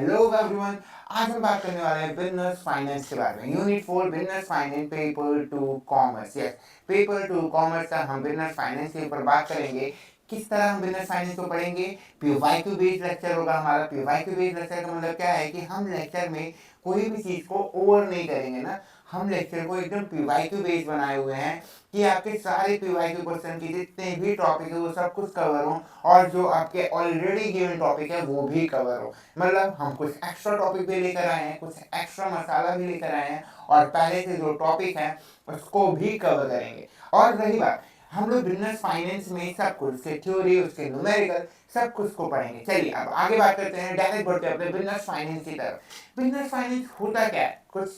Hello everyone. आज हम बात करने वाले हैं बिजनेस फाइनेंस के बारे में। Unit 4 business finance paper two commerce. Yes, paper two commerce का हम बिजनेस फाइनेंस के ऊपर बात करेंगे। किस तरह हम बिजनेस फाइनेंस को पढ़ेंगे? पीवाईक्यू बेस्ड लेक्चर होगा हमारा। पीवाईक्यू बेस्ड लेक्चर का मतलब क्या है कि हम लेक्चर में कोई भी चीज को ओवर नहीं करेंगे ना। हम लेक्चर को एकदम पीवाईक्यू बेस्ड बनाए हुए हैं कि आपके सारे पीवाईक्यू क्वेश्चन की जितने भी टॉपिक है वो सब कुछ कवर हो, और जो आपके ऑलरेडी गिवन टॉपिक है वो भी कवर हो। मतलब हम कुछ एक्स्ट्रा टॉपिक भी लेकर आए हैं, कुछ एक्स्ट्रा मसाला भी लेकर आए हैं, और पहले से जो टॉपिक है उसको भी कवर करेंगे। और रही बात, हम लोग बिजनेस फाइनेंस में सब कुछ, उसके थ्योरी, उसके न्यूमेरिकल, सब कुछ को पढ़ेंगे। चलिए अब आगे बात करते हैं, डायरेक्ट बढ़ते हैं अपने बिजनेस फाइनेंस की तरफ। बिजनेस फाइनेंस होता क्या है, कुछ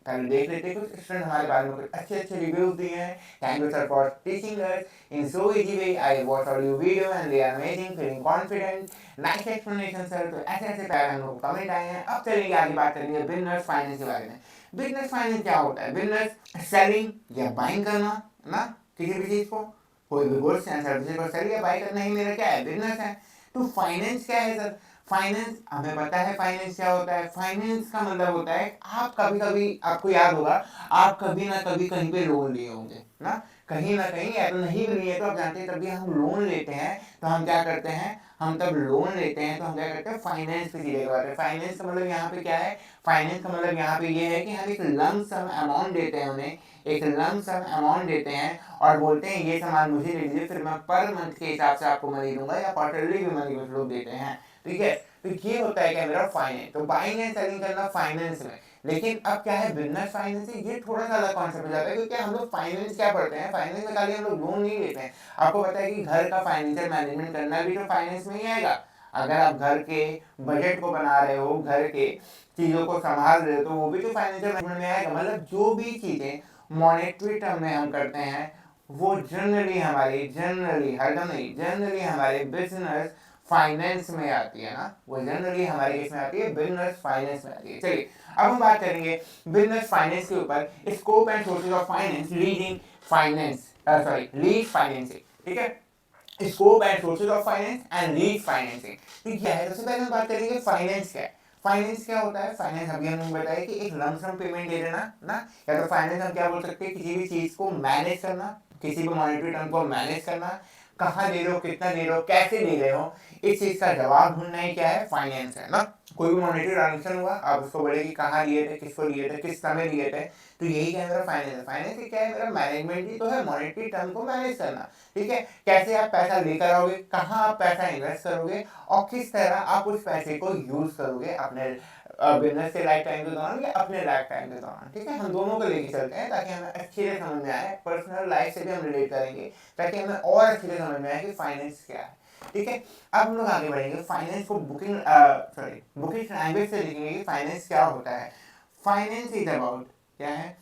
पहले देख लेते हैं। कुछ स्टूडेंट हमारे बारे में कुछ अच्छे अच्छे रिव्यूज दिए हैं। Thank you sir for teaching us in so easy way. I watch all your video and they are amazing, feeling confident, nice explanation sir. तो ऐसे ऐसे प्यारे हम लोग कमेंट आए हैं। अब चलेंगे आगे बात करेंगे बिजनेस फाइनेंस के बारे में। बिजनेस फाइनेंस क्या होता है? बिजनेस सेलिंग या बाइंग करना ना, किसी भी चीज को, कोई भी गुड्स या सर्विसेज को सेल या बाई करना ही मेरा क्या है, बिजनेस है। तो फाइनेंस क्या है सर? फाइनेंस हमें पता है फाइनेंस क्या होता है। फाइनेंस का मतलब होता है, आप कभी कभी, आपको याद होगा, आप कभी ना कभी कहीं पे लोन लिए होंगे ना, कहीं ना कहीं, या तो नहीं भी लिए तो आप जानते हैं, तब भी हम लोन लेते हैं तो हम क्या करते हैं, हम तब लोन लेते हैं तो हम क्या करते हैं, फाइनेंस पे चीजें करवाते हैं। फाइनेंस का मतलब यहाँ पे क्या है? फाइनेंस का मतलब यहाँ पे ये है कि हम एक लम सम अमाउंट देते हैं उन्हें, एक लम सम अमाउंट देते हैं और बोलते हैं ये सामान मुझे दे दीजिए, फिर मैं पर मंथ के हिसाब से आपको मनी दूंगा, या क्वार्टरली भी मनी कुछ लोग देते हैं। ठीक है, तो ये होता है क्या, मेरा फाइनेंस। तो बाइंग एंड सेलिंग करना फाइनेंस में। लेकिन अब क्या है, बिजनेस फाइनेंस से ये थोड़ा सा अलग कॉन्सेप्ट हो जाता है, क्योंकि हम लोग फाइनेंस क्या पढ़ते हैं, फाइनेंस में खाली हम लोग लोन नहीं लेते हैं। आपको पता है कि घर का फाइनेंशियल मैनेजमेंट करना भी तो फाइनेंस में ही आएगा। अगर आप घर के बजट को बना रहे हो, घर के चीजों को संभाल रहे हो, तो वो भी तो फाइनेंशियल मैनेजमेंट में आएगा। मतलब जो भी चीजें मॉनेटरी टर्म में हम करते हैं वो जनरली हरदम नहीं, जनरली हमारे बिजनेस फाइनेंस में आती है ना, वो जनरली हमारे केस में आती है, बिजनेस फाइनेंस में आती है। चलिए अब हम बात करेंगे बिजनेस फाइनेंस के ऊपर। Scope and sources of finance, leading finance, sorry lead financing. ठीक है, scope and sources of finance and lead financing. तो क्या है, सबसे पहले हम बात करेंगे फाइनेंस क्या है। फाइनेंस क्या होता है? फाइनेंस अभी हमने बताया कि एक लमसम पेमेंट दे देना ना, या तो फाइनेंस हम क्या बोल सकते हैं, किसी भी चीज को मैनेज करना, किसी भी मॉनेटरी टर्म को मैनेज करना, कहाँ दे रहे हो, कितना दे रहे हो, कैसे दे रहे हो, इस चीज का जवाब ढूंढना ही क्या है, फाइनेंस है ना। कोई भी मॉनेटरी ट्रांजेक्शन हुआ, आप उसको बोले कि कहाँ लिए थे, किसको लिए थे, किस समय लिए थे, तो यही क्या है, मेरा फाइनेंस है। फाइनेंस क्या है, मेरा मैनेजमेंट ही तो है, मॉनेटरी टर्म को मैनेज करना। ठीक है, कैसे आप पैसा लेकर आओगे, कहाँ आप पैसा इन्वेस्ट करोगे, और किस तरह आप उस पैसे को यूज करोगे अपने बिजनेस के लाइफ टाइम के दौरान या अपने लाइफ टाइम के दौरान। ठीक है, हम दोनों को लेके चलते हैं ताकि हमें अच्छे से समझ में आए, पर्सनल लाइफ से भी हम रिलेट करेंगे ताकि हमें और अच्छे से समझ में आए कि फाइनेंस क्या है। ठीक है, अब हम लोग आगे बढ़ेंगे। फाइनेंस को बुकिंग लैंग्वेज से लिखेंगे कि फाइनेंस क्या होता है। फाइनेंस इज अबाउट, क्या है,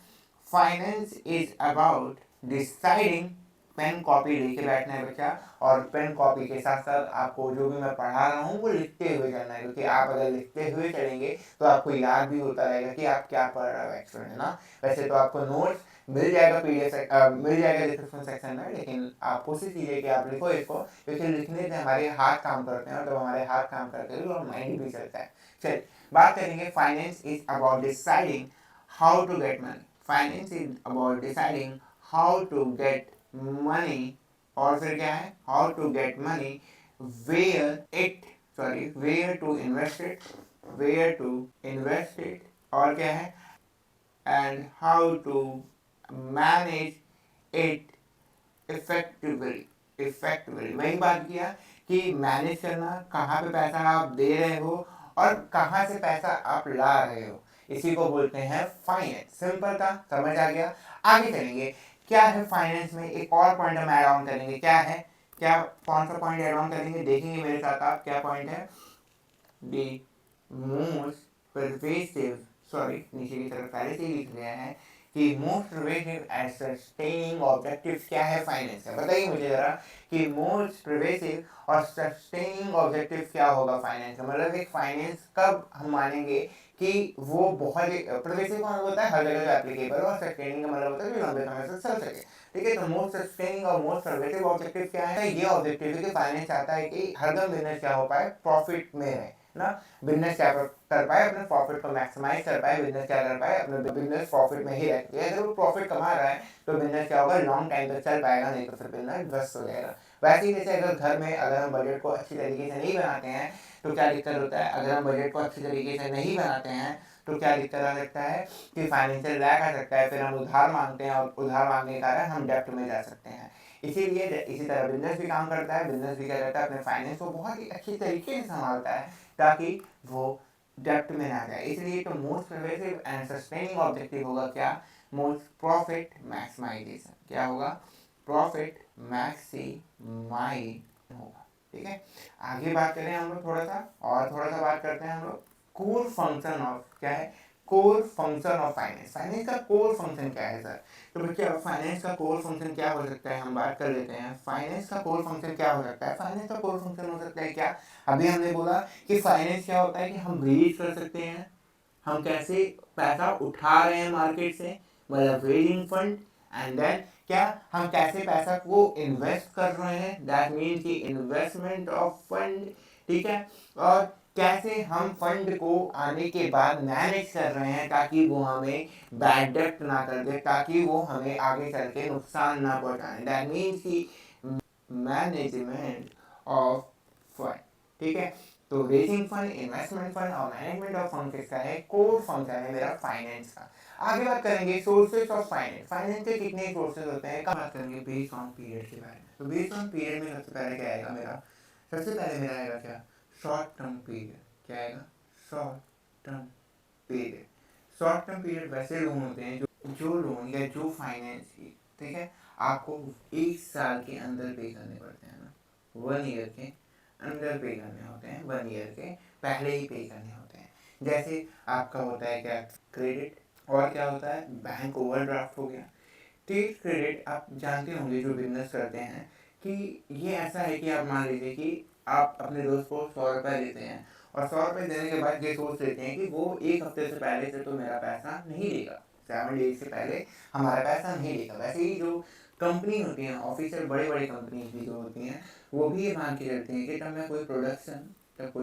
finance is about deciding, pen copy लेके बैठना है बच्चा, और पेन कॉपी के साथ साथ आपको जो भी मैं पढ़ा रहा हूँ वो लिखते हुए करना है, क्योंकि आप अगर लिखते हुए चलेंगे तो आपको याद भी होता रहेगा कि आप क्या पढ़ रहे हो एक्चुअली, है ना। वैसे तो आपको नोट्स मिल जाएगा पीडीएफ मिल जाएगा डिस्क्रिप्शन सेक्शन में, लेकिन आप कोशिश कीजिए कि आप लिखो इसको, क्योंकि लिखने से हमारे हाथ काम करते हैं, और जब हमारे हाथ काम करते हैं तो माइंड भी चलता है। चलिए बात करेंगे, finance is about deciding how to get money. Finance is about deciding how to get money, और फिर क्या है, how to get money, where it, sorry where to invest it, where to invest it, और क्या है, and how to manage it effectively. Effectively वही बात किया कि मैनेज करना, कहाँ पे पैसा आप दे रहे हो और कहाँ से पैसा आप ला रहे हो, इसी को बोलते हैं फाइनेंस। सिंपल था, समझ आ गया। आगे चलेंगे, क्या है फाइनेंस में, एक और पॉइंट हम ऐड ऑन करेंगे। क्या है, क्या, कौन सा पॉइंट ऐड ऑन करेंगे, देखेंगे मेरे साथ आप, क्या पॉइंट है, द मोस्ट परवेसिव, सॉरी नीचे की तरफ पहले से ही लिख गया है कि most pervasive and sustaining objective क्या है फाइनेंस का। बताइए मुझे जरा कि मोस्ट परवेसिव और सस्टेनिंग ऑब्जेक्टिव क्या होगा फाइनेंस का। मतलब एक फाइनेंस कब हम मानेंगे कि वो बहुत परवेसिव का मतलब होता है हर जगह एप्लीकेबल, और सस्टेनिंग का मतलब होता है कि लंबे समय से चल सके। ठीक है, तो मोस्ट सस्टेनिंग और मोस्ट परवेसिव ऑब्जेक्टिव क्या है, ये ऑब्जेक्टिव है कि फाइनेंस चाहता है कि हरदम बिजनेस क्या हो पाए, प्रॉफिट में रहे, ना बिजनेस क्या कर पाए, अपने प्रॉफिट को मैक्सिमाइज कर पाए, बिजनेस क्या कर पाए, अपने बिजनेस प्रॉफिट में ही रहती है। अगर वो प्रॉफिट कमा रहा है तो बिजनेस क्या होगा, लॉन्ग टाइम तक चल पाएगा, नहीं तो फिर बिजनेस ध्वस्त हो जाएगा। वैसे ही जैसे अगर घर में अगर हम बजट को अच्छी तरीके से नहीं बनाते हैं तो क्या दिक्कत होता है, अगर हम बजट को अच्छी तरीके से नहीं बनाते हैं तो क्या दिक्कत आ सकता है कि फाइनेंशियल लैक आ सकता है, फिर हम उधार मांगते हैं और उधार मांगने के कारण हम डेप्ट में जा सकते हैं। इसीलिए इसी तरह बिजनेस भी काम करता है, बिजनेस भी क्या करता है, अपने फाइनेंस को बहुत ही अच्छी तरीके से संभालता है ताकि वो डेप्ट में ना जाए। इसलिए तो most progressive and sustaining objective होगा क्या, मोस्ट प्रॉफिट मैक्सिमाइजेशन। क्या होगा, प्रॉफिट मैक्सिमाइज होगा। ठीक है, आगे बात करें हम लोग थोड़ा सा बात करते हैं हम लोग कोर फंक्शन ऑफ, क्या है, core function of finance. Finance का कोर फंक्शन क्या है सर, तो बच्चे अब फाइनेंस का कोर फंक्शन क्या हो सकता है, हम बात कर लेते हैं। फाइनेंस का कोर फंक्शन क्या हो सकता है, फाइनेंस का कोर फंक्शन हो सकता है क्या, अभी हमने बोला कि फाइनेंस क्या होता है कि हम रेज कर सकते हैं, हम कैसे पैसा उठा रहे हैं मार्केट से, मतलब रेजिंग फंड, एंड देन क्या हम कैसे पैसा को इन्वेस्ट कर रहे हैं, दैट मीन कि इन्वेस्टमेंट ऑफ फंड। ठीक है, और कैसे हम फंड को आने के बाद मैनेज कर रहे हैं ताकि वो हमें बैड डेप्ट ना कर दे, ताकि वो हमें आगे चल के नुकसान ना पहुंचाए, दैट मीन्स कि मैनेजमेंट ऑफ फंड। ठीक है, तो रेजिंग फंड, इन्वेस्टमेंट फंड और मैनेजमेंट ऑफ फंड किसका है, कोर फंक्शन है मेरा फाइनेंस का। आगे बात करेंगे सोर्सेज ऑफ फाइनेंस। फाइनेंस के कितने सोर्सेज होते हैं, कब बात करेंगे, बेस्ड ऑन पीरियड के बारे में। तो बेस्ड ऑन पीरियड में सबसे पहले क्या आएगा मेरा, सबसे पहले मेरा आएगा क्या, शॉर्ट टर्म पीरियड। क्या आएगा, short term period. Short term period वैसे लोन होते हैं जो लोन या जो फाइनेंस, ठीक है, आपको एक साल के अंदर पे करने पड़ते हैं ना, 1 ईयर के अंदर पे करने होते हैं, 1 ईयर के पहले ही पे करने होते हैं। जैसे आपका होता है क्या, क्रेडिट, और क्या होता है, बैंक ओवरड्राफ्ट हो गया। ट्रेड क्रेडिट आप जानते होंगे जो बिजनेस करते हैं कि ये ऐसा है कि आप मान लीजिए कि आप अपने दोस्त को 100 रुपये देते हैं और 100 रुपये देने के बाद ये सोच लेते हैं कि वो एक हफ्ते से पहले से तो मेरा पैसा नहीं देगा, 7 डेज से पहले हमारा पैसा नहीं देगा। वैसे ही जो कंपनी होती हैं, ऑफिशियल बड़ी बड़ी कंपनी भी जो होती हैं, वो भी ये मान के चलती हैं कि जब कोई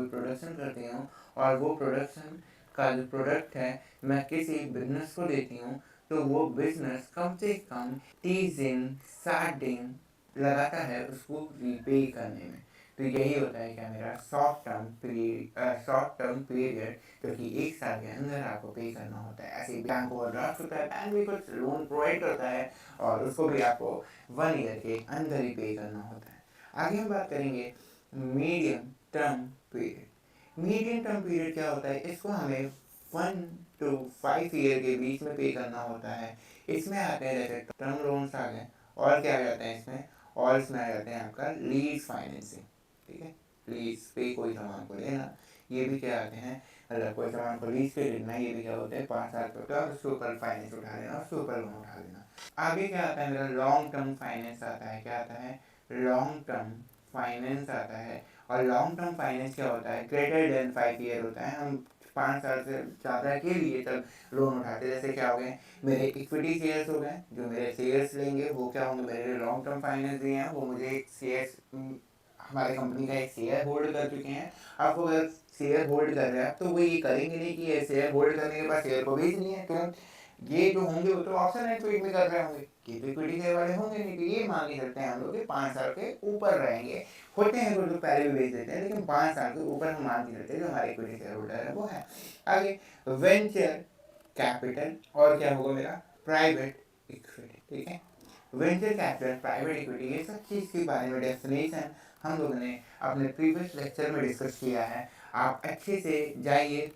प्रोडक्शन करती हूँ और वो प्रोडक्शन का जो प्रोडक्ट है मैं किसी बिजनेस को देती हूँ, तो वो बिजनेस कम से कम 30 दिन 60 दिन लगाता है उसको रीपे करने में। तो यही होता है क्या मेरा शॉर्ट टर्म पीरियड, क्योंकि एक साल के अंदर आपको पे करना होता है। ऐसे बैंक ओवरड्राफ्ट होता है, बैंक भी कुछ लोन प्रोवाइड करता है और उसको भी आपको 1 ईयर के अंदर ही पे करना होता है। आगे हम बात करेंगे medium term period. Medium term period क्या होता है, इसको हमें 1 to 5 ईयर के बीच में पे करना होता है। इसमें आते हैं जैसे टर्म लोन्स आ गए, और क्या आ जाता है इसमें, और इसमें आ जाते हैं आपका लीज फाइनेंसिंग। ठीक है, लीज पे कोई सामान को लेना, ये भी क्या आते हैं, मतलब कोई सामान को लीज पे लेना, ये भी क्या होते हैं 5 साल तक और उसके ऊपर फाइनेंस उठा लेना, उसके ऊपर लोन उठा लेना। आगे क्या आता है मेरा, लॉन्ग टर्म फाइनेंस आता है। क्या आता है, लॉन्ग टर्म फाइनेंस आता है। और लॉन्ग टर्म फाइनेंस क्या होता है, ग्रेटर देन 5 ईयर होता है। हम 5 साल से ज़्यादा के लिए तब लोन उठाते हैं। जैसे क्या हो गए, मेरे इक्विटी शेयर्स हो गए, जो मेरे शेयर्स लेंगे वो क्या होंगे, मेरे लॉन्ग टर्म फाइनेंस दिए हैं, वो मुझे एक शेयर्स, हमारे कंपनी का एक शेयर होल्ड कर चुके हैं। आपको अगर शेयर होल्ड कर रहे हैं तो वो ये करेंगे नहीं कि ये शेयर होल्ड करने के बाद शेयर को बेच नहीं है तुरंत। ये जो होंगे वो तो ऑप्शन एंड ट्रेड में कर रहे होंगे, कि इक्विटी शेयर वाले होंगे नहीं। तो ये मान के चलते हैं हम लोग कि 5 साल के ऊपर रहेंगे। होते हैं कुछ लोग पहले भी बेच देते हैं, लेकिन 5 साल के ऊपर हम मान के चलते हैं जो हमारे इक्विटी शेयर होल्डर है वो है। आगे वेंचर कैपिटल, और क्या होगा मेरा, प्राइवेट इक्विटी। ठीक है, वेंचर कैपिटल, प्राइवेट इक्विटी, ये सब चीज़ के बारे में डेफिनेशन हम लोगों ने अपने प्रीवियस लेक्चर में डिस्कस किया है। आप अच्छे से जाइए,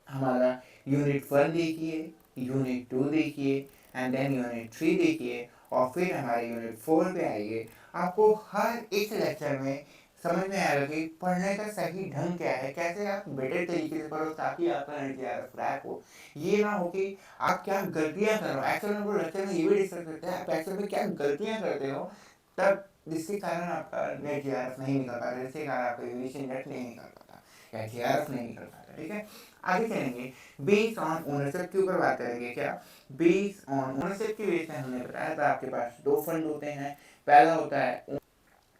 हमारा यूनिट 1 देखिए, यूनिट 2 देखिए, एंड देन यूनिट 3 देखिए, और फिर हमारे यूनिट 4 पे आइए। आपको हर एक लेक्चर में समझ में आएगा कि पढ़ने का सही ढंग क्या है, कैसे आप बेटर तरीके से पढ़ो ताकि आपका एनटीआरएफ क्रैक हो। ये ना हो कि आप क्या गलतियां कर रहे हो। एक्चुअल में वो लेक्चर में ये भी डिस्कस करते हैं आप एक्चुअल में क्या गलतियां करते हो, तब जिसके कारण आपका एनटीआरएफ नहीं निकल पाता, जिसके कारण आपका यूनिशन नेट नहीं निकल पाता, एनटीआरएफ नहीं निकल पाता। ठीक है, आगे चलेंगे, बेस्ड ऑन ओनरशिप के ऊपर बात करेंगे। क्या, बेस्ड ऑन ओनरशिप के बेस में हमने बताया था आपके पास 2 फंड होते हैं। पहला होता है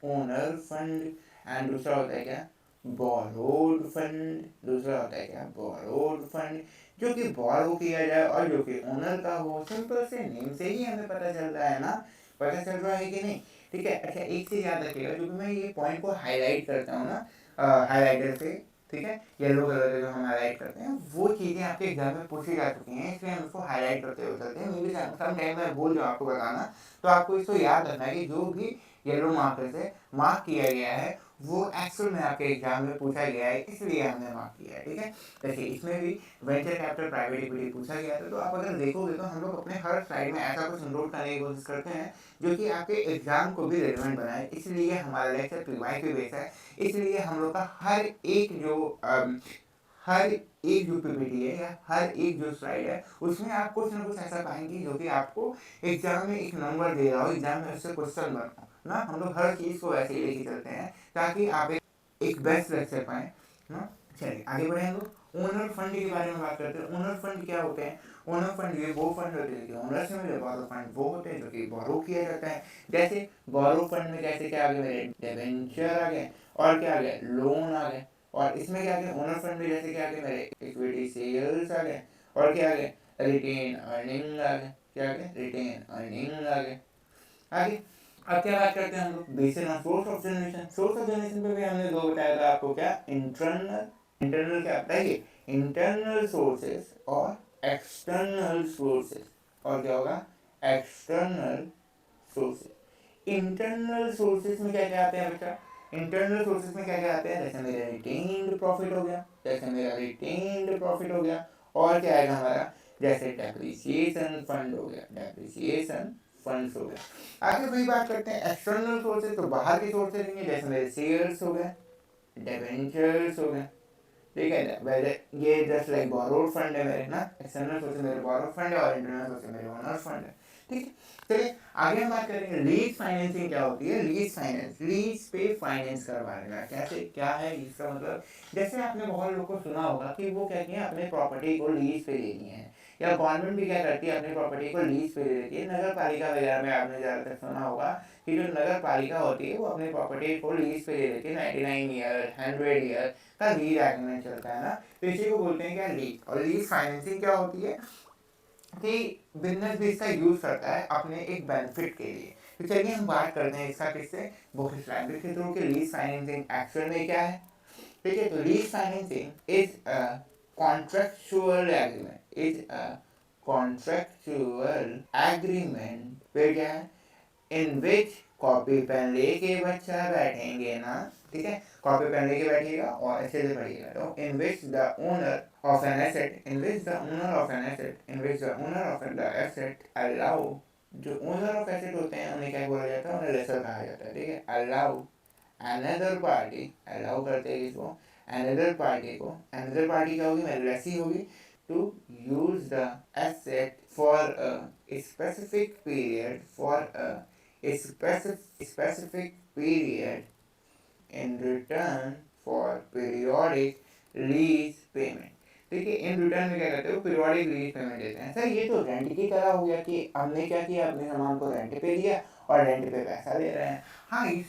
ओनर फंड एंड दूसरा होता है क्या, बोरोड फंड, दूसरा होता है क्या, बोरोड फंड, जो कि बोरो किया जाए और जो कि ओनर का हो। सिंपल से नेम से ही हमें पता चल रहा है ना, पता चल रहा है कि नहीं। ठीक है, अच्छा एक चीज याद रखिएगा, जो कि मैं ये पॉइंट को हाईलाइट करता हूँ ना हाईलाइटर से, ठीक है, येलो कलर से जो हम हाईलाइट करते हैं, वो चीज़ें आपके एग्जाम में पूछी जा चुकी हैं, इसलिए हम उसको हाईलाइट करते हुए चलते हैं। मे बी सम टाइम मैं भूल जाऊँ आपको बताना, तो आपको इसको याद रखना है कि जो भी येलो मार्कर से मार्क किया गया है वो एक्चुअल में आपके एग्जाम में पूछा गया है, इसलिए हमने मार्क किया है। ठीक है, देखिए इसमें भी वेंचर कैपिटल प्राइवेट इक्विटी पूछा गया था। तो आप अगर देखोगे तो हम लोग अपने हर स्लाइड में ऐसा कुछ इंक्लूड करने की कोशिश करते हैं जो कि आपके एग्जाम को भी रिलेवेंट बनाए, इसलिए हमारा लेक्चर पीवाई पे बेस है। इसलिए हम लोग का हर एक जो पीपीटी है या हर एक जो स्लाइड है उसमें आप कुछ ना कुछ ऐसा पाएंगे जो कि आपको एग्जाम में एक नंबर दे रहा हो, एग्जाम में उससे क्वेश्चन बना ना। हम लोग हर चीज़ को ऐसे ही लेके चलते हैं ताकि आप एक बेस्ट लेक्चर पाएँ ना। चलिए आगे बढ़े हम लोग ओनर फंड के बारे में बात करते हैं। ओनर फंड क्या होते हैं? ओनर फंड ये वो फंड होते हैं जो ओनर से मिले, बोरो फंड वो होते हैं जो कि बोरो किया जाता है। जैसे बोरो फंड में जैसे क्या आ गए मेरे, डिबेंचर आ गए, और क्या आ गया, लोन आ गए। और इसमें क्या गया, ओनर फंड में जैसे क्या आ गए मेरे, इक्विटी शेयर्स आ गए, और क्या आ गए, रिटेन अर्निंग आ गए, क्या आ गए, रिटेन अर्निंग आ गए। आगे अब क्या बात करते हैं हम लोग, basis on source of generation. Source of generation पे भी हमने दो बताया था आपको, क्या, इंटरनल, इंटरनल क्या बताइए, इंटरनल सोर्सेस और एक्सटर्नल सोर्सेस, और क्या होगा, एक्सटर्नल सोर्सेस। इंटरनल सोर्सेस में क्या क्या आते हैं बेटा, इंटरनल सोर्सेस में क्या क्या आते हैं, जैसे मेरा रिटेन्ड प्रॉफिट हो गया, जैसे मेरा रिटेन्ड प्रॉफिट हो गया, और क्या आएगा हमारा, जैसे डेप्रिसिएशन फंड हो गया, डेप्रिसिएशन फंड्स हो गया। आगे वही बात करते हैं एक्सटर्नल सोर्सेज, तो बाहर के सोर्सेज रहेंगे, जैसे मेरे शेयर्स हो गए, डिबेंचर्स हो गए। ठीक है, वैसे ये जस्ट लाइक बोरोड फंड है मेरे ना, एक्सटर्नल सोर्सेज मेरे बोरोड फंड है और इंटरनल सोर्सेज मेरे ओनर फंड है। ठीक है, चलिए आगे हम बात करेंगे लीज फाइनेंसिंग क्या होती है। लीज फाइनेंस, लीज पे फाइनेंस करवाएगा, कैसे, क्या है इसका मतलब, जैसे आपने बहुत लोग को सुना होगा कि वो क्या किया, अपने प्रॉपर्टी को लीज पे देनी है, या गवर्नमेंट भी क्या करती है, अपनी प्रॉपर्टी को लीज पे दे देती है। नगर पालिका वगैरह में आपने ज़्यादातर सुना होगा कि जो नगर पालिका होती है वो अपनी प्रॉपर्टी को लीज पे दे देती है। 99 ईयर, 100 ईयर का लीज एग्रीमेंट चलता है ना, तो इसी को बोलते हैं क्या, लीज। और लीज फाइनेंसिंग क्या होती है कि बिजनेस भी इसका यूज करता है अपने एक बेनिफिट के लिए। तो चलिए हम बात करते हैं इसका किससे, बुकिश लैंग्वेज के थ्रू, कि लीज फाइनेंसिंग एक्चुअल में क्या है। ठीक है, तो lease financing is a contractual agreement, is a contractual agreement पे क्या है, इन विच, कॉपी पेन लेके बच्चा बैठेंगे ना, ठीक है, कॉपी पेन लेके बैठिएगा और अच्छे से पढ़िएगा। तो in which the owner of an asset, in which the owner of an asset, in which the owner of the asset allow, जो ओनर ऑफ एसेट होते हैं उन्हें क्या बोला जाता है, उन्हें लेसर कहा जाता है। ठीक है, अलाउ अनदर पार्टी, अलाउ करते हैं इसको, अनदर पार्टी को, अनदर पार्टी क्या होगी, मेरी लेसी होगी, to use the asset for a specific period, for a specific period in return for periodic lease payment। देखिए इन रिटर्न में क्या करते हो, पीरियोडिक लीज पेमेंट देते हैं। सर ये तो रेंट की तरह हो गया कि हमने क्या किया, अपने सामान को रेंट पे दिया और रेंट पे पैसा दे रहे हैं। हाँ, ये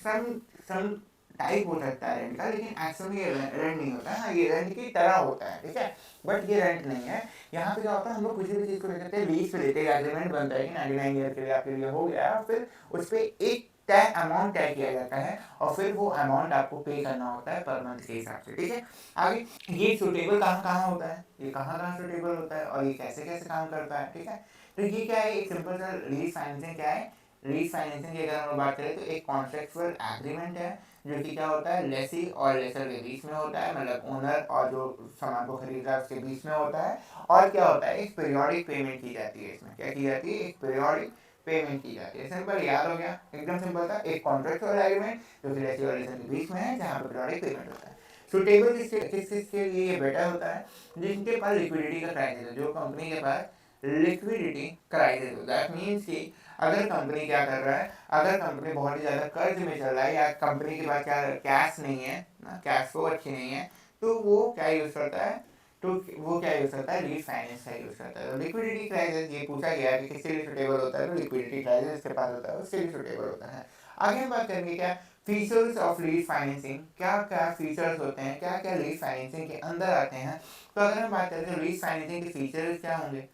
सम टाइप हो सकता है रेंट का, लेकिन एक्चुअल में ये रेंट नहीं होता है। हाँ, ये रेंट की तरह होता है, ठीक है, बट ये रेंट नहीं है। यहाँ पे क्या होता है, हम लोग किसी भी चीज़ को लेते हैं लीज पे लेते हैं, एग्रीमेंट बनता है कि 99 ईयर के लिए आपके लिए हो गया, फिर उस पर एक तय अमाउंट तय किया जाता है और फिर वो अमाउंट आपको पे करना होता है पर मंथ के हिसाब से। ठीक है, आगे ये सुटेबल कहाँ कहाँ होता है, ये कहाँ कहाँ सुटेबल होता है और ये कैसे कैसे काम करता है। ठीक है, तो ये क्या है, एक सिंपल सा लीज फाइनेंसिंग क्या है। लीज फाइनेंसिंग की अगर हम बात करें तो एक कॉन्ट्रेक्चुअल एग्रीमेंट है, जो कि क्या होता है, लेसी और लेसर के बीच में होता है, मतलब ओनर और जो सामान को खरीद रहा है उसके बीच में होता है। और क्या होता है, एक पीरियोडिक पेमेंट की जाती है। इसमें क्या की जाती है, एक पीरियोडिक पेमेंट की जाती है। सिंपल, याद हो गया, एकदम सिंपल था, एक कॉन्ट्रेक्चुअल एग्रीमेंट जो कि लेसी और लेसर के बीच में है, जहाँ पर पीरियोडिक पेमेंट होता है। सुटेबल किसके लिए ये बेटर होता है, जिनके पास लिक्विडिटी का क्राइसिस है, जो कंपनी के पास लिक्विडिटी क्राइसिस होता है। मीन्स कि अगर कंपनी क्या कर रहा है, अगर कंपनी बहुत ही ज़्यादा कर्ज में चल रहा है या कंपनी के पास क्या कैश नहीं है ना, कैश फ्लो अच्छी नहीं है, तो वो क्या यूज़ करता है, तो वो क्या यूज़ करता है, लीज फाइनेंस का यूज़ करता है। तो लिक्विडिटी क्राइसिस ये पूछा गया है कि किसके लिए सुटेबल होता है, तो लिक्विडिटी क्राइसिस जिसके पास होता है उसके लिए सुटेबल होता है। आगे हम बात करेंगे क्या, फीचर्स ऑफ लीज फाइनेंसिंग, क्या क्या फीचर्स होते हैं, क्या क्या लीज फाइनेंसिंग के अंदर आते हैं। तो अगर हम बात करें तो लीज फाइनेंसिंग के फीचर्स क्या होंगे,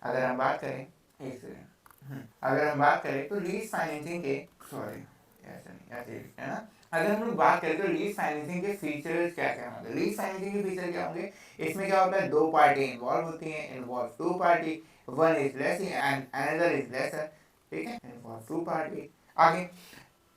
अगर हम बात करें एक सेकेंड, अगर हम बात करें तो लीज फाइनेंसिंग के, सॉरी ऐसा नहीं ऐसे लिखते हैं ना, अगर हम लोग बात करें तो लीज फाइनेंसिंग के फीचर्स क्या क्या होंगे। लीज फाइनेंसिंग के फीचर क्या होंगे, इसमें क्या होता है, दो पार्टी इन्वॉल्व होती हैं, involve two party, one is lessee and another is lessor, ठीक है, इन्वॉल्व टू पार्टी। आगे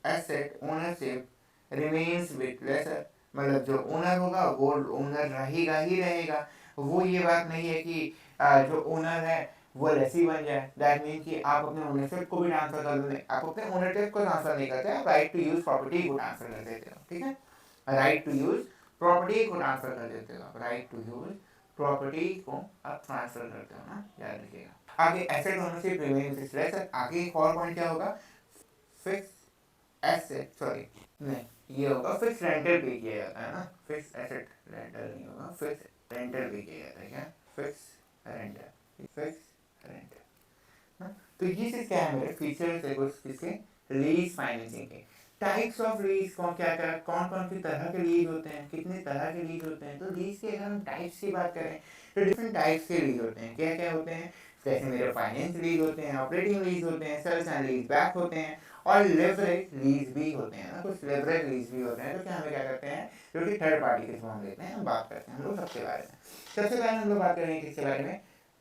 asset ownership remains with lessor, मतलब जो ओनर होगा वो ओनर रहेगा ही रहेगा। वो ये बात नहीं है कि जो ओनर है वो लेसी बन जाए, दैट मीन कि आप अपने ओनरशिप को भी ट्रांसफर कर देते, आप अपने ओनरशिप को ट्रांसफर नहीं करते, आप राइट टू यूज प्रॉपर्टी को ट्रांसफर कर देते हो, ठीक है, राइट टू यूज प्रॉपर्टी को ट्रांसफर कर देते हो, राइट टू यूज प्रॉपर्टी को आप ट्रांसफर करते हो ना, याद रखिएगा। आगे asset ownership remains with lessor, आगे एक और पॉइंट क्या होगा, फिक्स एसेट, सॉरी नहीं ये होगा फिक्स रेंटल पे किया जाता है ना, फिक्स एसेट रेंटल नहीं होगा, फिक्स रेंटल पे किया जाता है, क्या फिक्स रेंटल, फिक्स रेंटल। तो ये चीज क्या है, मेरे फीचर्स है कुछ किसके, लीज फाइनेंसिंग के। टाइप्स ऑफ लीज कौन क्या क्या कौन कौन सी तरह के लीज होते हैं, कितने तरह के लीज होते हैं। तो लीज के अगर हम टाइप्स की बात करें तो डिफरेंट टाइप्स के लीज होते हैं, क्या क्या होते हैं, जैसे मेरे फाइनेंस लीज होते हैं, ऑपरेटिंग लीज होते हैं, सेल्स एंड लीज बैक होते हैं, और लेवरेज लीज भी होते हैं ना, कुछ लेवरेज लीज भी होते हैं। तो क्या हमें क्या करते हैं, जो कि थर्ड पार्टी के फॉर्म लेते हैं, हम बात करते हैं हम लोग सबके बारे में। सबसे पहले हम लोग बात करेंगे किसके बारे में,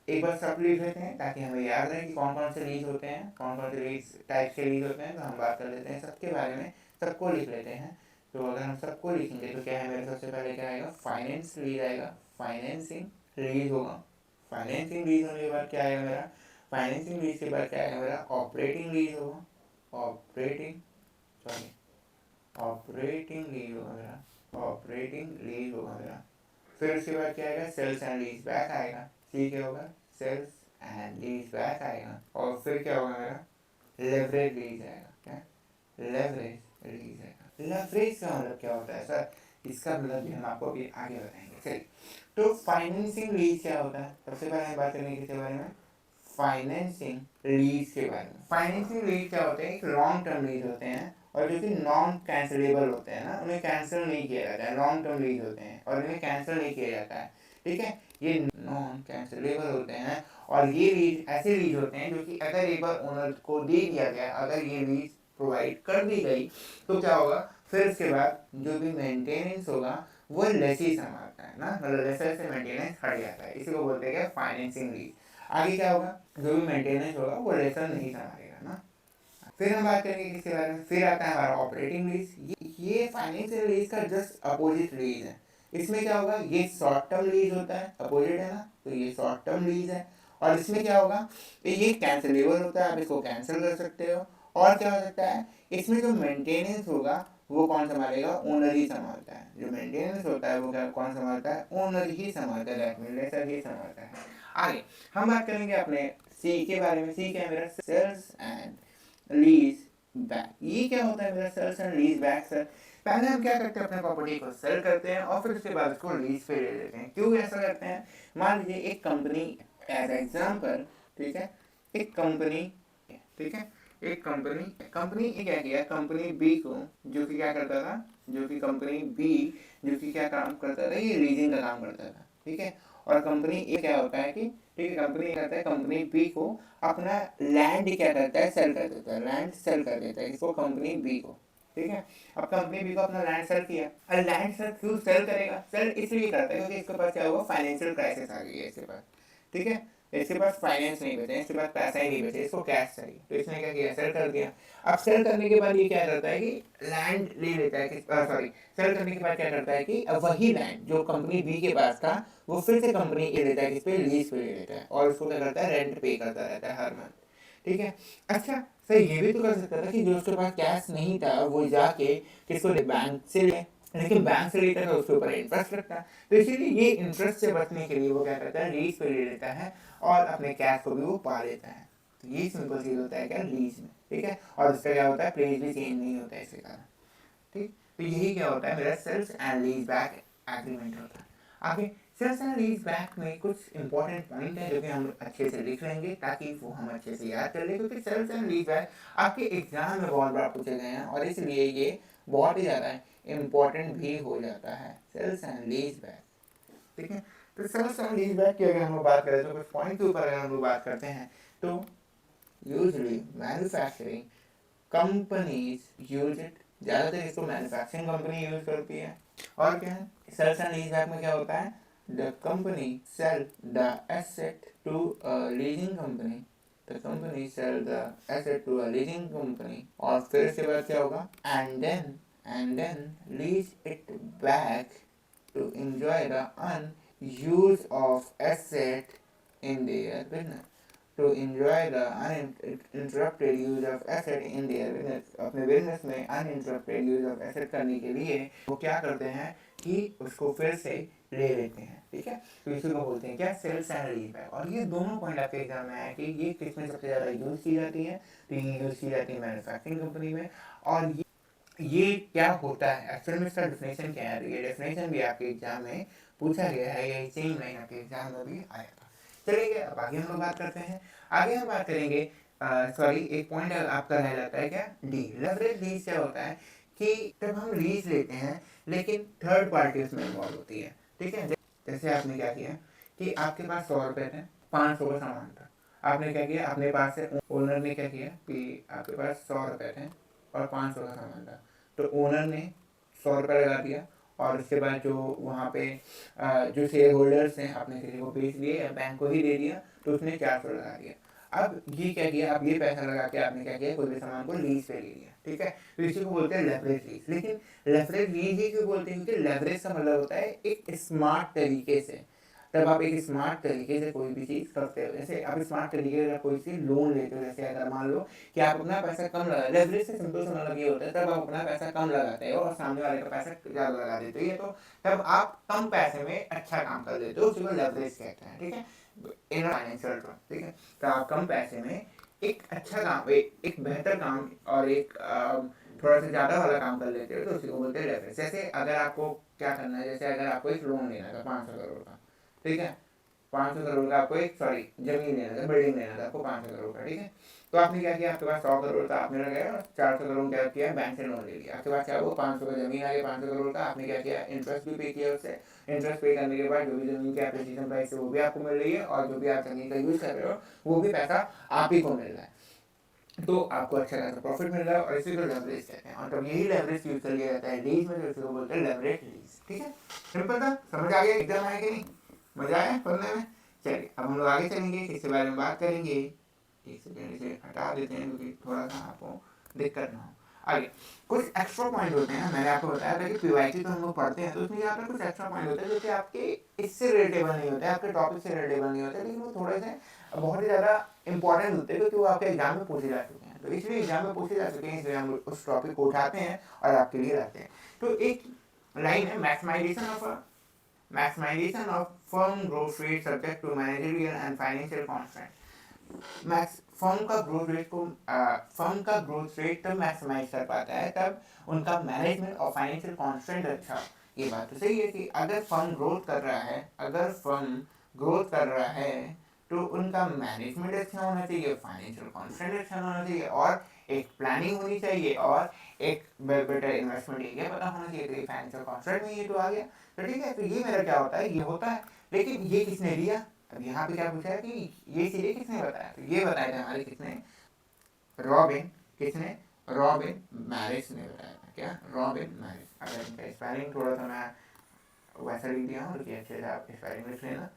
एक बार सब लीज लेते हैं ताकि हमें याद रहे कि कौन कौन से लीज होते हैं, कौन कौन से लीज टाइप के लीज होते हैं। तो हम बात कर लेते हैं सबके बारे में, सबको लिख लेते हैं। तो अगर हम सबको लिखेंगे तो क्या है, मेरे सबसे पहले क्या आएगा, फाइनेंस लीज आएगा, फाइनेंसिंग लीज होगा। फाइनेंसिंग लीज होने के बाद क्या आएगा मेरा, फाइनेंसिंग लीज के बाद क्या आएगा मेरा, ऑपरेटिंग लीज होगा, ऑपरेटिंग, सॉरी ऑपरेटिंग लीज होगा मेरा, ऑपरेटिंग लीज होगा मेरा। फिर उसके बाद क्या आएगा, सेल्स एंड लीज बैक आएगा, ठीक है होगा, सेल्स एंड लीज बैक आएगा। और फिर क्या होगा मेरा, लेवरेज लीज आएगा, क्या लेवरेज लीज आएगा। लेवरेज का मतलब क्या होता है सर, इसका मतलब भी हम आपको अभी आगे बताएंगे। चलिए, तो फाइनेंसिंग लीज क्या होता है, सबसे पहले हम बात करेंगे किसके बारे में, फाइनेंसिंग लीज के बारे में। फाइनेंसिंग लीज क्या होते हैं, एक लॉन्ग टर्म लीज होते हैं, और जो कि नॉन कैंसिलेबल होते हैं ना, उन्हें कैंसिल नहीं किया जाता है, लॉन्ग टर्म लीज होते हैं और इन्हें कैंसिल नहीं किया जाता है, ठीक है, ये नॉन कैंसिलेबल होते हैं। और ये लीज ऐसे लीज होते हैं जो कि अगर एक बार ओनर को दे दिया गया, अगर ये लीज प्रोवाइड कर दी गई, तो क्या होगा, फिर उसके बाद जो भी मेंटेनेंस होगा वो लेसी संभालता है ना, मतलब लेसर से मेंटेनेंस हट जाता है, इसी को बोलते हैं क्या, फाइनेंसिंग लीज। आगे क्या होगा, जो भी मेंटेनेंस होगा वो लेसर नहीं संभालेगा ना। फिर हम बात करेंगे किसके बारे में, फिर आता है हमारा ऑपरेटिंग लीज। ये फाइनेंशियल लीज का जस्ट अपोजिट लीज है। इसमें क्या होगा, ये शॉर्ट टर्म लीज होता है, अपोजिट है ना, तो ये शॉर्ट टर्म लीज है। और इसमें क्या होगा, ये कैंसिलेबल होता है, आप इसको कैंसिल कर सकते हो। और क्या हो सकता है, इसमें जो मेंटेनेंस होगा वो कौन संभालेगा, ओनर ही संभालता है। जो मेंटेनेंस होता है वो क्या कौन संभालता है, ओनर ही संभालता है, लेसर ही संभालता है। आगे हम बात करेंगे अपने सी के बारे में। सी क्या है मेरा, सेल्स एंड लीज बैक। ये क्या होता है मेरा, sales and lease back. Sir पहले हम क्या करते हैं, अपने प्रॉपर्टी को सेल करते हैं और फिर उसके बाद उसको लीज पे ले लेते हैं। क्यों ऐसा करते हैं, मान लीजिए एक कंपनी, एज एग्जांपल, ठीक है, एक कंपनी, ठीक है, एक कंपनी, कंपनी ने क्या किया, कंपनी बी को, जो कि क्या करता था, जो कि कंपनी बी जो कि क्या काम करता था, ये लीजिंग का काम करता था, ठीक है। और कंपनी ए क्या होता है कि, ठीक है, कंपनी करता है, कंपनी बी को अपना लैंड क्या करता है, सेल कर देता है, लैंड सेल कर देता है इसको, कंपनी बी को, ठीक है। अब कंपनी बी को अपना लैंड सेल किया, और लैंड सेल क्यों सेल करेगा, सेल इसलिए करता है क्योंकि इसके पास क्या होगा, फाइनेंशियल क्राइसिस आ गई है इसके पास, ठीक है, इसके पास फाइनेंस नहीं बचे, इसके पास पैसा ही नहीं बचे, इसको कैश चाहिए, तो इसने क्या किया, सेल कर दिया। अब सेल करने के बाद ये क्या करता है कि लैंड ले लेता है, सॉरी, सेल करने के बाद क्या करता है कि वही लैंड जो कंपनी बी के पास था वो फिर से कंपनी ए लेता है, किस पे, लीज पे ले लेता है, और उसको क्या करता है, रेंट पे करता रहता है हर मंथ, ठीक है। अच्छा सर ये भी तो कर सकता था कि जो उसके पास कैश नहीं था वो जाके किसको ले, बैंक से ले, लेकिन बैंक से लेता है तो उसके ऊपर इंटरेस्ट लगता है, तो इसीलिए ये इंटरेस्ट से बचने के लिए वो क्या करता है, लीज पे ले लेता है और अपने कैश को भी वो पा लेता है। तो ये सिंपल चीज होता है क्या, लीज में, ठीक है। और उसका क्या होता है, प्लेस भी चेंज नहीं होता है इसके कारण, ठीक। तो यही क्या होता है मेरा, sales and lease back agreement होता है। आगे सेल्स एंड लीज बैक में कुछ इंपॉर्टेंट पॉइंट है जो कि हम अच्छे से लिख लेंगे ताकि वो हम अच्छे से याद कर लें, क्योंकि सेल्स एंड लीज बैक आपके एग्जाम में बहुत बार पूछे गए हैं और इसलिए ये बहुत ही ज़्यादा इम्पोर्टेंट भी हो जाता है सेल्स एंड लीज बैक। ठीक है, तो सेल्स एंड लीज बैक की अगर हम लोग बात करें तो कुछ पॉइंट के ऊपर अगर हम लोग बात करते हैं तो usually manufacturing companies use it, ज़्यादातर इसको मैन्युफैक्चरिंग कंपनी यूज करती है। और क्या है सेल्स एंड लीज बैक में क्या होता है, the company sell the asset to a leasing company, the company sell the asset to a leasing company, और फिर इसके बाद क्या होगा, and then lease it back to enjoy the unuse of asset in their business, to enjoy the uninterrupted use of asset in their business। अपने business में uninterrupted use of asset करने के लिए वो क्या करते हैं कि उसको फिर से ले लेते हैं। ठीक है, तो इसी को बोलते हैं क्या, सेल्स एंड लीज बैक। और ये दोनों पॉइंट आपके एग्जाम में आया कि ये किस में सबसे ज़्यादा यूज की जाती है, तो ये यूज की जाती है मैन्युफैक्चरिंग कंपनी में। और ये क्या होता है एक्चुअल में, इसका डेफिनेशन क्या है, ये डेफिनेशन भी आपके एग्जाम में पूछा गया है, यही सेम लाइन आपके एग्जाम में भी आया था। चलिए अब आगे हम लोग बात करते हैं। आगे हम बात करेंगे, सॉरी एक पॉइंट आपका रह जाता है क्या, डी लेवरेज लीज। क्या होता है कि जब हम लीज लेते हैं लेकिन थर्ड पार्टी उसमें इन्वॉल्व होती है। ठीक है, जैसे आपने क्या किया कि आपके पास 100 रुपये थे, 500 का सामान था, आपने क्या किया, अपने पास से ओनर ने क्या किया कि आपके पास 100 रुपये थे और 500 का सामान था, तो ओनर ने 100 रुपये लगा दिया, और उसके बाद जो वहाँ पे जो शेयर होल्डर्स हैं आपने किसी को बेच दिए या बैंक को ही दे दिया, तो उसने 400 लगा दिया। अब ये क्या किया, अब ये पैसा लगा के आपने क्या किया, कोई भी सामान को लीज पे ले लिया। ठीक है, तो इसी को बोलते हैं लेवरेज लीज। लेकिन लेवरेज लीज ही क्यों बोलते हैं, क्योंकि लेवरेज का मतलब होता है एक स्मार्ट तरीके से, तब आप एक स्मार्ट तरीके से कोई भी चीज़ करते हो। जैसे आप स्मार्ट तरीके से कोई सी लोन लेते हो, जैसे अगर मान लो कि आप अपना पैसा कम लगा, लेवरेज से सिंपल सा मतलब ये होता है, तब आप अपना पैसा कम लगाते हो और सामने वाले का पैसा ज़्यादा लगा देते हो, ये तो तब आप कम पैसे में अच्छा काम कर देते हो, उसी को लेवरेज कहते हैं। ठीक है, इन फाइनेंशियल टर्म। ठीक है, तो आप कम पैसे में एक अच्छा काम, एक बेहतर काम और एक थोड़ा सा ज़्यादा वाला काम कर लेते हो, तो उसी को बोलते हैं लेवरेज। जैसे अगर आपको क्या करना है, जैसे अगर आपको एक लोन लेना था 500 करोड़ का, ठीक है, 500 करोड़ का आपको एक, सॉरी जमीन लेना था, बिल्डिंग लेना था आपको 500 करोड़ का। ठीक है, तो आपने क्या किया, आपके पास 100 करोड़ था, आपने लगाया और 400 करोड़ क्या किया, बैंक से लोन ले लिया। आपके पास क्या वो 500 का जमीन आ गया, 500 करोड़ का, आपने क्या किया, इंटरेस्ट भी पे किया उससे। इंटरेस्ट पे करने के बाद जो भी जमीन की एप्रिसिएशन प्राइस है वो भी आपको मिल रही है, और जो भी आप जमीन का यूज़ कर रहे हो वो भी पैसा आप ही को मिल रहा है, तो आपको अच्छा खासा प्रॉफिट मिल रहा है, और इसी को लेवरेज कहते हैं। और तब यही लेवरेज यूज कर लिया जाता है लीज में, जो इसको बोलते हैं लेवरेज लीज। ठीक है, सिंपल था, समझ आ गया, एकदम आया कि नहीं, मजा आया पढ़ने में। चलिए अब हम लोग आगे चलेंगे, किसके बारे में बात करेंगे, एक सेकेंड इसे हटा देते हैं क्योंकि थोड़ा सा आपको दिक्कत ना हो। आगे कुछ एक्स्ट्रा पॉइंट होते हैं, मैंने आपको बताया था कि पीवाईक्यू तो हम लोग पढ़ते हैं, तो उसमें यहाँ पर कुछ एक्स्ट्रा पॉइंट होते हैं जो कि आपके इससे रिलेटेबल नहीं होते, आपके टॉपिक से रिलेटेबल नहीं होते, लेकिन वो थोड़े से बहुत ही ज़्यादा इंपॉर्टेंट होते हैं क्योंकि वो आपके एग्जाम में पूछे जा चुके हैं, तो इसलिए एग्जाम में पूछे जा चुके हैं, इसलिए हम उस टॉपिक को उठाते हैं और आपके लिए रखते हैं। तो एक लाइन है, maximization of firm growth rate subject to managerial and financial constraint। Max firm का ग्रोथ रेट तब मैक्सिमाइज कर पाता है तब उनका मैनेजमेंट और फाइनेंशियल कॉन्स्टेंट अच्छा। ये बात तो सही है कि अगर फर्म ग्रोथ कर रहा है तो उनका मैनेजमेंट अच्छा होना चाहिए, फाइनेंशियल कॉन्स्टेंट अच्छा होना चाहिए, और एक प्लानिंग होनी चाहिए, और एक बेटर इन्वेस्टमेंट एरिया पता होना चाहिए। तो ये फाइनेंशियल कॉन्स्टेंट में ये तो आ गया, तो ठीक है, तो ये मेरा क्या होता है, ये होता है। लेकिन ये किसने दिया, अब यहाँ पे क्या पूछा है कि ये सीधे किसने बताया, तो ये बताया था हमारे किसने, रॉबिन मैरिस ने बताया था। क्या, रॉबिन मैरिस। अगर इनका स्पेलिंग थोड़ा सा मैं वैसा लिख दिया हूँ, तो अच्छे से आप स्पेलिंग लिख लेना,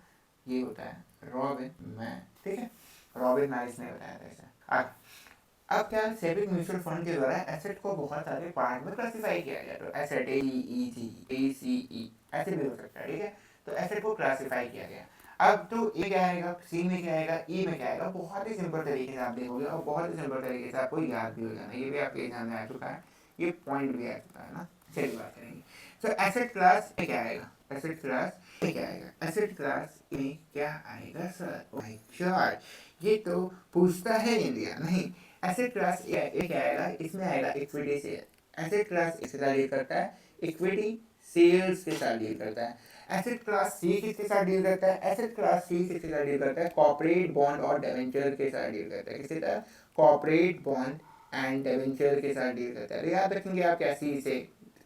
ये होता है रॉबिन मैरिस। ठीक है, रॉबिन मैरिस ने बताया था ऐसा। अब क्या, सेविंग म्यूचुअल फंड के द्वारा एसेट को बहुत सारे पार्ट में क्लासिफाई किया गया, तो एसेट AEC ऐसे भी हो सकता है। ठीक है, तो एसेट को क्लासिफाई किया गया। अब तो ए क्या आएगा, सी में क्या आएगा, ई में क्या आएगा, बहुत ही सिंपल तरीके से आप देखोगे और बहुत ही सिंपल तरीके से आपको याद भी हो जाना, ये भी आपके एग्जाम में आ चुका है, ये पॉइंट भी आ चुका है ना। चलिए बात करेंगे, तो एसेट क्लास में क्या आएगा, एसेट क्लास में क्या आएगा, एसेट क्लास में क्या आएगा सर, माय गॉड, ये तो पूछता है इंडिया नहीं। एसेट क्लास ए क्या आएगा, इसमें आएगा इक्विटी शेयर। एसेट क्लास इसके साथ डील करता है, इक्विटी शेयर्स के साथ डील करता है। एसेट क्लास सी किसके साथ डील करता है, एसेट क्लास सी किसके साथ डील करता है, कॉर्पोरेट बॉन्ड और डिवेंचर के साथ डील करता है। किसके साथ, कॉर्पोरेट बॉन्ड एंड डिवेंचर के साथ डील करता है। याद रखेंगे आप क्या, सी से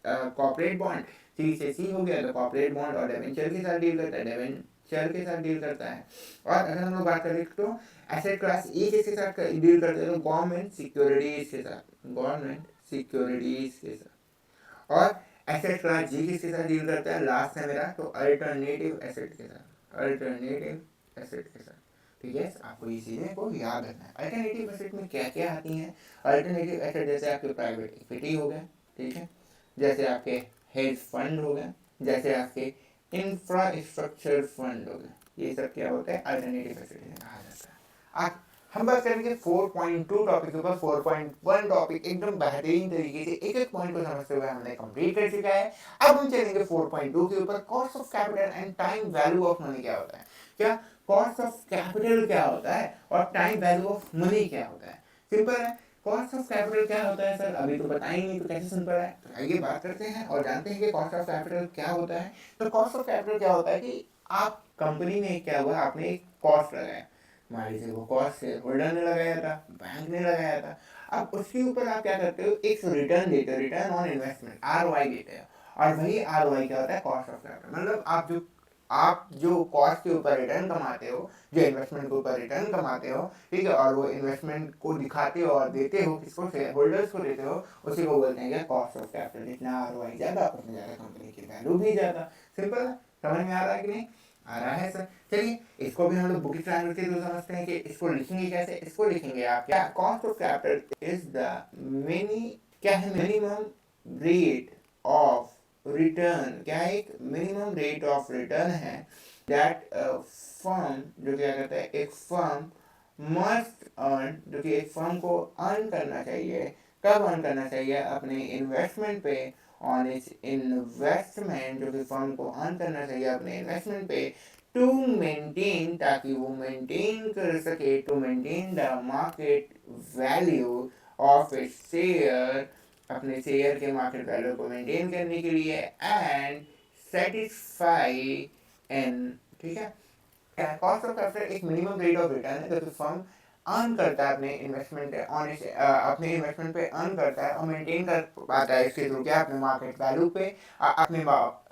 कॉर्पोरेट बॉन्ड, सी से सी हो गया तो कॉर्पोरेट बॉन्ड, और डिवेंचर के साथ डील करता है, डिवेंचर के साथ डील करता है। और अगर हम लोग बात करें तो एसेट क्लास ए किसके साथ डील करते हैं, तो गवर्नमेंट सिक्योरिटीज के साथ, गवर्नमेंट सिक्योरिटीज के साथ। और एसेट क्लास जी किसके साथ डील करता है, लास्ट है मेरा, तो अल्टरनेटिव एसेट के साथ, अल्टरनेटिव एसेट के साथ। ठीक है, आपको ये चीज़ें को याद रखना है। अल्टरनेटिव एसेट में क्या क्या आती हैं, अल्टरनेटिव एसेट जैसे आपके प्राइवेट इक्विटी हो गए, ठीक है, जैसे आपके हेज फंड हो गए, जैसे आपके इंफ्रास्ट्रक्चर फंड हो गए, ये सब क्या होता है, अल्टरनेटिव एसेट कहा जाता है। आज हम बात करेंगे 4.2 टॉपिक के ऊपर। 4.1 टॉपिक एकदम बेहतरीन तरीके से एक एक पॉइंट को समझते हुए हमने कंप्लीट कर चुका है। अब हम चलेंगे 4.2 के ऊपर, cost of capital and time value of money क्या होता है। क्या कॉस्ट ऑफ कैपिटल क्या होता है और टाइम वैल्यू ऑफ मनी क्या होता है। सिंपल है, कॉस्ट ऑफ कैपिटल क्या होता है सर, अभी तो बताएंगे नहीं तो कैसे सिंपल है। तो आइए बात करते हैं और जानते हैं कि कॉस्ट ऑफ कैपिटल क्या होता है। तो कॉस्ट ऑफ कैपिटल क्या होता है कि आप कंपनी में क्या हुआ, आपने एक कॉस्ट लगाया, मान लीजिए वो कॉस्ट शेयर होल्डर ने लगाया था, बैंक ने लगाया था। अब उसके ऊपर आप क्या करते हो, एक रिटर्न देते हो, रिटर्न ऑन इन्वेस्टमेंट, ROI देते हो। और वही ROI क्या होता है, कॉस्ट ऑफ कैपिटल। मतलब आप जो कॉस्ट के ऊपर रिटर्न कमाते हो, जो इन्वेस्टमेंट के ऊपर रिटर्न कमाते हो, ठीक है, और वो इन्वेस्टमेंट को दिखाते हो और देते हो किसको, शेयर होल्डर्स को देते हो, उसी को बोलते हैं क्या, कॉस्ट ऑफ कैपिटल। जितना ROI ज़्यादा उतना ज़्यादा कंपनी की वैल्यू भी ज़्यादा। सिंपल है, समझ में आ रहा है कि नहीं आ रहा है सर। चलिए इसको भी हम लोग बुक ट्रायंगल के थ्रू समझते हैं कि इसको लिखेंगे कैसे। इसको लिखेंगे आप क्या, cost of capital is the mini क्या है, मिनिमम रेट ऑफ रिटर्न, क्या है, एक मिनिमम रेट ऑफ रिटर्न है दैट फर्म, जो क्या कहता है, एक फर्म मस्ट अर्न, जो कि एक फर्म को अर्न करना चाहिए, कब अर्न करना चाहिए, अपने इन्वेस्टमेंट पे, ऑन इट्स इन्वेस्टमेंट, जो कि फर्म को अर्न करना चाहिए अपने इन्वेस्टमेंट पे, टू मेंटेन, ताकि वो मेंटेन कर सके, to maintain the market value of its share, अपने शेयर के मार्केट वैल्यू को मेंटेन करने के लिए, एंड सेटिस्फाई एन, ठीक है। कॉस्ट ऑफ कैपिटल एक मिनिमम रेट ऑफ रिटर्न है जो कि फर्म अर्न करता है अपने इन्वेस्टमेंट पे, ऑन अपने इन्वेस्टमेंट पे अर्न करता है और मेंटेन कर पाता है इसके थ्रू क्या, अपने मार्केट वैल्यू पे, अपने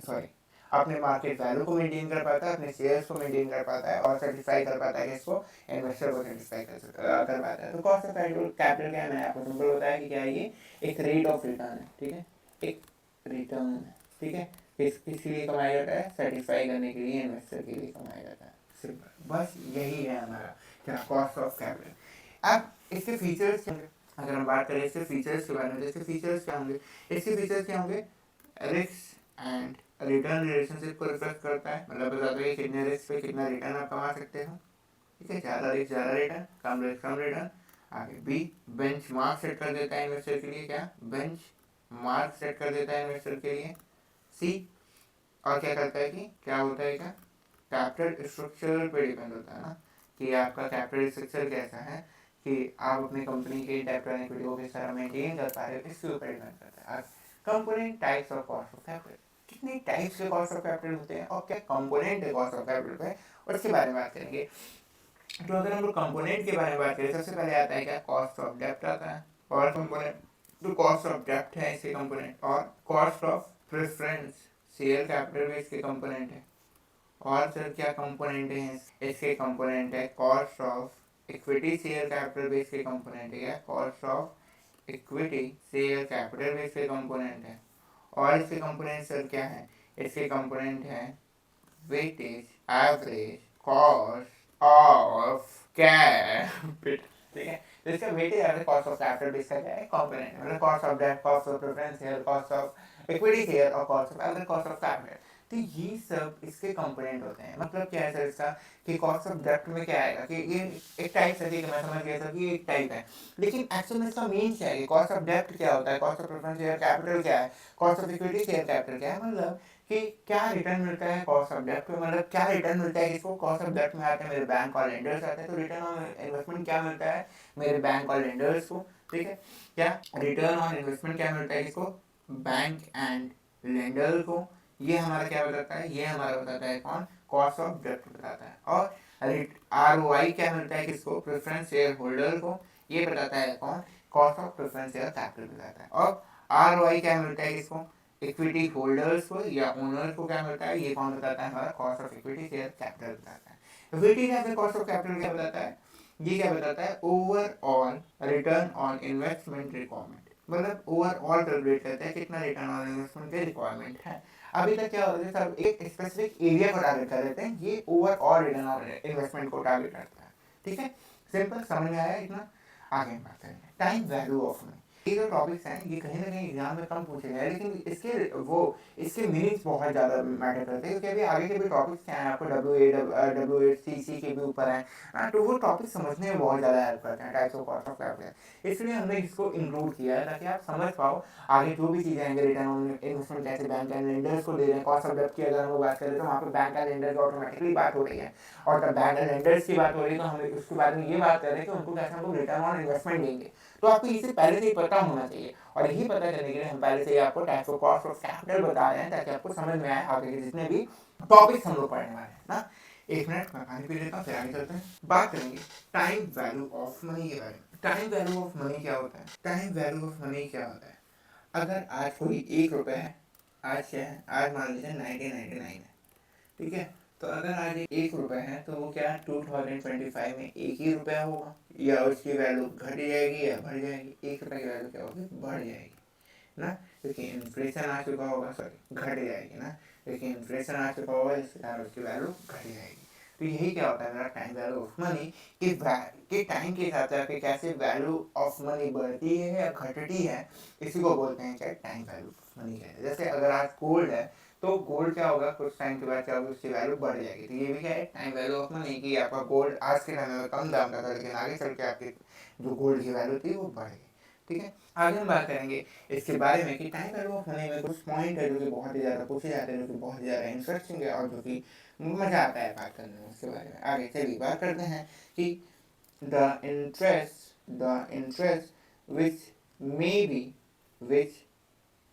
सॉरी अपने मार्केट वैल्यू को मेंटेन कर पाता है, अपने शेयर्स को मेंटेन कर पाता है और सेटिस्फाई कर पाता है इसको, इन्वेस्टर को सेटिस्फाई कर पाता है। तो कॉस्ट ऑफ कैपिटल क्या है, मैंने आपको सिंपल बताया कि क्या है, ये एक रेट ऑफ रिटर्न है, ठीक है, एक रिटर्न है, ठीक है, किसके लिए कमाया जाता है, सेटिस्फाई करने के लिए, इन्वेस्टर के लिए कमाया जाता है। सिंपल, बस यही है हमारा क्या, कॉस्ट ऑफ कैपिटल। अब इसके फीचर्स, अगर हम बात करें इसके फीचर्स के बारे में, इसके फीचर्स क्या होंगे, इसके फीचर्स क्या होंगे, रिस्क एंड रिटर्न रिलेशनशिप को रिफ्लेक्ट करता है, मतलब बताता है कि कितने रिस्क पे कितना रिटर्न आप कमा सकते हो, ठीक है, ज़्यादा रिस्क ज़्यादा रिटर्न, कम रिस्क कम रिटर्न। आगे बी, बेंच मार्क सेट कर देता है इन्वेस्टर के लिए, क्या, बेंच मार्क सेट कर देता है इन्वेस्टर के लिए। सी, और क्या करता है कि क्या होता है, क्या कैपिटल स्ट्रक्चर पे डिपेंड होता है ना, कि आपका कैपिटल स्ट्रक्चर कैसा है, कि आप अपनी कंपनी के डेब्ट और इक्विटी को किस तरह मेंटेन कर पा रहे हो, इसके ऊपर डिपेंड करता है। Component types of cost of capital, कितने टाइप्स के कॉस्ट ऑफ कैपिटल होते हैं और क्या कंपोनेंट है कॉस्ट ऑफ कैपिटल पे, और इसके बारे में बात करेंगे। तो अगर हम लोग कंपोनेंट के बारे में बात करें, सबसे पहले आता है क्या, कॉस्ट ऑफ डेब्ट आता है, और कंपोनेंट तो कॉस्ट ऑफ डेब्ट है इसके कंपोनेंट, और cost of preference share capital में इसके कंपोनेंट है। और सर क्या कंपोनेंट है इसके, कंपोनेंट है cost of equity share capital base के कंपोनेंट है, cost of equity share capital base के कंपोनेंट है। और इसके कंपोनेंट सर क्या है, इसके कंपोनेंट है weightage average cost of capital, ठीक है। तो इसका weightage average cost of capital base का क्या है, कंपोनेंट, मतलब cost of debt, cost of preference share, cost of equity share और cost of average cost of capital. तो ये सब इसके कंपोनेंट होते हैं। मतलब क्या है सर इसका, कि कॉस्ट ऑफ डेब्ट में क्या आएगा, कि ये एक टाइप है, ठीक है, मैं समझ गया सर कि एक टाइप है, लेकिन एक्चुअल में इसका मेन क्या है, कॉस्ट ऑफ डेब्ट क्या होता है, cost of preference share capital क्या है, cost of equity share capital क्या है, मतलब कि क्या रिटर्न मिलता है कॉस्ट ऑफ डेब्ट पे, मतलब क्या रिटर्न मिलता है इसको, कॉस्ट ऑफ डेब्ट में आते हैं मेरे बैंक और लेंडर्स आते हैं, तो रिटर्न ऑन इन्वेस्टमेंट क्या मिलता है मेरे बैंक और लेंडर्स को, ठीक है, क्या रिटर्न ऑन इन्वेस्टमेंट क्या मिलता है इसको, बैंक एंड लेंडर को। ये हमारा क्या बताता है, ये हमारा बताता है कौन, कॉस्ट ऑफ डेब्ट बताता है। और ROI क्या मिलता है किसको, प्रेफरेंस शेयर होल्डर को, ये बताता है कौन, cost of preference share capital बताता है। और ROI क्या मिलता है किसको, इक्विटी होल्डर्स को या ओनर्स को क्या मिलता है, ये कौन बताता है, हमारा cost of equity share capital बताता है। Weighted average cost of capital क्या बताता है, ये क्या बताता है, overall return on investment requirement, मतलब ओवरऑल कैलकुलेट करता है कितना रिटर्न ऑन इन्वेस्टमेंट की रिक्वायरमेंट है। अभी तक क्या होता है, सब एक स्पेसिफिक एरिया को टारगेट कर देते हैं, ये ओवरऑल रिटर्न ऑन इन्वेस्टमेंट को टारगेट करता है। ठीक है, सिंपल, समझ में आया इतना। आगे बात करेंगे टाइम वैल्यू ऑफ मनी। ये जो टॉपिक्स हैं ये कहीं ना कहीं एग्जाम में कम पूछे गए, लेकिन इसके मीनिंग्स बहुत ज़्यादा मैटर करते हैं, क्योंकि अभी आगे के भी टॉपिक्स क्या हैं, आपको WA WC के भी ऊपर हैं, तो वो टॉपिक समझने में बहुत ज़्यादा हेल्प करते हैं, types of cost of capital. इसलिए हमने इसको इंक्लूड किया है ताकि आप समझ पाओ आगे जो भी चीज़ें आएंगे, रिटर्न ऑन इन्वेस्टमेंट कैसे बैंक एंड लेंडर्स को दे रहे हैं, कॉस्ट ऑफ डेब्ट की अगर हम लोग बात करें तो वहाँ पर बैंक एंड लेंडर्स ऑटोमेटिकली बात हो रही है, और जब बैंक एंड लेंडर्स की बात हो रही है तो हम उसके बारे में ये बात कर रहे हैं कि उनको कैसे हम लोग रिटर्न ऑन इन्वेस्टमेंट देंगे। तो आपको इसे पहले से ही पता होना चाहिए, और यही पता करने के लिए हम पहले से ही आपको types of cost of capital बता रहे हैं ताकि आपको समझ में आए आगे के जितने भी टॉपिक्स हम लोग पढ़ने वाले हैं ना। एक मिनट मैं पानी पी लेता हूँ, फिर आगे चलते हैं, बात करेंगे टाइम वैल्यू ऑफ मनी के बारे में। टाइम वैल्यू ऑफ मनी क्या होता है, टाइम वैल्यू ऑफ मनी क्या होता है, अगर आज कोई 1 रुपये है, आज क्या है, आज मान लीजिए 1999 है, ठीक है, तो अगर आज 1 रुपये है तो वो क्या 2025 में 1 ही रुपया होगा, या उसकी वैल्यू घट जाएगी या बढ़ जाएगी, 1 रुपये की वैल्यू क्या होगी, बढ़ जाएगी ना, क्योंकि इन्फ्लेशन आ चुका होगा, सॉरी घट जाएगी ना, क्योंकि इन्फ्लेशन आ चुका होगा, इसके कारण उसकी वैल्यू घट जाएगी। तो यही क्या होता है मेरा टाइम वैल्यू ऑफ मनी, कि टाइम के हिसाब से आपकी कैसे वैल्यू ऑफ मनी बढ़ती है या घटती है, इसी को बोलते हैं क्या, टाइम वैल्यू ऑफ मनी कहते हैं। जैसे अगर आज गोल्ड है तो गोल्ड क्या होगा, कुछ टाइम के बाद क्या होगी, उसकी वैल्यू बढ़ जाएगी, तो ये भी क्या है, टाइम वैल्यू ऑफ मनी, कि आपका गोल्ड आज के टाइम में कम दाम का था, लेकिन आगे चल के आपकी जो गोल्ड की वैल्यू थी वो बढ़ गई। ठीक है, आगे हम बात करेंगे इसके बारे में कि टाइम वैल्यू ऑफ मनी में कुछ पॉइंट है जो कि बहुत ही ज़्यादा पूछे जाते हैं, जो कि बहुत ही ज़्यादा इंटरेस्टिंग है और जो कि मज़ा आता है बात करने में उसके बारे में। आगे चलिए बात करते हैं कि the interest which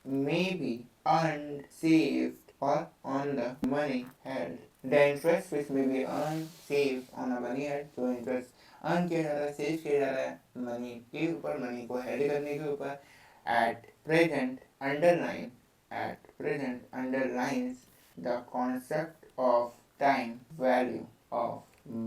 may be earned, saved, or on the money held. The interest which may be earned, saved on the money held, जो interest earn किया जा रहा है, save किया जा रहा है मनी के ऊपर, मनी को हेल्ड करने के ऊपर, at present underlines the concept of time value of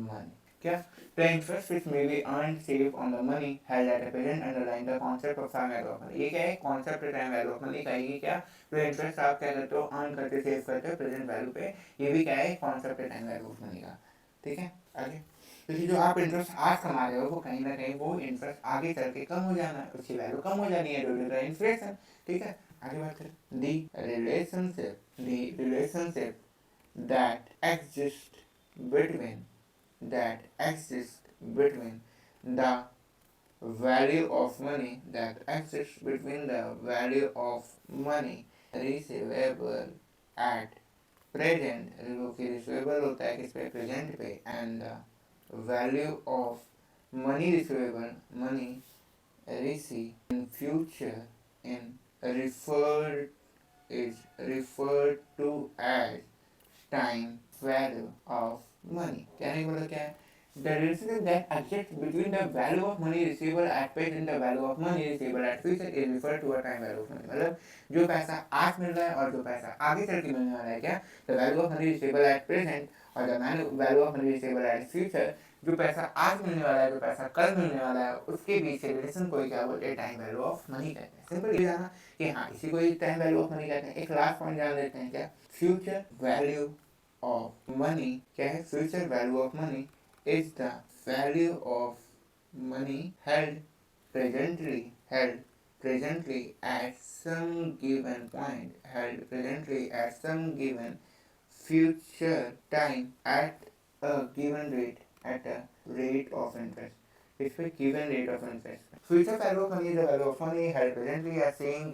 money. क्या, the interest which may be earned, saved on the money held at present underline the concept of time value of money. ये क्या है, concept time value of money का, ये क्या, जो interest आप क्या करते हो, अर्न करते सेव करते हो प्रेजेंट वैल्यू पे, ये भी क्या है, concept time value of money का। ठीक है, आगे, क्योंकि जो आप इंटरेस्ट आज कमा रहे हो वो कहीं ना कहीं वो इंटरेस्ट आगे चल के कम हो जाना है, उसकी वैल्यू कम हो जानी है ड्यू टू द इन्फ्लेशन। ठीक है, आगे बात करें, the relationship that exists between the value of money receivable at present, जो कि रिसीवेबल होता है किस पे, प्रेजेंट पे, and the value of money receive in future is referred to as time value of money। कहने का मतलब क्या है, the relationship that exists between the value of money receivable at present and the value of money receivable at future is referred to a time value of money। मतलब जो पैसा आज मिल रहा है और जो पैसा आगे चल के मिलने वाला है, क्या, the value of money receivable at present और the value of money receivable at future, जो पैसा आज मिलने वाला है, जो पैसा कल मिलने वाला है, उसके बीच से रिलेशन को क्या बोलते हैं, टाइम वैल्यू ऑफ मनी कहते हैं। सिंपल ये जाना कि हाँ, इसी को टाइम वैल्यू ऑफ मनी कहते हैं। एक लास्ट पॉइंट जान लेते हैं, क्या, फ्यूचर वैल्यू ऑफ मनी क्या है, future value of money is the value of money held presently at some given future time at a given rate of interest. This is given rate of interest. Future value of money is the value of money held presently at same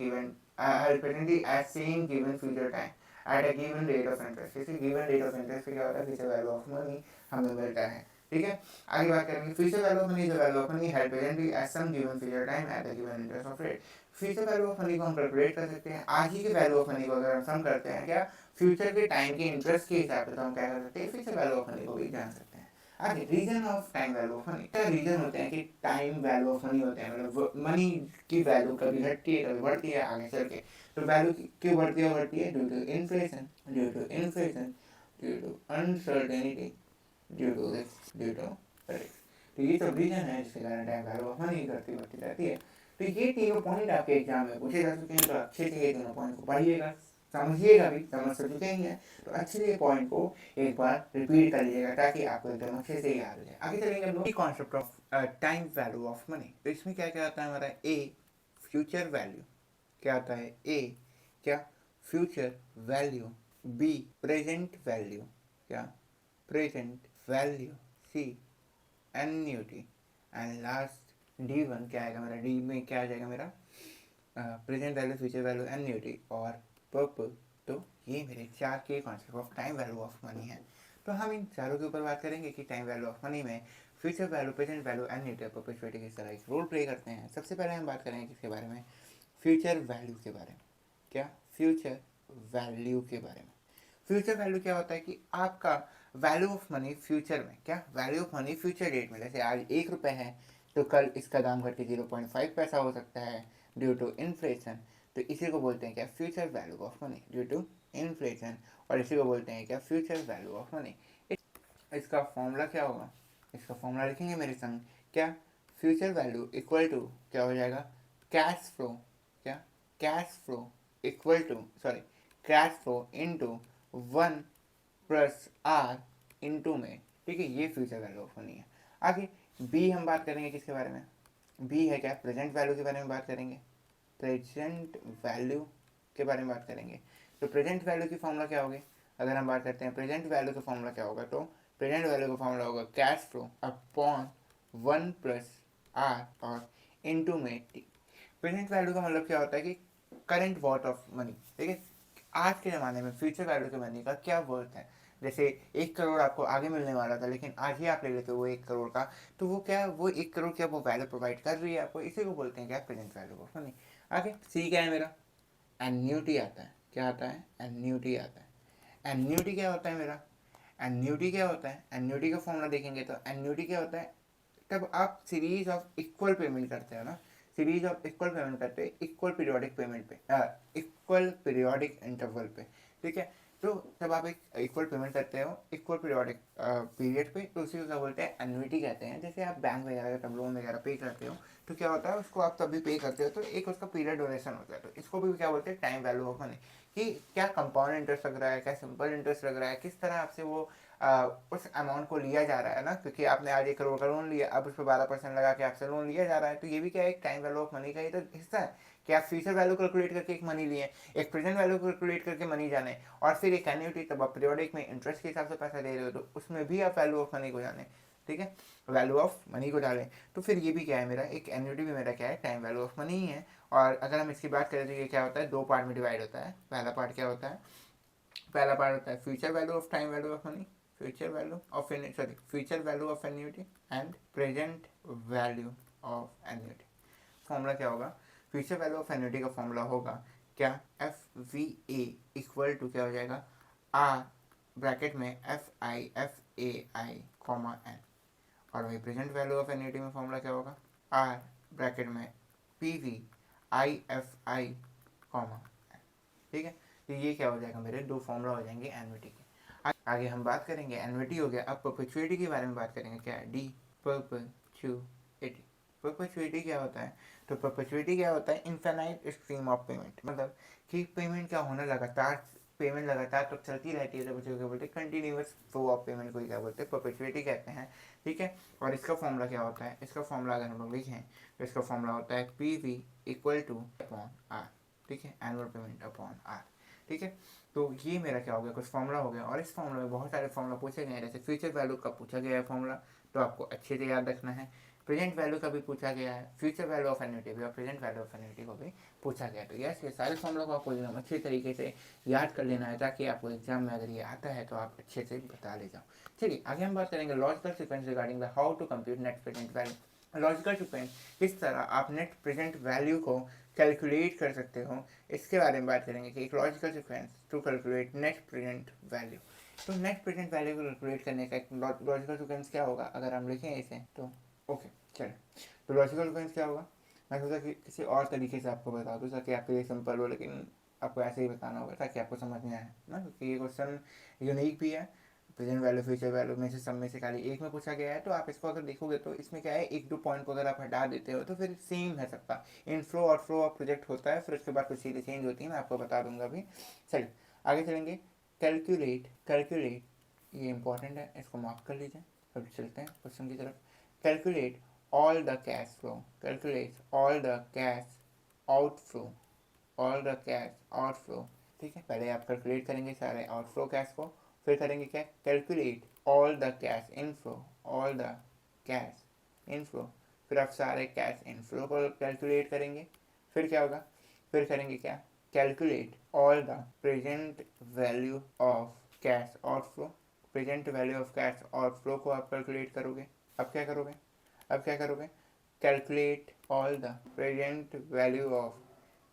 given future time at a given rate of interest। इसी given rate of interest क्या होता है, future value of money हमें मिलता है। ठीक है, आगे बात करेंगे, future value of money is the value of money held presently at some given future time at a given interest of rate। Future value of money को हम कैलकुलेट कर सकते हैं, आज ही के वैल्यू ऑफ मनी को अगर हम सम करते हैं क्या, फ्यूचर के टाइम के इंटरेस्ट के हिसाब से, तो हम क्या कर सकते हैं, फ्यूचर वैल्यू ऑफ मनी को भी जान सकते हैं। आगे reason of time value of money, क्या रीजन होते हैं कि टाइम वैल्यू ऑफ मनी होते हैं, मतलब मनी की वैल्यू कभी घटती है कभी बढ़ती है आगे चल के। तो वैल्यू क्यों बढ़ती है? Due to inflation, due to uncertainty, due to risk, due to risk. तो ये सब रीजन है जिसके कारण टाइम वैल्यू ऑफ मनी घटती बढ़ती रहती है। तो ये तीनों पॉइंट आपके एग्जाम में पूछे जा चुके हैं, तो अच्छे से ये तीनों पॉइंट को पढ़िएगा, समझिएगा भी, समझ तो चुके ही हैं, तो अच्छे से पॉइंट को एक बार रिपीट कर लीजिएगा ताकि आपको एकदम अच्छे से याद हो जाए। आगे चलेंगे हम लोग concept of time value of money. तो इसमें क्या क्या आता है हमारा? ए फ्यूचर वैल्यू, क्या आता है? ए क्या? Future value. B present value, क्या? Present value. C annuity. And last D1 क्या आएगा मेरा? डी में क्या आ जाएगा मेरा? Present value, future value, annuity और पर्पल। तो ये मेरे चार के concept of time value of money है। तो हम इन चारों के ऊपर बात करेंगे कि टाइम वैल्यू ऑफ मनी में future value, present value, annuity और परपेचुइटी किस तरह एक रोल प्ले करते हैं। सबसे पहले हम बात करेंगे किसके बारे में? फ्यूचर वैल्यू के बारे में। क्या? फ्यूचर वैल्यू के बारे में। फ्यूचर वैल्यू क्या होता है कि आपका वैल्यू ऑफ मनी फ्यूचर में, क्या? Value of money future date में, जैसे आज 1 रुपये है तो कल इसका दाम घट के 0.5 पैसा हो सकता है ड्यू टू इन्फ्लेशन। तो इसी को बोलते हैं क्या? Future value of money due to inflation. और इसी को बोलते हैं क्या? Future value of money. इसका फॉर्मूला क्या होगा? इसका फॉर्मूला लिखेंगे मेरे संग। क्या? फ्यूचर वैल्यू इक्वल टू क्या हो जाएगा? Cash flow. क्या? Cash flow equal to, sorry, cash flow into 1 plus R into में। ठीक है, ये फ्यूचर वैल्यू ऑफ मनी है। आगे बी हम बात करेंगे किसके बारे में? बी है क्या? प्रेजेंट वैल्यू के बारे में बात करेंगे। प्रेजेंट वैल्यू के बारे में बात करेंगे। तो प्रेजेंट वैल्यू की फॉर्मूला क्या होगी? अगर हम बात करते हैं प्रेजेंट वैल्यू का फॉर्मूला क्या होगा, तो प्रेजेंट वैल्यू का फॉर्मूला होगा cash flow upon 1 plus r और इंटू में टी। प्रेजेंट वैल्यू का मतलब क्या होता है कि करंट वर्थ ऑफ मनी। ठीक है, आज के ज़माने में फ्यूचर वैल्यू के मनी का क्या वर्थ है। जैसे 1 करोड़ आपको आगे मिलने वाला था लेकिन आज ही आप ले लेते हो वो 1 करोड़ का, तो वो क्या, वो 1 करोड़ क्या वो वैल्यू प्रोवाइड कर रही है आपको, इसी को बोलते हैं क्या? Present value of money. आगे सी क्या है मेरा? एन्यूटी आता है। क्या आता है? एन्यूटी आता है। एन्यूटी क्या होता है मेरा? एन्यूटी क्या होता है? एन्यूटी का फॉर्मूला देखेंगे तो एन्यूटी क्या होता है? तब आप सीरीज ऑफ इक्वल पेमेंट करते हो ना, सीरीज ऑफ इक्वल पेमेंट करते हैं इक्वल पीरियोडिक पेमेंट पे, इक्वल पीरियोडिक इंटरवल पे। ठीक है, तो जब आप एक इक्वल पेमेंट करते हो इक्वल पीरियोडिक पीरियड पे, तो उसी को क्या बोलते हैं? एन्युटी कहते हैं। जैसे आप बैंक वगैरह का लोन वगैरह पे करते हो तो क्या होता है, उसको आप तभी पे करते हो तो एक उसका पीरियड ड्यूरेशन होता है, तो इसको भी क्या बोलते हैं? Time value of money. कि क्या कंपाउंड इंटरेस्ट लग रहा है, क्या सिंपल इंटरेस्ट लग रहा है, किस तरह आपसे वो उस अमाउंट को लिया जा रहा है ना, क्योंकि आपने आज 1 करोड़ का लोन लिया, अब उस पर 12% लगा के आपसे लोन लिया जा रहा है, तो ये भी क्या है? एक टाइम वैल्यू ऑफ मनी का ही तो हिस्सा है कि आप फ्यूचर वैल्यू कैलकुलेट करके एक मनी लिए, एक प्रेजेंट वैल्यू कैलकुलेट करके मनी जाने, और फिर एक एन्युटी, तब आप पीरियोडिक में इंटरेस्ट के हिसाब से पैसा दे रहे हो तो उसमें भी आप वैल्यू ऑफ मनी को जाने। ठीक है, वैल्यू ऑफ मनी को डालें, तो फिर ये भी क्या है मेरा? एक एन्युटी भी मेरा क्या है? टाइम वैल्यू ऑफ मनी ही है। और अगर हम इसकी बात करें तो ये क्या होता है? 2 पार्ट में डिवाइड होता है। पहला पार्ट क्या होता है? पहला पार्ट होता है future value of time value of money, future value of sorry future value of annuity and present value of annuity. Formula क्या होगा? फ्यूचर वैल्यू ऑफ एन्युटी का फॉर्मूला होगा क्या? F V A equal to क्या हो जाएगा? R bracket में FI comma N. और वही प्रेजेंट वैल्यू ऑफ एन्युटी में फॉर्मूला क्या होगा? आर ब्रैकेट में PVIFI कॉमा एन। ठीक है, तो ये क्या हो जाएगा? मेरे 2 फॉर्मूला हो जाएंगे एन्युटी के। आगे हम बात करेंगे, एन्युटी हो गया, अब परपेचुइटी के बारे में बात करेंगे। क्या है? D perpetuity. परपेचुइटी क्या होता है? तो परपेचुइटी क्या होता है? इनफाइनाइट स्ट्रीम ऑफ पेमेंट, मतलब कि पेमेंट क्या होना, लगातार पेमेंट लगातार तो चलती रहती है, तो बच्चों क्या बोलते हैं? कंटिन्यूअस फ्लो ऑफ पेमेंट को क्या बोलते हैं? परपेचुइटी कहते हैं। ठीक है, और इसका फॉर्मूला क्या होता है? इसका फॉर्मूला अगर हम लोग लिखें तो इसका फॉर्मूला होता है PV equal to upon R. ठीक है, एनुअल पेमेंट अपॉन आर। ठीक है, तो ये मेरा क्या हो गया? कुछ फॉर्मूला हो गया, और इस फॉर्मूला में बहुत सारे फॉर्मूला पूछे गए हैं। जैसे फ्यूचर वैल्यू का पूछा गया है फॉर्मूला, तो आपको अच्छे से याद रखना है। प्रेजेंट वैल्यू का भी पूछा गया है, फ्यूचर वैल्यू ऑफ एन्युटी भी और प्रेजेंट वैल्यू ऑफ एन्युटी को भी पूछा गया है। तो यस, ये सारे फॉर्मूला को आपको एकदम अच्छे तरीके से याद कर लेना है, ताकि आपको एग्जाम में अगर ये आता है तो आप अच्छे से बता ले जाओ। चलिए आगे हम बात करेंगे logical sequence regarding the how to compute net present value. Logical sequence, किस तरह आप नेट प्रेजेंट वैल्यू को कैलकुलेट कर सकते हो, इसके बारे में बात करेंगे कि एक logical sequence to calculate net present value. तो नेट प्रेजेंट वैल्यू को कैलकुलेट करने का एक लॉजिकल सीक्वेंस क्या होगा अगर हम लिखें इसे तो ओके चलिए। तो लॉजिकल सीक्वेंस क्या होगा, मैं सोचा कि किसी और तरीके से आपको बता दूँ ताकि आपके लिए सिंपल हो, लेकिन आपको ऐसे ही बताना होगा ताकि आपको समझ में आए ना, क्योंकि ये क्वेश्चन यूनिक भी है। प्रेजेंट वैल्यू फ्यूचर वैल्यू में से सब में से खाली एक में पूछा गया है, तो आप इसको अगर देखोगे तो इसमें क्या है, एक दो पॉइंट को अगर आप हटा देते हो तो फिर सेम है सबका, इनफ्लो और फ्लो ऑफ प्रोजेक्ट होता है, फिर उसके बाद कुछ चीज़ें चेंज होती हैं, मैं आपको बता दूंगा अभी। चलिए आगे चलेंगे। कैलकुलेट, कैलकुलेट ये इंपॉर्टेंट है, इसको मार्क कर लीजिए। अब चलते हैं क्वेश्चन की तरफ। Calculate all the cash flow, calculate all the cash outflow, all the cash outflow. ठीक है, पहले आप कैलकुलेट करेंगे सारे आउटफ्लो कैश को, फिर करेंगे क्या, calculate all the cash inflow, all the cash inflow, फिर आप सारे कैश इनफ्लो को कैलकुलेट करेंगे। फिर क्या होगा, फिर करेंगे क्या, calculate all the present value of cash outflow, present value of cash outflow को आप कैलकुलेट करोगे। अब क्या करोगे, अब क्या करोगे, calculate all the present value of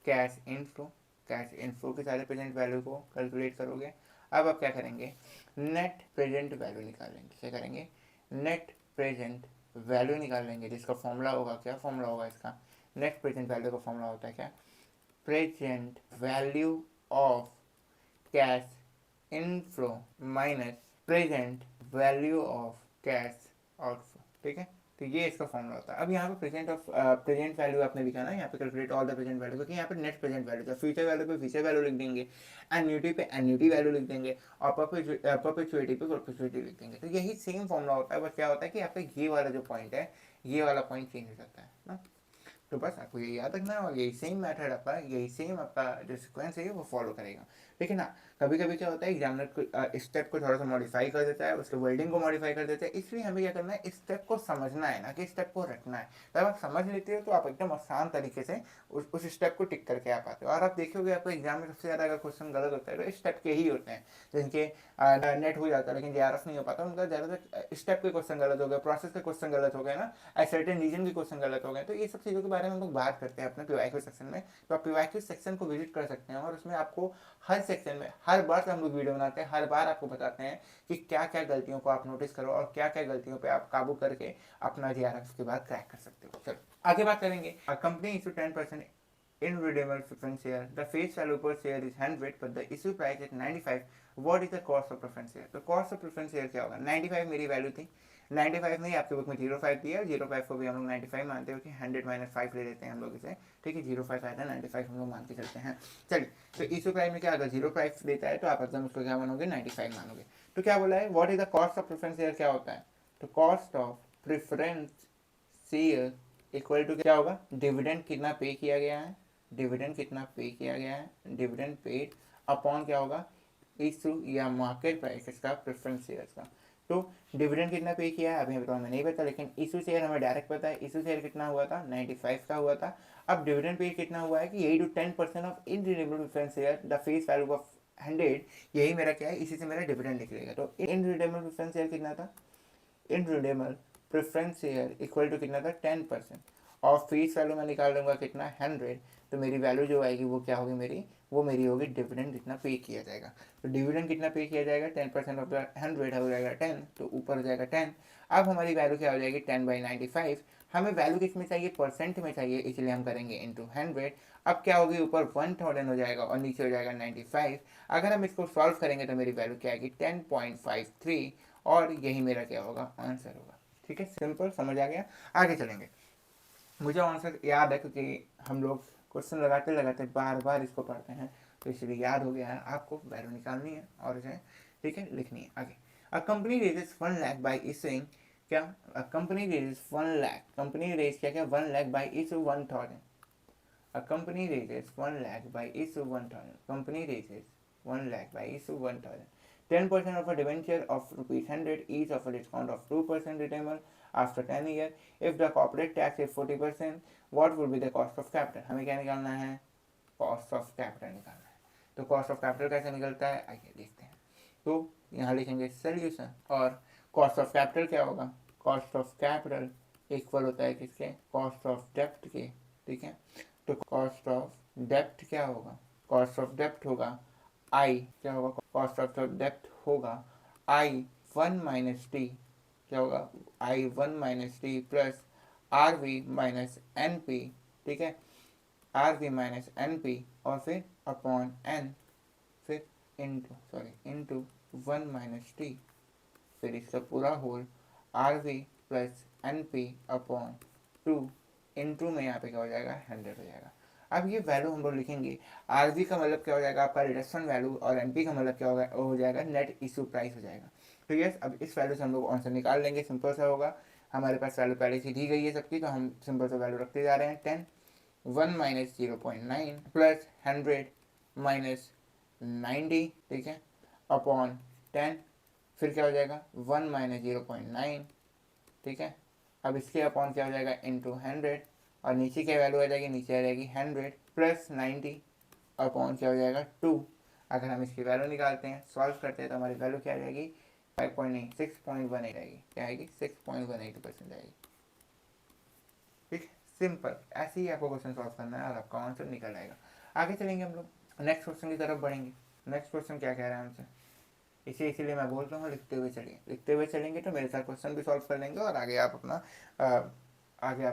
cash inflow, cash inflow के सारे प्रेजेंट वैल्यू को कैलकुलेट करोगे। अब आप क्या करेंगे, नेट प्रेजेंट वैल्यू निकालेंगे। क्या करेंगे, नेट प्रेजेंट वैल्यू निकाल लेंगे, जिसका फॉर्मूला होगा, क्या फॉर्मूला होगा इसका, नेट प्रेजेंट वैल्यू का फॉर्मूला होता है क्या, present value of cash inflow minus present value of cash outflow. ठीक है, तो ये इसका फॉर्मूला होता है। अब यहाँ पे प्रेजेंट वैल्यू आपने लिखा ना, यहाँ पे calculate all the present value, क्योंकि यहाँ पे नेट प्रेजेंट वैल्यू था। फ्यूचर वैल्यू पे फ्यूचर वैल्यू लिख देंगे, एन्यूटी पे एन्यूटी वैल्यू लिख देंगे, और परपेचुइटी पे परपेचुइटी लिख देंगे। तो यही सेम फॉर्मूला होता है, बस क्या होता है कि यहाँ पे ये वाला जो पॉइंट है, ये वाला पॉइंट चेंज हो जाता है ना। तो बस आपको ये याद रखना है, और यही सेम मेथड आपका, यही सेम आपका जो सीक्वेंस है वो फॉलो करेगा। लेकिन हाँ, कभी कभी क्या होता है, एग्जामिनर को स्टेप को थोड़ा सा मॉडिफाई कर देता है, उसके वर्डिंग को मॉडिफाई कर देता है, इसलिए हमें क्या करना है, इस स्टेप को समझना है ना कि स्टेप को रखना है। तब आप समझ लेते हो तो आप एकदम आसान तरीके से उस स्टेप को टिक करके आ पाते हो। और आप देखोगे आपको एग्जाम में सबसे ज़्यादा अगर क्वेश्चन गलत होता है तो इस स्टेप के ही होते हैं, जिनके नेट हो जाता है लेकिन JRF नहीं हो पाता, उनका ज़्यादातर स्टेप के क्वेश्चन गलत हो गए, प्रोसेस के क्वेश्चन गलत हो गए ना, सर्टेन रीजन के क्वेश्चन गलत हो गए। तो ये सब चीज़ों के बारे में हम लोग बात करते हैं अपने PYQ सेक्शन में। तो आप PYQ सेक्शन को विजिट कर सकते हैं, और उसमें आपको हर सेक्शन में हर बार हम लोग वीडियो बनाते हैं, हर बार आपको बताते हैं कि क्या क्या गलतियों को आप नोटिस करो और क्या क्या गलतियों पे आप काबू करके अपना JRF के बाद क्रैक कर सकते हो। चलो आगे बात करेंगे। Company issue 10% in redeemable preference share. The face value per share is 100 but the issue price is 95. What is the cost of preference share? तो cost of preference share क्या होगा, 95 मेरी वैल्यू थी, 95 नहीं आपके बुक में 05 दिया, 05 को भी हम लोग 95 मानते हो कि 100 माइनस 5 ले लेते हैं हम लोग इसे। ठीक है, 05 आया था, 95 हम लोग मान के चलते हैं। चलिए, तो इशू प्राइस में क्या अगर 05 देता है तो आप एकदम उसको क्या मानोगे, 95 मानोगे। तो क्या बोला है, what is the cost of preference share क्या होता है, तो cost of preference share equal to क्या होगा, डिविडेंड कितना पे किया गया है, डिविडेंड कितना पे किया गया है, डिविडेंड पेड अपॉन क्या होगा, इशू या मार्केट प्राइस इसका प्रेफरेंस शेयर्स का। तो डिविडेंड कितना पे किया है अभी बताओ, मैं नहीं पता, लेकिन इशू शेयर हमें डायरेक्ट पता है, इशू शेयर कितना हुआ था, 95 का हुआ था। अब डिविडेंड पेड कितना हुआ है कि 8 to 10% of irredeemable preference share the face value of 100, यही मेरा क्या है, इसी से मेरा डिविडेंड निकलेगा। तो इनरिडेमेबल प्रेफरेंस शेयर कितना था, इनरिडेमेबल प्रेफरेंस शेयर इक्वल टू कितना था, 10%, और फेस वैल्यू मैं निकाल लूँगा कितना, 100। तो मेरी वैल्यू जो आएगी वो क्या होगी मेरी, वो मेरी होगी डिविडेंड कितना पे किया जाएगा। तो डिविडेंड कितना पे किया जाएगा, 10% ऑफ द 100 हो जाएगा 10, तो ऊपर हो जाएगा 10। अब हमारी वैल्यू क्या हो जाएगी, 10/95। हमें वैल्यू किस में चाहिए, परसेंट में चाहिए, इसलिए हम करेंगे इंटू 100। अब क्या होगी, ऊपर 1000 हो जाएगा और नीचे हो जाएगा 95। अगर हम इसको सॉल्व करेंगे तो मेरी वैल्यू क्या आएगी, 10.53, और यही मेरा क्या होगा, आंसर होगा। ठीक है, सिंपल, समझ आ गया। आगे चलेंगे। मुझे आंसर याद है क्योंकि हम लोग क्वेश्चन लगाते लगाते बार बार इसको पढ़ते हैं, तो इसलिए याद हो गया है। आपको वैल्यू निकालनी है और इसे ठीक है लिखनी है। आगे, a company raises 1 lakh by issuing, क्या, a company raises 1 lakh, company raise क्या क्या 1 lakh by issue 1000, a company raises 1 lakh by issue 1000, company raises 1 lakh by issue 1000, 10% of a debenture of rupees 100 is of a discount of 2% redeemable after 10 years. If the corporate tax is 40%, what would be the cost of capital? हमें क्या निकालना है, cost of capital निकालना है। तो cost of capital कैसे निकलता है, आइए देखते हैं। तो यहाँ लिखेंगे सोल्यूशन, और कॉस्ट ऑफ कैपिटल क्या होगा, कॉस्ट ऑफ कैपिटल इक्वल होता है किसके, कॉस्ट ऑफ डेप्ट के। ठीक है, तो कॉस्ट ऑफ डेप्ट क्या होगा, कॉस्ट ऑफ डेप्ट होगा आई, क्या होगा, कॉस्ट ऑफ डेप्ट होगा I1 - T क्या होगा, I1 - T plus RV - NP, ठीक है, RV - NP और फिर अपॉन N, फिर इंटू 1 - T, फिर इसका पूरा whole RV plus NP upon 2 into में यहाँ पे क्या हो जाएगा 100 हो जाएगा। अब ये वैल्यू हम लोग लिखेंगे, RV का मतलब क्या हो जाएगा आपका रिडक्शन वैल्यू और NP का मतलब क्या होगा हो जाएगा नेट इशू प्राइस हो जाएगा। तो यस, अब इस वैल्यू से हम लोग आंसर निकाल लेंगे, सिंपल सा होगा। हमारे पास वैल्यू पहले से दी गई है सबकी, तो हम सिंपल सा वैल्यू रखते जा रहे हैं। 10 1 - 0.9 प्लस 100 माइनस 90, ठीक है, अपॉन 10, फिर क्या हो जाएगा 1 - 0.9, ठीक है। अब इसके अपॉन क्या हो जाएगा इंटू 100, और नीचे क्या वैल्यू आ जाएगी, नीचे आ जाएगी 100 प्लस 90 अपॉन क्या हो जाएगा 2। अगर हम इसकी वैल्यू निकालते हैं, सॉल्व करते हैं, तो हमारी वैल्यू क्या आ जाएगी 5.8 6.18 आएगी, क्या आएगी 6.18% आएगी। ठीक, सिंपल, ऐसे ही आपको क्वेश्चन सॉल्व करना है और आपका आंसर निकल आएगा। आगे चलेंगे हम लोग नेक्स्ट क्वेश्चन की तरफ बढ़ेंगे। नेक्स्ट क्वेश्चन क्या कह रहा है हमसे, इसीलिए मैं बोल रहा हूँ लिखते हुए चलिए, लिखते हुए चलेंगे तो मेरे साथ क्वेश्चन भी सॉल्व कर लेंगे और आगे आप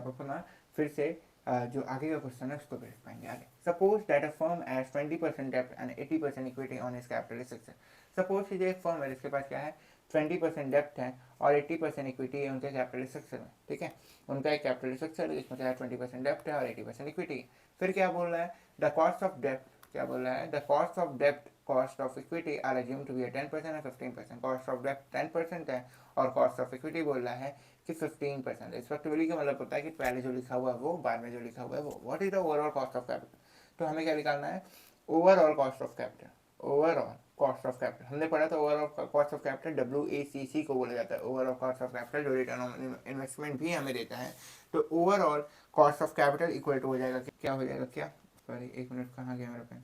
अपना फिर से जो आगे का क्वेश्चन है उसको देख पाएंगे आगे। Suppose that a firm has 20% डेब्ट and 80% equity on its capital structure. Suppose कीजिए एक फर्म है जिसके पास क्या है 20% डेप्ट है और 80% इक्विटी है उनके कैपिटल स्ट्रक्चर में, ठीक है। उनका एक कैपिटल स्ट्रक्चर है जिसमें क्या है 20% डेप्ट है और 80% इक्विटी है। फिर क्या बोल रहा है, द कॉस्ट ऑफ डेप्ट, क्या बोल रहा है, द कॉस्ट ऑफ डेप्ट cost of equity are assumed to be 10% और 15%। कॉस्ट ऑफ डेप्ट 10% है और कॉस्ट ऑफ इक्विटी बोल रहा है कि 15%। रिस्पेक्टिवली का मतलब होता है कि पहले जो लिखा हुआ है वो, बाद में जो लिखा हुआ है वो। What is the overall cost of capital, तो हमें क्या निकालना है overall cost of capital. Overall cost of capital हमने पढ़ा था, overall cost of capital WACC को बोला जाता है, ओवरऑल कॉस्ट ऑफ कैपिटल, जो रिटर्न ऑन इन्वेस्टमेंट भी हमें देता है। तो overall cost of capital equal to हो जाएगा, क्या हो जाएगा, क्या, सॉरी एक मिनट कहाँ गया मेरा पेन,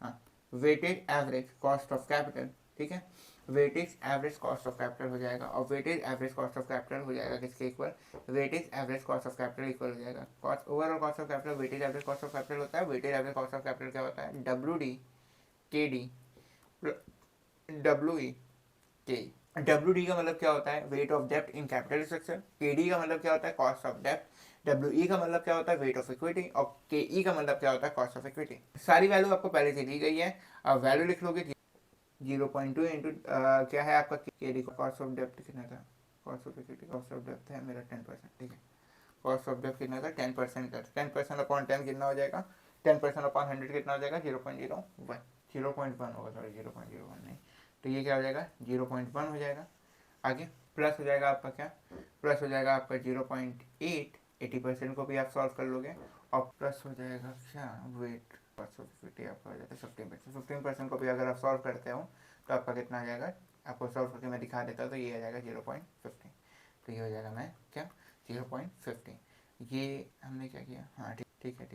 हाँ, weighted average cost of capital, ठीक है, weightage average cost of capital हो जाएगा। और weightage average cost of capital हो जाएगा किसके equal, weightage average cost of capital equal हो जाएगा cost overall cost of capital weightage average cost of capital होता है। Weightage average cost of capital क्या होता है, WD का मतलब क्या होता है वेट ऑफ डेप्ट इन कैपिटल स्ट्रक्चर। KD का मतलब क्या होता है कॉस्ट ऑफ डेप्ट। WE का मतलब क्या होता है वेट ऑफ इक्विटी। और KE का मतलब क्या होता है कॉस्ट ऑफ इक्विटी। सारी वैल्यू आपको पहले से दी गई है। अब वैल्यू लिख लोगे 0.2 इंटू क्या है आपका KD कॉस्ट ऑफ डेप्ट कितना था, cost of equity, cost of डेप्ट है मेरा 10%, ठीक है। कॉस्ट ऑफ डेप्ट कितना था 10% था, 10% अपॉन 10 कितना हो जाएगा, 10% अपॉन 100 कितना हो जाएगा 0.01, 0.1 होगा, सॉरी 0.01 नहीं, तो ये क्या हो जाएगा 0.1 हो जाएगा। आगे प्लस हो जाएगा आपका क्या, प्लस हो जाएगा आपका 0.8, 80% को भी आप सॉल्व कर लोगे। और प्लस हो जाएगा क्या वेट कॉस्ट ऑफ इक्विटी आपका हो जाता है 15%। 15% को भी अगर आप सॉल्व करते हो तो आपका कितना आ जाएगा, आपको सॉल्व करके मैं दिखा देता हूँ, तो ये आ जाएगा 0.15। तो ये हो जाएगा मैं क्या 0.15। ये हमने क्या किया, हाँ ठीक है,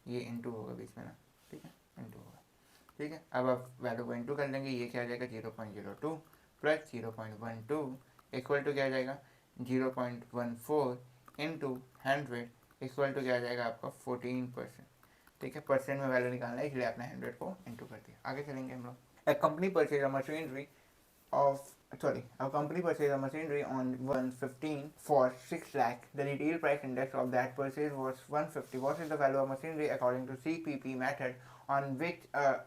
ये इंटू होगा बीच में ना, ठीक है, इंटू होगा, ठीक है। अब आप वैल्यू को इंटू कर लेंगे, ये क्या आ जाएगा 0.02 प्लस 0.12 इक्वल टू क्या आ जाएगा 0.14 इंटू 100 इक्वल टू क्या आ जाएगा आपका 14%, ठीक है। परसेंट में वैल्यू निकालना है इसलिए आपने 100 को इंटू कर दिया। आगे चलेंगे हम लोग। A company purchase a machinery of a company purchased a machinery on 115 for 6 lakh. The retail price index of that purchase was 150. What is the value of machinery according to CPP method on which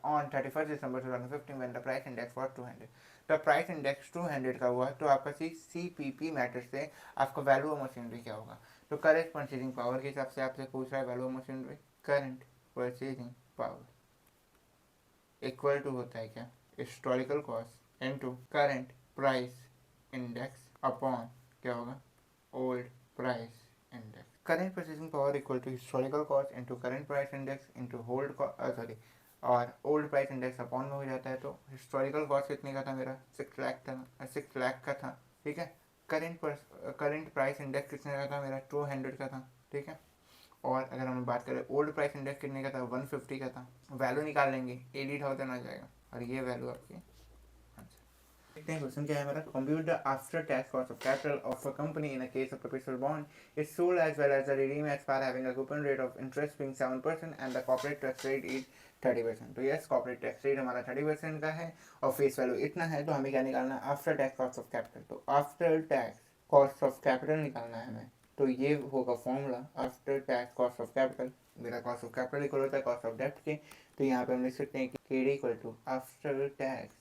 on 31st December 2015 when the price index was 200? तो price index 200 का हुआ तो आपका CPP matter से आपका value of machinery क्या होगा। तो करेक्ट परचेजिंग पावर के हिसाब से आपसे पूछ रहा है value of machinery, current purchasing power equal to होता है क्या historical cost into current price index upon क्या होगा old price index. Current purchasing power equal to historical cost into current price index into और ओल्ड प्राइस इंडेक्स अपॉन में हो जाता है। तो हिस्टोरिकल कॉस्ट कितने का था मेरा 6 लाख का था, ठीक है। करंट प्राइस इंडेक्स कितने का था मेरा 200 का था, ठीक है। और अगर हम बात करें ओल्ड प्राइस इंडेक्स कितने का था 150 का था। वैल्यू निकाल लेंगे 80,000 आ जाएगा और ये वैल्यू आपकी देखते हैं क्वेश्चन क्या है हमारा। Compute the after tax cost of capital of a company in a case of perpetual bond is sold as well as the redeem as par having a coupon rate of interest being 7% and the corporate tax rate is 30%। तो yes corporate tax rate हमारा 30% का है और face value इतना है, तो हमें क्या निकालना है, after tax cost of capital. तो after tax cost of capital निकालना है हमें, तो ये होगा formula after tax cost of capital. मेरा कॉस्ट ऑफ कैपिटल इक्वल होता है कॉस्ट ऑफ डेप्ट के, तो यहाँ पे हम लिख सकते हैं कि K D equal to after tax,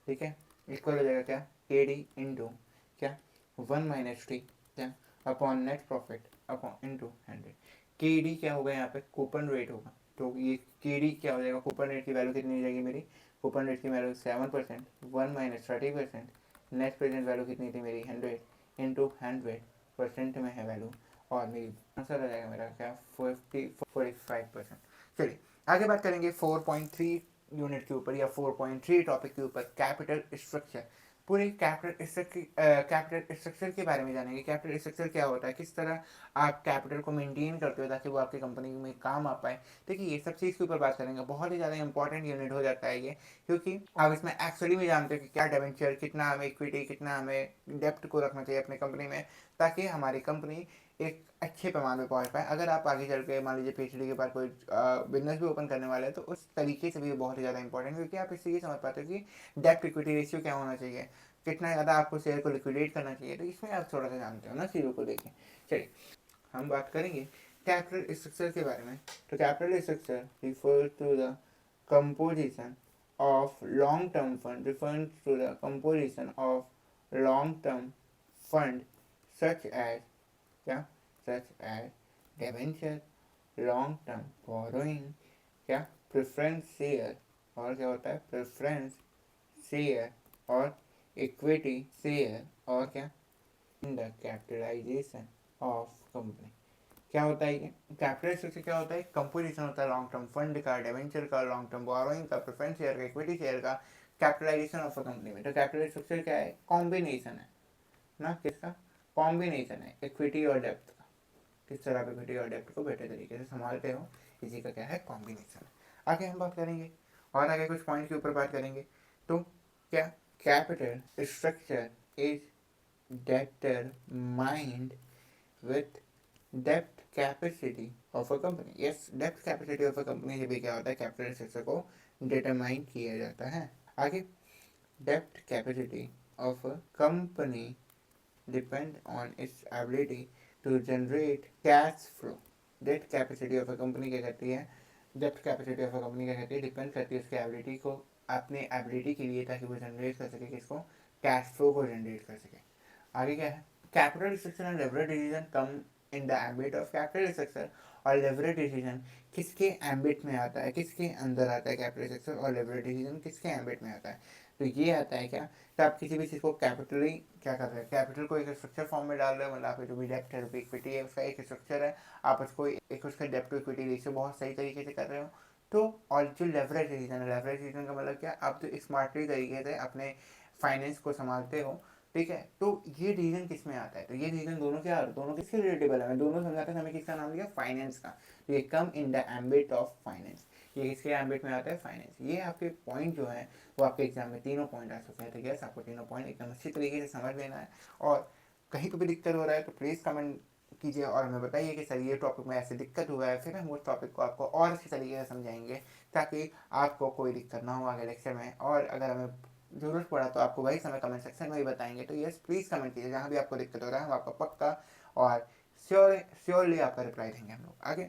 ठीक है, इक्वल हो जाएगा क्या, के डी इंटू क्या 1 - 3 क्या upon net profit upon into 100। के डी क्या होगा यहाँ पे, कूपन रेट होगा, तो ये के डी क्या हो जाएगा, कूपन रेट की वैल्यू कितनी हो जाएगी मेरी, कूपन रेट की वैल्यू 7%, 1 - 30%, नेट प्रेजेंट वैल्यू कितनी थी मेरी 100 इंटू 100% में है वैल्यू, और मेरी आंसर आ जाएगा मेरा क्या 45%। चलिए आगे बात करेंगे 4.3 यूनिट के ऊपर या 4.3 टॉपिक के ऊपर, कैपिटल स्ट्रक्चर। पूरे कैपिटल स्ट्रक्चर के बारे में जानेंगे। कैपिटल स्ट्रक्चर क्या होता है, किस तरह आप कैपिटल को मेंटेन करते हो ताकि वो आपकी कंपनी में काम आ पाए। देखिए ये सब चीज़ के ऊपर बात करेंगे, बहुत ही ज़्यादा इंपॉर्टेंट यूनिट हो जाता है ये, क्योंकि आप इसमें एक्चुअली में जानते हो कि क्या डिबेंचर, कितना हमें इक्विटी, कितना हमें डेप्ट को रखना चाहिए अपनी कंपनी में, ताकि हमारी कंपनी एक अच्छे पैमाने पे पहुंच पाए। अगर आप आगे चल के मान लीजिए पीएचडी के बाद कोई बिजनेस भी ओपन करने वाले हैं, तो उस तरीके से भी ये बहुत ही ज़्यादा इंपॉर्टेंट है, क्योंकि आप इससे ये समझ पाते हो कि डेप्ट इक्विटी रेशियो क्या होना चाहिए, कितना ज़्यादा आपको शेयर को लिक्विडेट करना चाहिए, तो इसमें आप थोड़ा सा जानते हो ना चीज़ों को लेके। चलिए हम बात करेंगे कैपिटल स्ट्रक्चर के बारे में। तो capital structure refer to the composition of long term fund, refer to the composition of long term fund such as क्या, such as debenture, long term borrowing, क्या प्रेफरेंस शेयर, और क्या होता है प्रेफरेंस शेयर और इक्विटी शेयर, और क्या in the capitalization of company. क्या होता है ये कैपिटल स्ट्रक्चर, क्या होता है, कंपोजिशन होता है लॉन्ग टर्म फंड का, डिबेंचर का, लॉन्ग टर्म बोरोइंग का, प्रेफरेंस शेयर का, इक्विटी शेयर का, कैपिटलाइजेशन ऑफ अ कंपनी में। तो कैपिटल स्ट्रक्चर क्या है, कॉम्बिनेशन है ना, किसका, कॉम्बिनेशन है इक्विटी और डेप्थ का, किस तरह आप इक्विटी और डेप्ट को बेटर तरीके से संभालते हो, इसी का क्या है कॉम्बिनेशन। आगे हम बात करेंगे और आगे कुछ पॉइंट के ऊपर बात करेंगे। तो क्या capital structure is determined with depth capacity of a company. Yes depth capacity of a company से भी क्या होता है, कैपिटल स्ट्रक्चर को डिटरमाइन किया जाता है। आगे depth capacity of a company depend on its ability to generate cash flow. Depth capacity of a company क्या कहती है, depth capacity of a company क्या कहती है, डिपेंड करती है उसकी एबिलिटी को, अपने एबिलिटी के लिए, ताकि वो जनरेट कर सके किसको, कैश फ्लो को जनरेट कर सके। आगे क्या है, capital structure and leverage decision come in the ambit of capital structure, और लेवरेज डिसीजन किसके एम्बिट में आता है, किसके अंदर आता है कैपिटल स्ट्रक्चर, और लेवरेज डिसीजन किसके एम्बिट में आता है। तो ये आता है क्या, तो आप किसी भी चीज़ को कैपिटली क्या कर रहे हैं, कैपिटल को एक स्ट्रक्चर फॉर्म में डाल रहे हो, मतलब आपकी जो भी डेप्ट है, जो भी इक्विटी है, उसका एक स्ट्रक्चर है, आप उसको एक उसका डेप्ट टू इक्विटी रेशियो बहुत सही तरीके से कर रहे हो। तो और जो लेवरेज डिसीजन है, लेवरेज डिसीजन का मतलब क्या, आप जो स्मार्टली तरीके से अपने फाइनेंस को संभालते हो, ठीक है। तो ये डिसीजन किस में आता है, तो ये डिसीजन दोनों क्या, दोनों किसके रिलेटेबल है, दोनों समझाते हैं, हमें किसका नाम दिया, फाइनेंस का। तो ये come in the ambit of finance, ये किसके एम्बिट में आता है, फाइनेंस। ये आपके पॉइंट जो है वो आपके एग्जाम में तीनों पॉइंट आ सकते हैं। तो यस आपको तीनों पॉइंट एकदम अच्छी तरीके से समझ लेना है, और कहीं पर भी दिक्कत हो रहा है तो प्लीज़ कमेंट कीजिए और हमें बताइए कि सर ये टॉपिक में ऐसे दिक्कत हुआ है, फिर हम उस टॉपिक को आपको और अच्छी तरीके से समझाएंगे, ताकि आपको कोई दिक्कत ना हो आगे लेक्चर में। और अगर हमें ज़रूरत पड़ा तो आपको वही समय कमेंट सेक्शन में ही बताएंगे। तो यस प्लीज़ कमेंट कीजिए, जहाँ भी आपको दिक्कत हो रहा है हम आपका पक्का और श्योरली आपका रिप्लाई देंगे हम लोग। आगे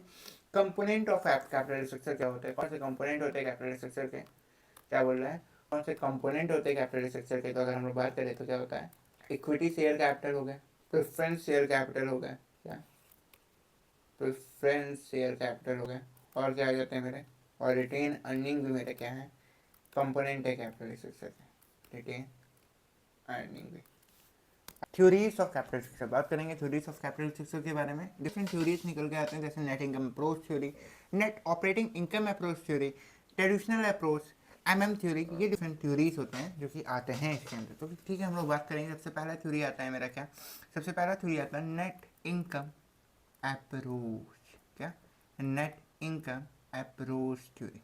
कंपोनेंट ऑफ कैपिटल स्ट्रक्चर क्या होता है, कौन से कंपोनेंट होते हैं कैपिटल स्ट्रक्चर के, क्या बोल रहे हैं, कौन से कंपोनेंट होते हैं कैपिटल स्ट्रक्चर के। तो अगर हम लोग बात करें तो क्या होता है, इक्विटी शेयर कैपिटल हो गया, प्रेफरेंस शेयर कैपिटल हो गया, क्या प्रेफरेंस शेयर कैपिटल हो गया, और क्या आ जाते हैं मेरे, और रिटेन अर्निंग भी मेरे क्या है, कंपोनेंट है कैपिटल स्ट्रक्चर के, रिटेन अर्निंग भी। थ्योरीज ऑफ कैपिटल स्ट्रक्चर बात करेंगे, थ्योरीज ऑफ कैपिटल स्ट्रक्चर के बारे में डिफरेंट थ्योरीज निकल के आते हैं, जैसे net income approach theory, net operating income approach theory, traditional approach, theory. ये डिफरेंट थ्योरीज होते हैं जो कि आते हैं इसके अंदर। तो ठीक है हम लोग बात करेंगे, सबसे पहला थ्योरी आता है मेरा क्या, सबसे पहला थ्योरी आता है नेट इनकम अप्रोच, क्या नेट इनकम अप्रोच थ्योरी।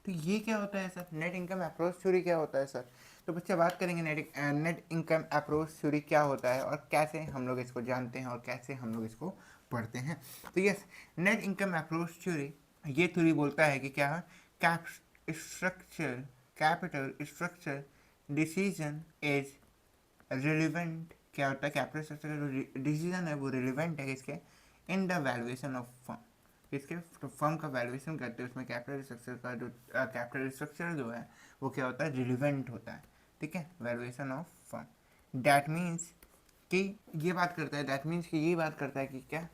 तो ये क्या होता है sir, net income approach theory क्या होता है सर, तो बच्चे बात करेंगे नेट इनकम अप्रोच थ्योरी क्या होता है और कैसे हम लोग इसको जानते हैं और कैसे हम लोग इसको पढ़ते हैं। तो yes, net income approach theory, ये थ्योरी बोलता है कि क्या है, capital structure decision is relevant. क्या होता है, कैपिटल स्ट्रक्चर का जो डिसीजन है वो रिलेवेंट है किसके, in the valuation of firm, किसके, तो फर्म का वैल्यूएशन करते हैं उसमें कैपिटल स्ट्रक्चर का जो कैपिटल स्ट्रक्चर जो है वो क्या होता है, रिलेवेंट होता है, ठीक है, valuation of firm. That means कि ये बात करता है, दैट मीन्स कि ये बात करता है कि क्या,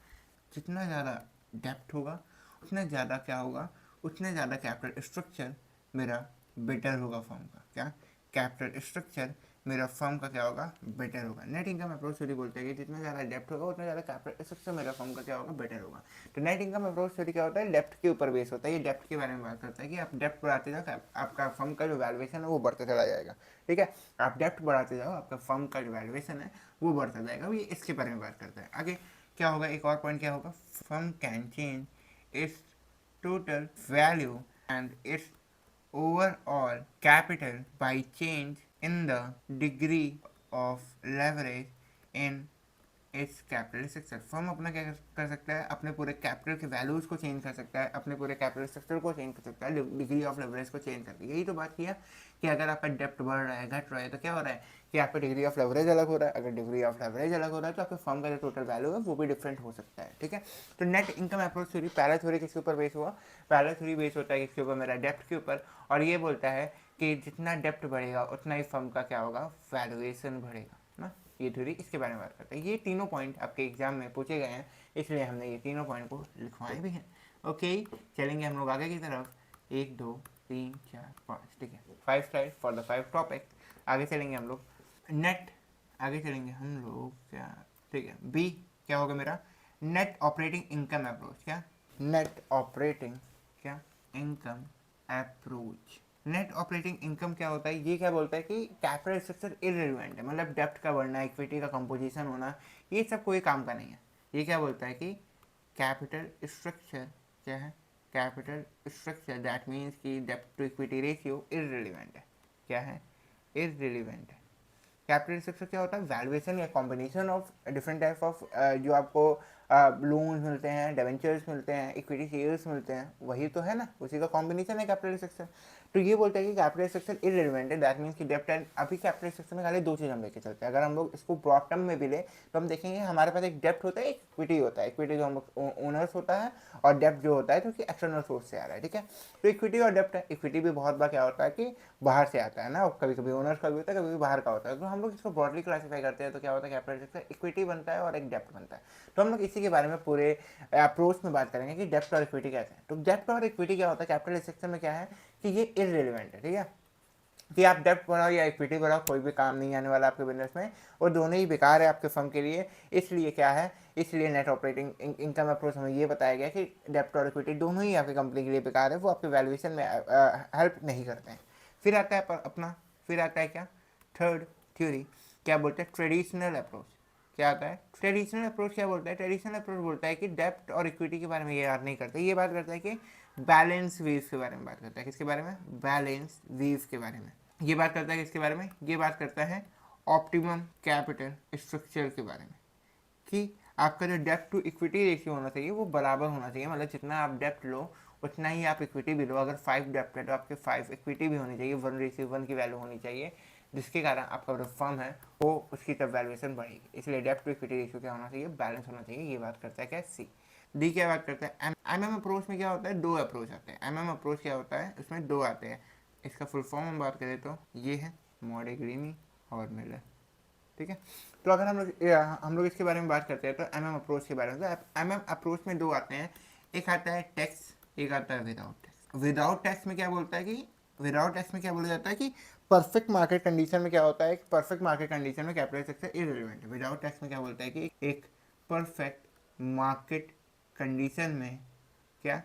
जितना ज़्यादा डेप्थ होगा उतना ज़्यादा क्या होगा, उतना ज़्यादा कैपिटल स्ट्रक्चर मेरा बेटर होगा फर्म का, क्या, कैपिटल स्ट्रक्चर मेरा फर्म का क्या होगा, बेटर होगा। नेट इनकम अप्रोच थ्योरी बोलते हैं कि जितना ज़्यादा डेप्थ होगा उतना ज़्यादा कैपिटल स्ट्रक्चर मेरा फर्म का क्या होगा, बेटर होगा। तो नेट इनकम अप्रोच थ्योरी क्या होता है, डेप्थ के ऊपर बेस होता है। ये डेप्थ के बारे में बात करता है कि आप डेप्थ बढ़ाते जाओ, आपका फर्म का जो वैल्यूएशन है वो बढ़ता चला जाएगा, ठीक है, आप डेप्थ बढ़ाते जाओ, आपका फर्म का जो वैल्यूएशन है वो बढ़ता जाएगा। ये इसके बारे में बात करता है। आगे क्या होगा, एक और पॉइंट क्या होगा, firm can change it's total value and its overall capital by change in the degree of leverage in it's capital structure. Firm अपना क्या कर सकता है, अपने पूरे कैपिटल के वैल्यूज को चेंज कर सकता है, अपने पूरे कैपिटल स्ट्रक्चर को चेंज कर सकता है, डिग्री ऑफ लेवरेज को चेंज करके। यही तो बात किया कि अगर आपका डेप्थ बढ़ रहा है, घट रहा है, तो क्या हो रहा है कि आपका डिग्री ऑफ लेवरेज अलग हो रहा है। अगर डिग्री ऑफ लेवरेज अलग हो रहा है तो आपके फर्म का जो टोटल वैल्यू है वो भी डिफरेंट हो सकता है, ठीक है। तो नेट इनकम अप्रोच थ्योरी, पहला थ्योरी किसके ऊपर बेस हुआ, पहला थ्योरी बेस होता है किसके ऊपर, मेरा डेप्थ के ऊपर, और ये बोलता है कि जितना डेप्थ बढ़ेगा उतना ही फर्म का क्या होगा, वैल्यूएशन बढ़ेगा ना। ये थ्योरी इसके बारे में बात करता है। ये तीनों पॉइंट आपके एग्जाम में पूछे गए हैं, इसलिए हमने ये तीनों पॉइंट को लिखवाए भी हैं। ओके, चलेंगे हम लोग आगे की तरफ, 1 2 3 4 5, ठीक है, 5 स्लाइड फॉर द 5 टॉपिक। आगे चलेंगे हम लोग नेट, आगे चलेंगे हम लोग क्या, ठीक है, बी क्या होगा मेरा, नेट ऑपरेटिंग इनकम अप्रोच। क्या, नेट ऑपरेटिंग क्या, income approach. Net operating income क्या होता है, ये क्या बोलता है कि कैपिटल स्ट्रक्चर इररिलेवेंट है, मतलब डेप्थ का बढ़ना, इक्विटी का कंपोजिशन होना, ये सब कोई काम का नहीं है। ये क्या बोलता है कि कैपिटल स्ट्रक्चर क्या है, कैपिटल स्ट्रक्चर दैट मीन्स कि डेप्थ टू इक्विटी रेशियो इररिलेवेंट है। क्या है, इररिलेवेंट है। कैपिटल स्ट्रक्चर क्या होता है, वैल्यूएशन या combination of different type of जो आपको लोन्स मिलते हैं, डिवेंचर्स मिलते हैं, इक्विटी शेयर्स मिलते हैं, वही तो है ना, उसी का कॉम्बिनेशन है कैपिटल स्ट्रक्चर। तो ये बोलता है कि कैपिटल स्ट्रक्चर इररिलेवेंट है, दैट मीन्स कि डेप्थ एंड, अभी कैपिटल स्ट्रक्चर में खाली दो चीज़ हम लेके चलते हैं। अगर हम लोग इसको ब्रॉड टर्म में भी ले तो हम देखेंगे हमारे पास एक डेप्थ होता है, एक इक्विटी होता है। इक्विटी जो हम लोग ओनर्स होता है और डेप्थ जो होता है जो कि एक्सटर्नल सोर्स से आ रहा है, ठीक है। तो इक्विटी और डेप्ट है, इक्विटी भी बहुत बार क्या होता है कि बाहर से आता है ना, कभी कभी ओनर्स का भी होता है, कभी कभी बाहर का होता है। तो हम लोग इसको ब्रॉडली क्लासीफाई करते हैं, तो क्या होता है, कैपिटल स्ट्रक्चर इक्विटी बनता है और एक डेप्ट बनता है। तो हम लोग इसी के बारे में पूरे अप्रोच में बात करेंगे कि डेप्ट और इक्विटी कैसे है। तो डेप्ट और इक्विटी क्या होता है कैपिटल स्ट्रक्चर में, क्या है कि ये इररिलेवेंट है, ठीक है, कि आप डेप्ट बढ़ाओ या इक्विटी बढ़ाओ, कोई भी काम नहीं आने वाला आपके बिजनेस में, और दोनों ही बेकार है आपके फर्म के लिए। इसलिए क्या है, इसलिए नेट ऑपरेटिंग इनकम अप्रोच हमें ये बताया गया कि डेप्ट और इक्विटी दोनों ही आपकी कंपनी के लिए बेकार है, वो आपके वैल्यूएशन में हेल्प नहीं करते हैं। फिर आता है अपना, फिर आता है क्या, थर्ड थ्योरी, क्या बोलते हैं, ट्रेडिशनल अप्रोच। क्या आता है, ट्रेडिशनल अप्रोच क्या बोलता है, ट्रेडिशनल अप्रोच बोलता है कि डेप्ट और इक्विटी के बारे में ये बात नहीं करता, ये बात करता है कि बैलेंस वीव के बारे में बात करता है। किसके बारे में, बैलेंस वीव के बारे में ये बात करता है। किसके बारे में, ये बात करता है ऑप्टिमम कैपिटल स्ट्रक्चर के बारे में, कि आपका जो डेप्ट टू इक्विटी रेशियो होना चाहिए वो बराबर होना चाहिए, मतलब जितना आप डेप्ट लो उतना ही आप इक्विटी भी लो। अगर 5 डेप्ट है तो आपके 5 इक्विटी भी होनी चाहिए, 1:1 की वैल्यू होनी चाहिए, जिसके कारण आपका जो फर्म है वो उसकी तब वैल्यूएशन बढ़ेगी। इसलिए डेप्ट टू इक्विटी रेशियो क्या होना चाहिए, बैलेंस होना चाहिए। ये बात करता है क्या, सी। डी क्या बात करता है, एमएम अप्रोच में क्या होता है, दो अप्रोच आते हैं। एमएम अप्रोच क्या होता है, उसमें दो आते हैं। इसका फुल फॉर्म हम बात करें तो ये है मॉडेग्रीनी और मिलर, ठीक है। तो अगर हम लोग इसके बारे में बात करते हैं तो एमएम अप्रोच के बारे में, तो एमएम अप्रोच में दो आते हैं, एक आता है टैक्स, एक आता है विदाउट टैक्स। विदाउट टैक्स में क्या बोलता है कि, विदाउट टैक्स में क्या बोला जाता है कि परफेक्ट मार्केट कंडीशन में क्या होता है, परफेक्ट मार्केट कंडीशन में कैपिटल स्ट्रक्चर इररिलेवेंट है। विदाउट टैक्स में क्या बोलता है कि एक परफेक्ट मार्केट कंडीशन में क्या,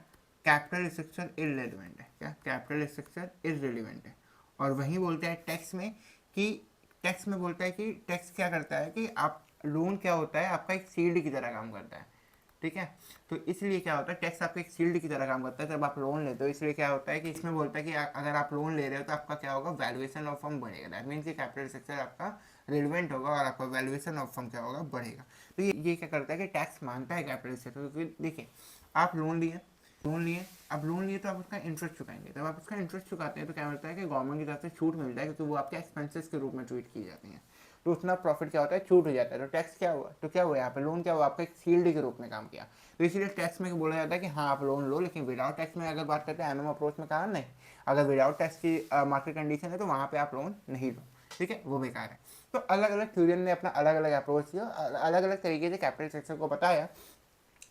कैपिटल स्ट्रक्चर इररिलेवेंट है। क्या, कैपिटल स्ट्रक्चर इररिलेवेंट है। और वहीं बोलते हैं टैक्स में कि, टैक्स में बोलता है कि टैक्स क्या करता है कि आप लोन क्या होता है, आपका एक सीड की तरह काम करता है। ठीक है। तो इसलिए क्या होता है, टैक्स आपका एक शील्ड की तरह काम करता है जब आप लोन लेते हो। इसलिए क्या होता है कि इसमें बोलता है कि अगर आप लोन ले रहे हो तो आपका क्या होगा, वैल्यूएशन ऑफ फर्म बढ़ेगा। दैट मीन्स कि कैपिटल स्ट्रक्चर आपका रिलेवेंट होगा और आपका वैल्यूएशन ऑफ फर्म क्या होगा, बढ़ेगा। तो ये क्या करता है कि टैक्स मांगता है कैपिटल स्ट्रक्चर। क्योंकि देखिए, आप लोन लिए तो आप उसका इंटरेस्ट चुकाएंगे। जब आप उसका इंटरेस्ट चुकाते हैं तो क्या होता है कि गवर्नमेंट की तरफ से छूट मिलता है, क्योंकि वो आपके एक्सपेंसेस के रूप में ट्रीट की जाती हैं। तो उतना प्रॉफिट क्या होता है, छूट हो जाता है। तो टैक्स क्या हुआ, तो क्या हुआ यहाँ पे, लोन क्या हुआ, आपका एक शील्ड के रूप में काम किया। तो इसीलिए टैक्स में बोला जाता है कि हाँ आप लोन लो, लेकिन विदाउट टैक्स में अगर बात करते हैं एमएम अप्रोच में कहा नहीं, अगर विदाउट टैक्स की मार्केट कंडीशन है तो वहाँ पे आप लोन नहीं लो, ठीक है, वो बेकार है। तो अलग अलग थ्योरियन ने अपना अलग अलग अप्रोच किया, अलग अलग तरीके से कैपिटल स्ट्रक्चर को बताया।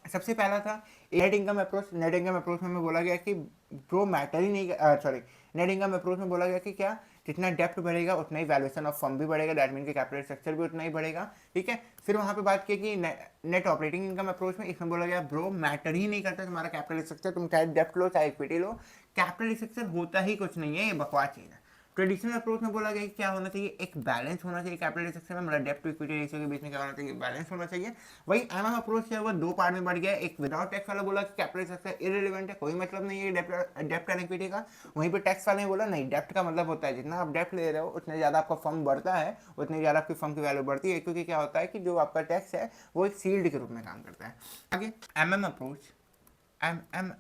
सबसे पहला था net income approach. Net income approach में बोला गया कि जो मैटर ही नहीं, सॉरी, नेट इनकम अप्रोच में बोला गया कि क्या, जितना डेप्थ बढ़ेगा उतना ही वैल्यूएशन ऑफ फर्म भी बढ़ेगा। दैट मीन कि कैपिटल स्ट्रक्चर भी उतना ही बढ़ेगा, ठीक है। फिर वहाँ पे बात की कि नेट ऑपरेटिंग इनकम अप्रोच में, इसमें बोला गया ब्रो मैटर ही नहीं करता तुम्हारा कैपिटल स्ट्रक्चर, तुम चाहे डेप्थ लो चाहे इक्विटी लो, कैपिटल स्ट्रक्चर होता ही कुछ नहीं है, ये बकवास चीज़ है। ट्रेडिशनल अप्रोच में बोला गया कि क्या होना चाहिए, एक बैलेंस होना चाहिए कैपिटल स्ट्रक्चर में, मतलब डेप्ट टू इक्विटी रेशियो के बीच में क्या होना चाहिए, बैलेंस होना चाहिए। वही एमएम अप्रोच क्या हुआ, दो पार्ट में बढ़ गया। एक विदाउट टैक्स वाला बोला कि कैपिटल स्ट्रक्चर इररिलेवेंट है, कोई मतलब नहीं है डेप्ट एंड इक्विटी का। वहीं पे टैक्स वाले ने बोला नहीं, डेप्ट का मतलब होता है जितना आप डेप्ट ले रहे हो उतने ज़्यादा आपका फर्म बढ़ता है, उतनी ज़्यादा आपकी फर्म की वैल्यू बढ़ती है, क्योंकि क्या होता है कि जो आपका टैक्स है वो एक शील्ड के रूप में काम करता है। आगे एम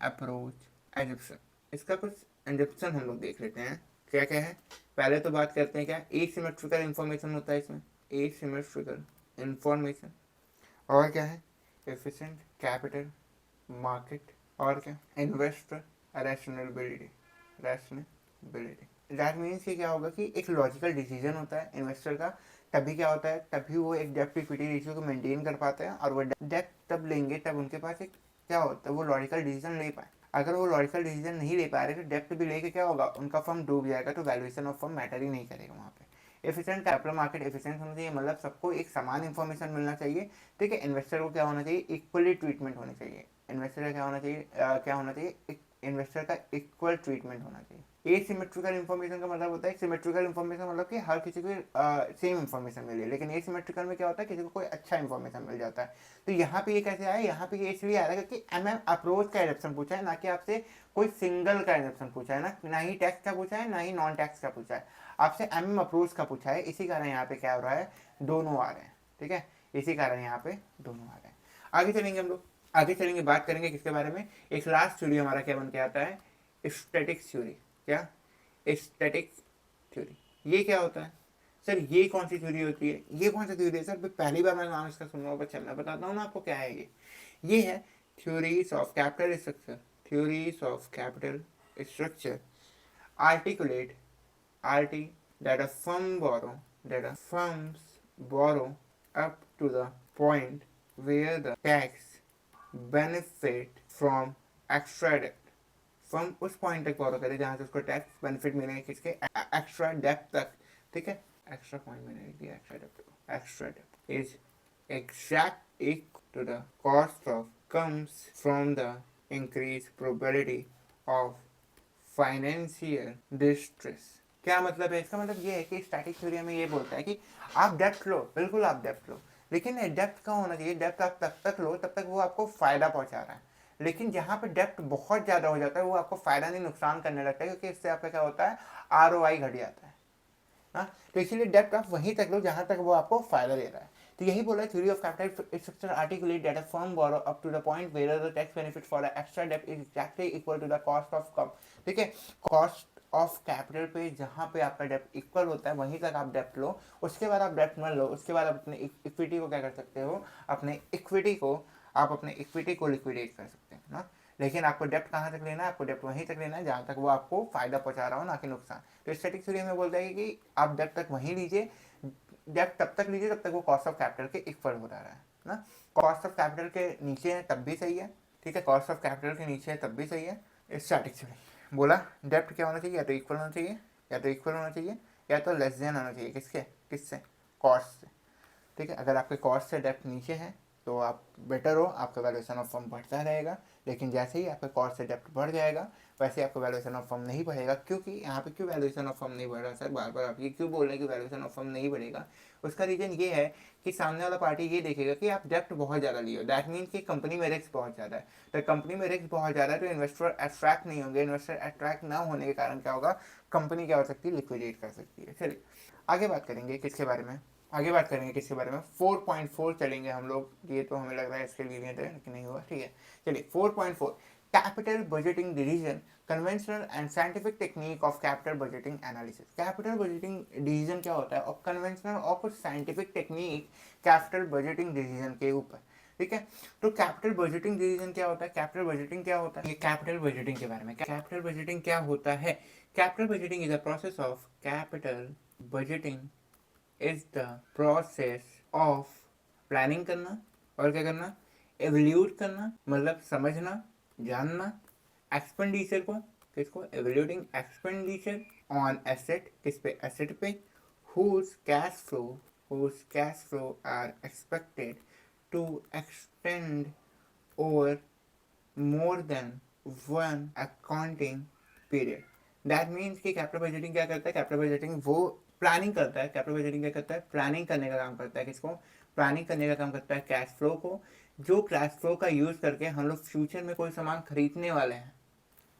अप्रोच एजिप्शन, इसका कुछ एजिप्शन हम लोग देख लेते हैं क्या क्या है। पहले तो बात करते हैं क्या, एसिमेट्रिकल इंफॉर्मेशन होता है इसमें, एसिमेट्रिकल इंफॉर्मेशन। और क्या है, एफिशिएंट कैपिटल मार्केट, और क्या, इन्वेस्टर रैशनबिलिटी। दैट मीन्स कि क्या होगा कि एक लॉजिकल डिसीजन होता है इन्वेस्टर का, तभी क्या होता है, तभी वो एक डेप्ट इक्विटी रेशियो को मेंटेन कर पाते हैं, और वो डेप्ट तब लेंगे तब उनके पास एक क्या होता है, वो लॉजिकल डिसीजन ले पाए। अगर वो लॉजिकल डिसीजन नहीं ले पा रहे तो डेप्ट भी लेके क्या होगा, उनका फर्म डूब जाएगा, तो वैल्यूएशन ऑफ फर्म मैटर ही नहीं करेगा वहाँ पे। एफिशिएंट कैपिटल मार्केट एफिशिएंट होना चाहिए, मतलब सबको एक समान इन्फॉर्मेशन मिलना चाहिए, ठीक है। इन्वेस्टर को क्या होना चाहिए, इक्वली ट्रीटमेंट होनी चाहिए। इन्वेस्टर का क्या होना चाहिए, क्या होना चाहिए, इन्वेस्टर का इक्वल ट्रीटमेंट होना चाहिए। एसिमेट्रिकल इन्फॉर्मेशन का मतलब होता है, सिमेट्रिकल इन्फॉर्मेशन मतलब कि हर किसी को सेम इन्फॉर्मेशन मिले, लेकिन एसिमेट्रिकल में क्या होता है, किसी को कोई अच्छा इन्फॉर्मेशन मिल जाता है। तो यहाँ पे ये कैसे आया, यहाँ पे ये इसलिए आ रहा है क्योंकि एमएम अप्रोच का एडप्शन पूछा है, ना कि आपसे कोई सिंगल का एडप्शन पूछा है, ना ही टैक्स का पूछा है, ना ही नॉन टैक्स का पूछा है, आपसे एमएम अप्रोच का पूछा है। इसी कारण यहाँ पे क्या हो रहा है, दोनों आ रहे हैं, ठीक है, इसी कारण यहाँ पे दोनों आ रहे हैं। आगे चलेंगे हम लोग, आगे चलेंगे, बात करेंगे किसके बारे में, एक लास्ट थ्योरी हमारा क्या बन के आता है, स्टैटिक थ्योरी। क्या, स्टैटिक थ्योरी, ये क्या होता है सर, ये कौन सी थ्योरी होती है, ये कौन सी थ्योरी है सर, पहली बार मैं नाम इसका सुन रहा हूँ। अच्छा मैं बताता हूँ ना आपको क्या है ये है theories of capital structure. Theories of capital structure articulate RT that a firm borrow, that a firms borrow up to the point where the tax benefit from extra debt। Firm उस पॉइंट तक बोरो करे जहाँ से उसको tax benefit मिलेगा किसके, extra depth तक, ठीक है। एक्स्ट्रा पॉइंट मैंने लिख दिया, extra depth is exact equal to the cost of comes from the increased probability of financial distress. क्या मतलब है इसका, मतलब ये है कि स्टैटिक थ्योरी में ये बोलता है कि आप डेप्थ लो, बिल्कुल आप डेप्थ लो, लेकिन डेप्थ का होना चाहिए, डेप्थ आप तब तक लो तब तक वो आपको फायदा पहुंचा रहा है। लेकिन जहाँ पे डेप्थ बहुत ज़्यादा हो जाता है वो आपको फायदा नहीं नुकसान करने लगता है, क्योंकि इससे आपका क्या होता है, ROI घट जाता है। हाँ, तो इसीलिए डेप्ट आप वहीं तक लो जहाँ तक वो आपको फायदा दे रहा है। तो यही बोला है, theory of capital structure articulate that a firm borrow up to the point where the tax benefit for the extra डेप्ट is exactly equal to the cost of come, ठीक है। कॉस्ट ऑफ कैपिटल पे जहाँ पे आपका डेप्ट equal होता है वहीं तक आप डेप्ट लो, उसके बाद आप डेप्ट मत लो, उसके बाद आप अपने इक्विटी को क्या कर सकते हो, अपने इक्विटी को लिक्विडेट कर सकते हैं ना। लेकिन आपको डेप्ट कहाँ तक लेना है, आपको डेप्ट वहीं तक लेना है जहाँ तक वो आपको फायदा पहुंचा रहा हो, ना कि नुकसान। तो स्टैटिक थ्योरी में बोलता है कि आप डेप्ट तक वहीं लीजिए, डेप्ट तब तक लीजिए तब तक वो कॉस्ट ऑफ कैपिटल के इक्वल हो रहा है ना। कॉस्ट ऑफ कैपिटल के नीचे है तब भी सही है, ठीक है, कॉस्ट ऑफ कैपिटल के नीचे है तब भी सही है। स्टैटिक थ्योरी बोला डेप्ट क्या होना चाहिए, या तो इक्वल होना चाहिए, या तो इक्वल होना चाहिए, या तो लेस देन होना चाहिए, किससे, कॉस्ट से, ठीक है। अगर आपके कॉस्ट से डेप्ट नीचे है तो आप बेटर हो, आपका वैल्यूएशन ऑफ फर्म बढ़ता रहेगा। लेकिन जैसे ही आपका कॉस्ट से डेप्ट बढ़ जाएगा वैसे आपका वैल्यूएशन ऑफ फर्म नहीं बढ़ेगा। क्योंकि यहाँ पे क्यों वैल्यूएशन ऑफ फर्म नहीं बढ़ रहा सर, बार बार आप ये क्यों बोल रहे हैं कि वैल्यूएशन ऑफ फर्म नहीं बढ़ेगा? उसका रीजन ये है कि सामने वाला पार्टी ये देखेगा कि आप डेप्ट बहुत ज़्यादा लिए हो, दैट मीन्स कि कंपनी में रिस्क बहुत ज़्यादा है। तो कंपनी में रिस्क बहुत ज़्यादा है तो इन्वेस्टर अट्रैक्ट नहीं होंगे। इन्वेस्टर अट्रैक्ट ना होने के कारण क्या होगा, कंपनी क्या हो सकती है, लिक्विडेट कर सकती है। चलिए आगे बात करेंगे किसके बारे में, आगे बात करेंगे किसके बारे में, 4.4 चलेंगे हम लोग। ये तो हमें लग रहा है इसके लिए थे लेकिन नहीं हुआ, ठीक है। चलिए 4.4, capital budgeting decision, conventional and scientific technique of capital budgeting analysis. Capital budgeting decision क्या होता है और कन्वेंशनल और कुछ scientific technique capital budgeting decision के ऊपर, ठीक है। तो कैपिटल बजटिंग डिसीजन क्या होता है, कैपिटल बजटिंग क्या होता है, ये कैपिटल बजटिंग के बारे में। कैपिटल बजटिंग क्या होता है, capital budgeting is a process of capital budgeting is the process of planning करना और क्या करना, एवल्यूट करना, मतलब समझना, जानना, एक्सपेंडिचर को, किसको, एवल्यूटिंग एक्सपेंडिचर ऑन एसेट, किस पे, एसेट पे, whose cash flow are expected to extend over more than one accounting period. That means कि कैपिटल बजटिंग क्या करता है, कैपिटल बजटिंग वो प्लानिंग करता है। कैपिटल बजटिंग क्या करता है, प्लानिंग करने का काम करता है। किसको, प्लानिंग करने का काम करता है कैश फ्लो को, जो कैश फ्लो का यूज करके हम लोग फ्यूचर में कोई सामान खरीदने वाले हैं,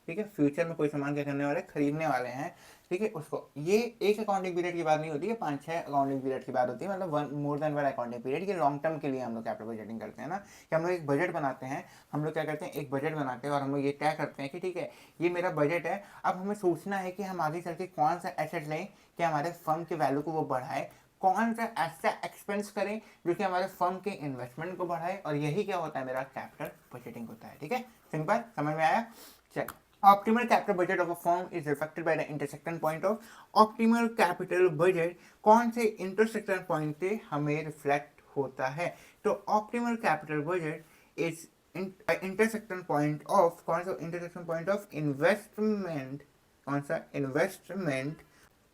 ठीक है, फ्यूचर में कोई सामान क्या करने वाले, खरीदने वाले हैं, ठीक है। उसको ये एक अकाउंटिंग पीरियड की बात नहीं होती है, 5-6 अकाउंटिंग पीरियड की बात होती है, मतलब more than one accounting period. ये लॉन्ग टर्म के लिए हम लोग कैपिटल बजटिंग करते हैं ना, कि हम लोग एक बजट बनाते हैं। हम लोग क्या करते हैं, एक बजट बनाते हैं और हम लोग ये तय करते हैं कि ठीक है ये मेरा बजट है। अब हमें सोचना है कि हम आगे चल के कौन सा एसेट लें कि हमारे फर्म के वैल्यू को वो बढ़ाए, कौन सा ऐसा एक्सपेंस करें जो कि हमारे फर्म के इन्वेस्टमेंट को बढ़ाए, और यही क्या होता है, मेरा कैपिटल बजटिंग होता है, ठीक है। सिंपल, समझ में आया। चल, optimal capital budget of a firm is reflected by the intersection point of optimal capital budget कौन से intersection point से हमें reflect होता है। तो optimal capital budget is intersection point of, कौन सा intersection point of investment, कौन सा, investment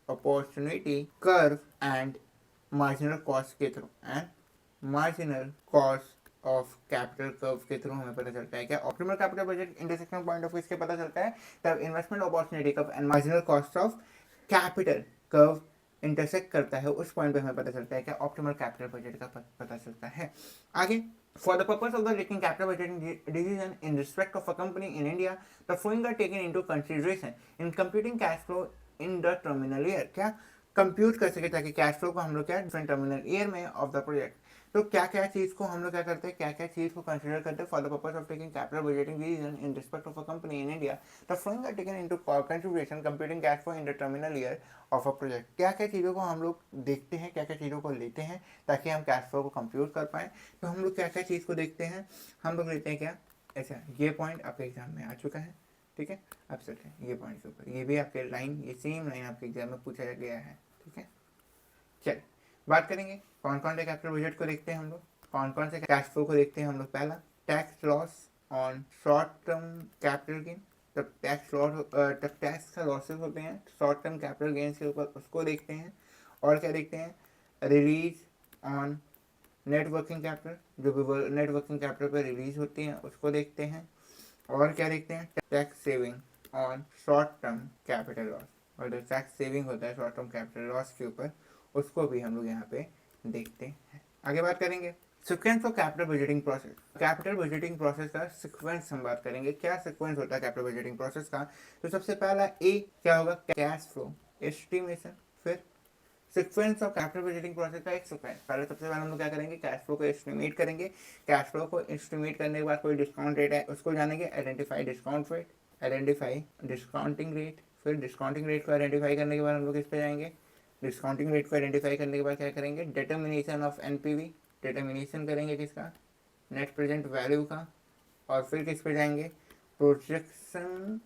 opportunity curve and marginal cost के through, and marginal cost of capital curve के थ्रू हमें पता चलता है। क्या optimal capital budget intersection point of इसके पता चलता है, तब investment opportunity curve and marginal cost of capital curve intersect करता है, उस पॉइंट पे हमें पता चलता है क्या ऑप्टिमल कैपिटल बजट का पता चलता है। आगे, for the purpose of the taking capital budgeting decision in respect of a company in India, the following are taken into consideration in computing cash flow in the terminal year। क्या compute कर सके ताकि cash flow को हम लोग क्या different terminal year में of the project. तो क्या क्या चीज़ को हम लोग क्या करते हैं, क्या क्या चीज़ को कंसीडर करते हैं for the purpose of taking capital budgeting decision in respect of a company in India, the following are taken into consideration computing cash flow in the terminal year of a project. क्या क्या चीज़ों को हम लोग देखते हैं, क्या क्या चीज़ों को लेते हैं ताकि हम कैश फ्लो को कंप्यूट कर पाएँ। तो हम लोग क्या क्या चीज़ को देखते हैं, हम लोग लेते हैं क्या, ऐसा ये पॉइंट आपके एग्जाम में आ चुका है, ठीक है। अब चलते हैं ये पॉइंट के ऊपर, ये भी आपके लाइन, ये सेम लाइन आपके एग्जाम में पूछा गया है, ठीक है। चल बात करेंगे कौन कौन से कैपिटल बजट को देखते हैं हम लोग, कौन कौन से कैश फ्लो को देखते हैं हम लोग। पहला, tax loss on short term capital gain, तब टैक्स लॉस, तब टैक्स का लॉसेस होते हैं शॉर्ट टर्म कैपिटल गेन्स के ऊपर, उसको देखते हैं। और क्या देखते हैं, release on net working capital, जो भी नेट वर्किंग कैपिटल पर रिलीज होती हैं उसको देखते हैं। और क्या देखते हैं, tax saving on short term capital loss, और जो टैक्स सेविंग होता है शॉर्ट टर्म कैपिटल लॉस के ऊपर, उसको भी हम लोग यहाँ पे देखते हैं। आगे बात करेंगे sequence of capital budgeting process. Capital budgeting process का सीक्वेंस हम बात करेंगे, क्या सीक्वेंस होता है कैपिटल बजटिंग प्रोसेस का। तो सबसे पहला ए क्या होगा, कैश फ्लो एस्टिमेशन। फिर sequence of capital budgeting process का एक सीक्वेंस, पहले सबसे पहले हम लोग क्या करेंगे, कैश फ्लो को एस्टिमेट करेंगे। कैश फ्लो को एस्टिमेट करने के बाद कोई डिस्काउंट रेट है उसको जानेंगे, identify discount rate, identify discounting rate. फिर डिस्काउंटिंग रेट को आइडेंटिफाई करने के बाद हम लोग इस पे जाएंगे। डिस्काउंटिंग रेट को आइडेंटिफाई करने के बाद क्या करेंगे, डिटर्मिनेशन ऑफ एनपीवी, डिटर्मिनेशन करेंगे किसका, नेट प्रेजेंट वैल्यू का। और फिर किस पे जाएंगे, प्रोजेक्शन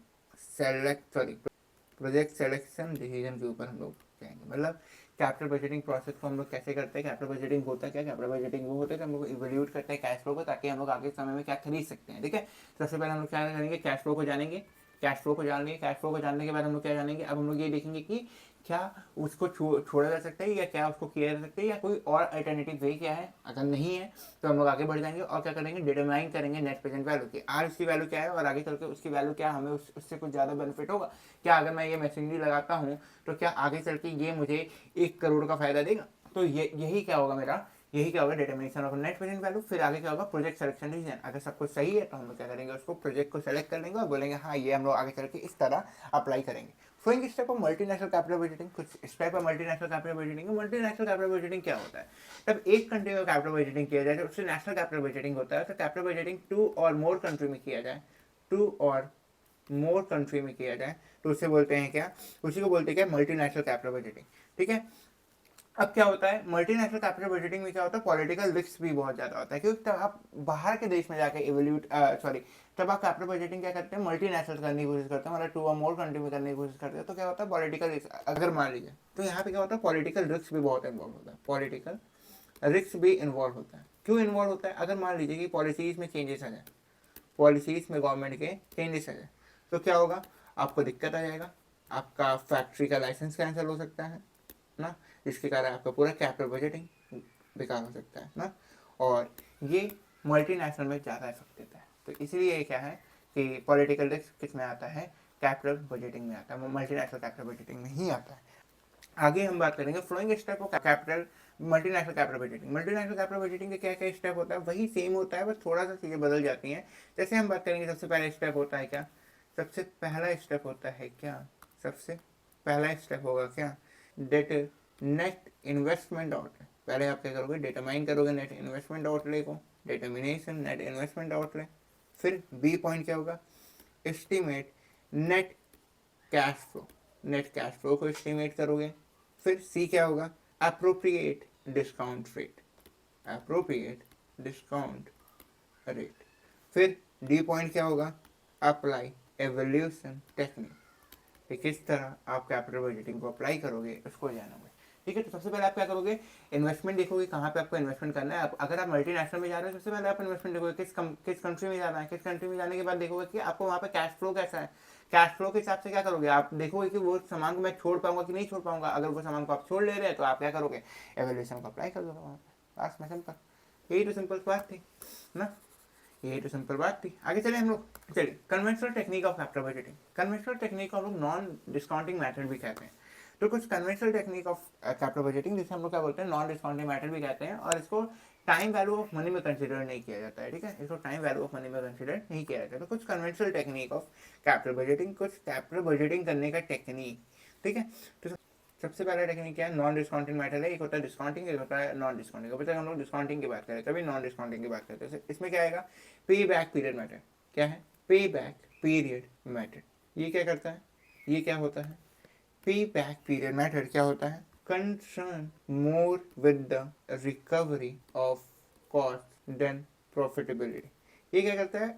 प्रोजेक्ट सेलेक्शन डिसीजन के ऊपर हम लोग जाएंगे। मतलब कैपिटल बजटिंग प्रोसेस को हम लोग कैसे करते हैं, कैपिटल बजटिंग होता है क्या, कैपिटल बजटिंग वो होता है कि हम लोग इवैल्यूएट करते हैं कैश फ्लो को ताकि हम लोग आगे समय में क्या खरीद सकते हैं, ठीक है। सबसे पहले हम लोग क्या करेंगे, कैश फ्लो को जानेंगे। कैश फ्लो को जान लेंगे, कैश फ्लो को जानने के बाद हम लोग क्या जानेंगे, अब हम लोग ये देखेंगे कि क्या उसको छोड़ा जा सकता है या क्या उसको किया जा सकता है या कोई और अल्टरनेटिव वे क्या है। अगर नहीं है तो हम लोग आगे बढ़ जाएंगे और क्या करेंगे, डिटरमाइन करेंगे नेट प्रेजेंट वैल्यू की, आज उसकी वैल्यू क्या है और आगे चल के उसकी वैल्यू क्या, हमें उससे कुछ ज़्यादा बेनिफिट होगा क्या। अगर मैं ये मशीनरी लगाता हूँ तो क्या आगे चल के ये मुझे 1 करोड़ का फायदा देगा। तो यही क्या होगा मेरा, यही क्या होगा, determination of net present value. फिर आगे क्या होगा, प्रोजेक्ट सिलेक्शन डिसीजन। अगर सब कुछ सही है तो हम लोग क्या करेंगे, उसको प्रोजेक्ट को सेलेक्ट कर लेंगे और बोलेंगे हाँ ये हम लोग आगे चल के इस तरह अप्लाई करेंगे। Following step of multinational capital budgeting, कुछ step of multinational capital budgeting. Multinational capital budgeting क्या होता है, तब एक कंट्री का कैपिटल बजटिंग किया जाए तो उससे नेशनल कैपिटल बजटिंग होता है। तो कैपिटल बजटिंग 2 और मोर कंट्री में किया जाए, 2 और मोर कंट्री में किया जाए तो उसे बोलते हैं क्या, उसी को बोलते हैं क्या, मल्टीनेशनल कैपिटल बजटिंग। ठीक है। अब क्या होता है मल्टीनेशनल कैपिटल बजटिंग में, क्या होता है पॉलिटिकल रिस्क भी बहुत ज़्यादा होता है, क्योंकि तब आप बाहर के देश में जाके इवोल्यूट तब आप कैपिटल बजटिंग क्या करते हैं, मल्टीनेशनल करने की कोशिश करते हैं, मतलब 2 और मोर कंट्री में करने की कोशिश करते हैं। तो क्या होता है पॉलिटिकल रिस्क, अगर मान लीजिए तो यहाँ पे क्या होता है पॉलिटिकल रिस्क भी बहुत इन्वॉल्व होता है, पॉलिटिकल रिस्क भी इन्वॉल्व होता है। क्यों इन्वॉल्व होता है, अगर मान लीजिए कि पॉलिसीज में चेंजेस आ जाए, पॉलिसीज में गवर्नमेंट के चेंजेस आ जाए तो क्या होगा, आपको दिक्कत आ जाएगा, आपका फैक्ट्री का लाइसेंस कैंसिल हो सकता है ना, जिसके कारण आपका पूरा कैपिटल बजटिंग बेकार हो सकता है ना। और ये मल्टीनेशनल में ज़्यादा इफेक्ट देता है। तो इसीलिए क्या है कि पॉलिटिकल रिस्क किस में आता है, कैपिटल बजटिंग में आता है, मल्टीनेशनल कैपिटल बजटिंग में ही आता है। आगे हम बात करेंगे following step of capital multinational capital budgeting. Multinational capital budgeting के क्या क्या स्टेप होता है, वही सेम होता है, बस थोड़ा सा चीज़ें बदल जाती हैं। जैसे हम बात करेंगे सबसे पहला स्टेप होता है क्या, सबसे पहला स्टेप होता है क्या, सबसे पहला स्टेप होगा क्या, डेट नेट इन्वेस्टमेंट आउटले। पहले आप क्या करोगे, डिटरमाइन करोगे नेट इन्वेस्टमेंट आउटले को, डिटर्मिनेशन नेट इन्वेस्टमेंट आउटले। फिर बी पॉइंट क्या होगा, estimate net cash flow, net cash flow को एस्टिमेट करोगे। फिर सी क्या होगा, appropriate discount rate, appropriate discount rate. फिर डी पॉइंट क्या होगा, अप्लाई एवोल्यूशन टेक्निक, कि किस तरह आप कैपिटल बजटिंग को अप्लाई करोगे उसको जानोगे। ठीक है। तो सबसे पहले आप क्या करोगे, इन्वेस्टमेंट देखोगे कहाँ पे आपको इन्वेस्टमेंट करना है। अगर आप मल्टीनेशनल में जा रहे हो सबसे पहले आप इन्वेस्टमेंट देखोगे किस कंट्री में जाना है, किस कंट्री में जाने के बाद देखोगे कि आपको वहाँ पे कैश फ्लो कैसा है। कैश फ्लो के हिसाब से क्या करोगे, आप देखोगे कि वो सामान को मैं छोड़ पाऊंगा कि नहीं छोड़ पाऊंगा। अगर वो सामान को आप छोड़ ले रहे हैं तो आप क्या करोगे, एवोल्यूशन को अप्लाई कर दोगे वहाँ पे। बस में सिंपल, यही तो सिंपल बात थी ना, यही तो सिंपल बात थी। आगे चले हम लोग, चलिए conventional technique of capital budgeting. Conventional technique को हम लोग नॉन डिस्काउंटिंग मेथड भी कहते हैं। तो कुछ conventional technique of capital budgeting जिसे हम लोग क्या बोलते हैं, नॉन डिस्काउंटिंग मेथड भी कहते हैं, और इसको टाइम वैल्यू ऑफ मनी में कंसिडर नहीं किया जाता है। ठीक है, इसको टाइम वैल्यू ऑफ मनी में कंसिडर नहीं किया जाता है। तो कुछ conventional technique of capital budgeting, कुछ कैपिटल बजटिंग करने का टेक्निक। ठीक है। तो सबसे पहला टेक्निक क्या है, नॉन डिस्काउंटिंग मेथड है। एक होता है डिस्काउंटिंग, एक होता है नॉन डिस्काउंटिंग। अभी तक हम लोग डिस्काउंटिंग की बात करें, तभी नॉन डिस्काउंटिंग की बात करते हैं। इसमें क्या आएगा, पे बैक पीरियड मेथड। क्या है, पे बैक पीरियड मेथड। ये क्या करता है, ये क्या होता है, पे बैक पीरियड मेथड क्या होता है, concern more with the recovery of cost than profitability. ये क्या करता है,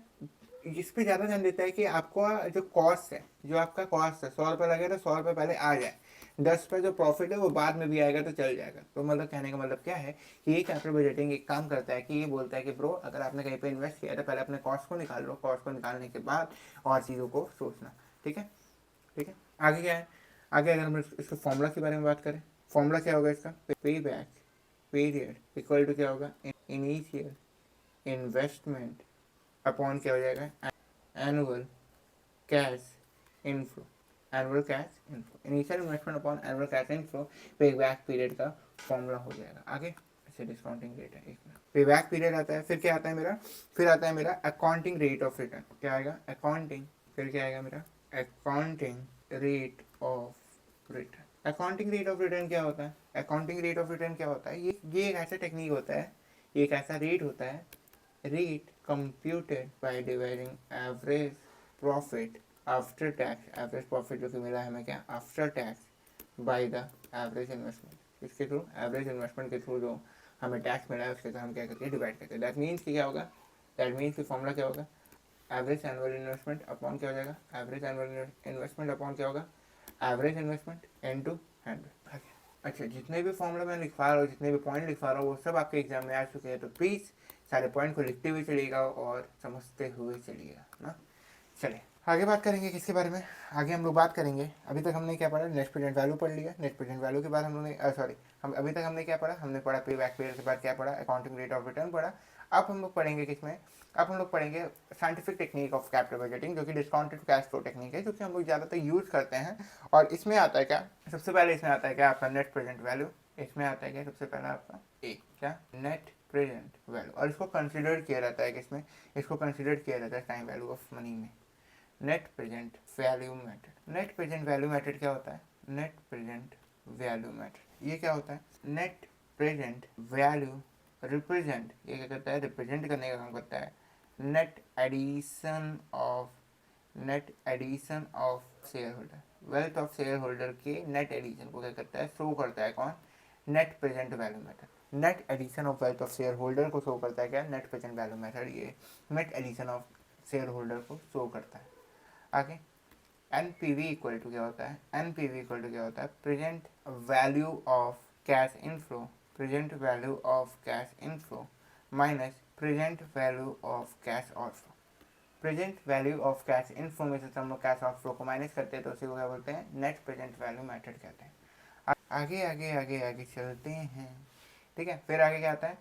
इस पे ज़्यादा ध्यान देता है कि आपको जो कॉस्ट है, जो आपका कॉस्ट है 100 रुपये लगे तो 100 रुपये पहले आ जाए, 10 पे जो प्रॉफिट है वो बाद में भी आएगा तो चल जाएगा। तो मतलब कहने का मतलब क्या है कि ये कैपिटल बजटिंग एक काम करता है कि ये बोलता है कि ब्रो अगर आपने कहीं पे इन्वेस्ट किया तो पहले अपने कॉस्ट को निकाल लो, कॉस्ट को निकालने के बाद और चीज़ों को सोचना। ठीक है, ठीक है। आगे क्या है, आगे अगर हम इसके फॉर्मूला के बारे में बात करें, फॉर्मूला क्या होगा इसका, पे बैक पीरियड इक्वल टू क्या होगा, इनिशियल इन्वेस्टमेंट अपॉन क्या हो जाएगा, annual cash inflow, annual cash inflow, initial investment upon annual cash inflow पे बैक पीरियड का फॉर्मूला हो जाएगा। आगे अच्छा डिस्काउंटिंग रेट है, एक मिनट, पे बैक पीरियड आता है। फिर क्या आता है मेरा, फिर आता है मेरा अकाउंटिंग रेट ऑफ रिटर्न। क्या आएगा, अकाउंटिंग, फिर क्या आएगा मेरा, accounting rate of return. Accounting rate of return क्या होता है, अकाउंटिंग रेट ऑफ रिटर्न क्या होता है, ये एक ऐसा टेक्निक होता है, ये एक ऐसा रेट होता है, rate computed by dividing average profit after tax, average profit जो कि मिला है हमें क्या, after tax by the average investment. इसके थ्रू एवरेज इन्वेस्टमेंट के थ्रू जो हमें टैक्स मिला है उसके साथ हम क्या करते हैं, डिवाइड करते हैं। दैट मीन्स कि क्या होगा, दैट मीन्स कि फॉर्मूला क्या होगा, एवरेज एनुअल इन्वेस्टमेंट अपॉन क्या हो जाएगा, एवरेज एनुअल इन्वेस्टमेंट अपॉन क्या होगा, एवरेज इन्वेस्टमेंट इनटू 100। अच्छा, जितने भी फॉर्मूला मैं लिखवा रहा हूँ, जितने भी पॉइंट लिखवा रहा हूँ वो सब आपके एग्जाम में आ चुके हैं। तो प्लीज़ सारे पॉइंट को लिखते हुए चलिएगा और समझते हुए चलिएगा ना। चलिए आगे बात करेंगे किसके बारे में, आगे हम लोग बात करेंगे, अभी तक हमने क्या पढ़ा, नेट प्रेजेंट वैल्यू पढ़ लिया, नेट प्रेजेंट वैल्यू के बाद हम लोग ने सॉरी हम अभी तक हमने क्या पढ़ा, हमने पढ़ा पे बैक पीरियड के बाद क्या पढ़ा, अकाउंटिंग रेट ऑफ रिटर्न पढ़ा। अब हम लोग पढ़ेंगे किसमें, अब हम लोग पढ़ेंगे scientific technique of capital budgeting, जो कि डिस्काउंटेड कैश फ्लो टेक्निक है, जो कि हम लोग ज़्यादातर यूज़ करते हैं। और इसमें आता है क्या, सबसे पहले इसमें आता है क्या आपका नेट प्रेजेंट वैल्यू, इसमें आता है क्या सबसे पहला आपका ए क्या नेट प्रेजेंट वैल्यू, और इसको कंसिडर किया जाता है किसमें, इसको कंसिडर किया जाता है टाइम वैल्यू ऑफ मनी में। Net present value method, net present value method क्या होता है, नेट प्रेजेंट वैल्यू मेथड ये क्या होता है, नेट प्रेजेंट वैल्यू रिप्रेजेंट, ये क्या करता है, रिप्रेजेंट करने का काम करता है net addition of, net addition of share holder, wealth of share holder के नेट एडिशन को क्या करता है, शो करता है कौन, net present value method. Net addition of wealth of share holder को शो करता है क्या, नेट प्रेजेंट वैल्यू मेथड ये net addition of share holder को शो करता है। आगे NPV इक्वल टू क्या होता है, NPV इक्वल टू क्या होता है, present value of cash inflow, present value of cash inflow minus present value of cash outflow. Present value of cash inflow में से हम लोग कैश आउटफ्लो को माइनस करते हैं तो उसी को क्या बोलते हैं, नेट प्रेजेंट वैल्यू मेथड कहते हैं। आगे आगे आगे आगे चलते हैं, ठीक है। फिर आगे क्या आता है,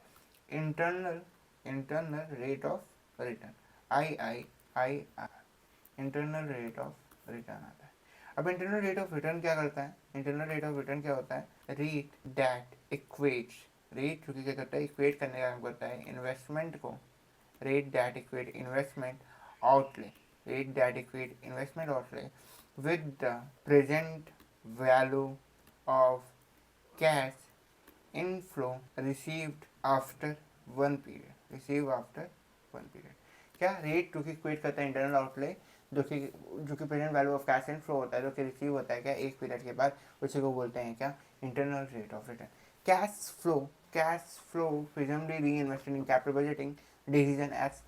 internal internal rate of return, IRR, internal rate of return आता है। अब इंटरनल रेट ऑफ रिटर्न क्या करता है, इंटरनल रेट ऑफ रिटर्न क्या होता है, रेट दैट इक्वेट्स, रेट जो कि क्या करता है, इक्वेट करने का काम करता है इन्वेस्टमेंट को, rate that equate investment outlay, rate that equate investment outlay with the present value of cash inflow received after one period, receive after one period. क्या रेट जो कि इक्वेट करता है इंटरनल आउटले, जो कि present value of cash inflow होता है, जो कि रिसीव होता है क्या एक पीरियड के बाद, उसी को बोलते हैं क्या, internal rate of return. Cash flow presumably reinvested in capital budgeting decision as,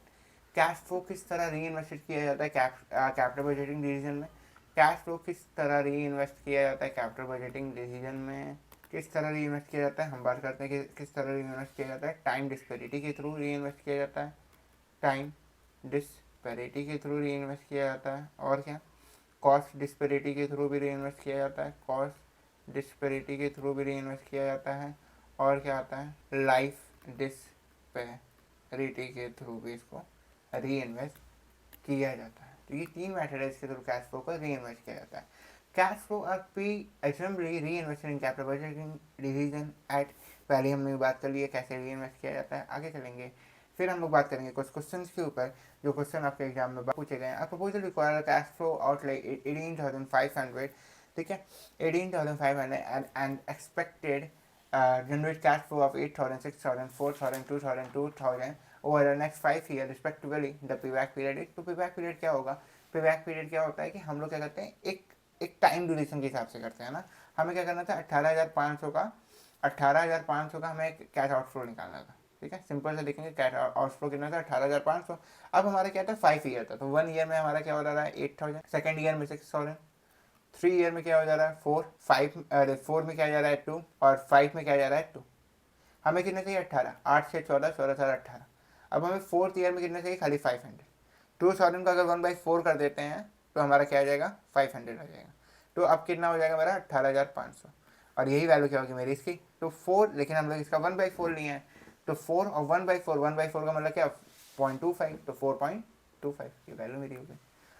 cash flow किस तरह री इन्वेस्टेड किया जाता है कैपिटल बजटिंग डिसीजन में, कैश फ्लो किस तरह री इन्वेस्ट किया जाता है कैपिटल बजटिंग डिसीजन में, किस तरह री इन्वेस्ट किया जाता है, हम बात करते हैं कि किस तरह री इन्वेस्ट किया जाता है, टाइम डिस्पेरिटी के थ्रू री इन्वेस्ट किया जाता है, टाइम डिस्पेरिटी के थ्रू री इन्वेस्ट किया जाता है, और क्या, कॉस्ट डिस्पेरिटी के थ्रू भी री इन्वेस्ट किया जाता है, कॉस्ट डिस्पेरिटी के थ्रू भी री इन्वेस्ट किया जाता है, और क्या आता है, लाइफ डिस्पेरिटी के थ्रू भी इसको री इन्वेस्ट किया जाता है। तो ये तीन मेथड है इसके थ्रू कैश फ्लो को री इन्वेस्ट किया जाता है। कैश फ्लो आर प्री री invested in capital budgeting decision at, पहले हमने बात कर ली है कैसे री इन्वेस्ट किया जाता है, आगे चलेंगे। फिर हम लोग बात करेंगे कुछ क्वेश्चन के ऊपर, जो क्वेश्चन आपके एग्जाम में पूछे गए हैं। Proposal require cash flow outlay 18,500, ठीक है, 18,500 and expected generate cash flow of 8,000, 6,000, 4,000, 2,000, 2,000 over the next 5 years respectively. The payback period is, तो payback period क्या होगा, payback period क्या होता है कि हम लोग क्या करते हैं, एक टाइम ड्यूरेशन के हिसाब से करते हैं ना। हमें क्या करना था, 18,500 का, 18,500 का हमें कैश आउटफ्लो निकालना था, ठीक है। सिंपल से देखेंगे कैश आउटफ्लो कितना था, 18,500। अब हमारा क्या था, 5 ईयर था, तो 1 ईयर में हमारा क्या हो रहा है, 8,000, सेकेंड ईयर में 6,000, 3 ईयर में क्या हो जा रहा है, 4, 5, 4 में क्या जा रहा है 2, और 5 में क्या जा रहा है 2। हमें कितने चाहिए, 18, 8 से 14, 14 से 18। अब हमें 4th ईयर में कितने चाहिए, खाली 500। 2000 का अगर 1/4 कर देते हैं तो हमारा क्या आ जाएगा, 500 आ जाएगा। तो अब कितना हो जाएगा मेरा, 18,500, और यही वैल्यू क्या होगी मेरी इसकी, तो 4, लेकिन हम लोग इसका 1/4 लिए हैं, तो 4 और 1/4, 1/4 का मतलब क्या, 0.25, तो 4.25 ये वैल्यू मेरी होगी।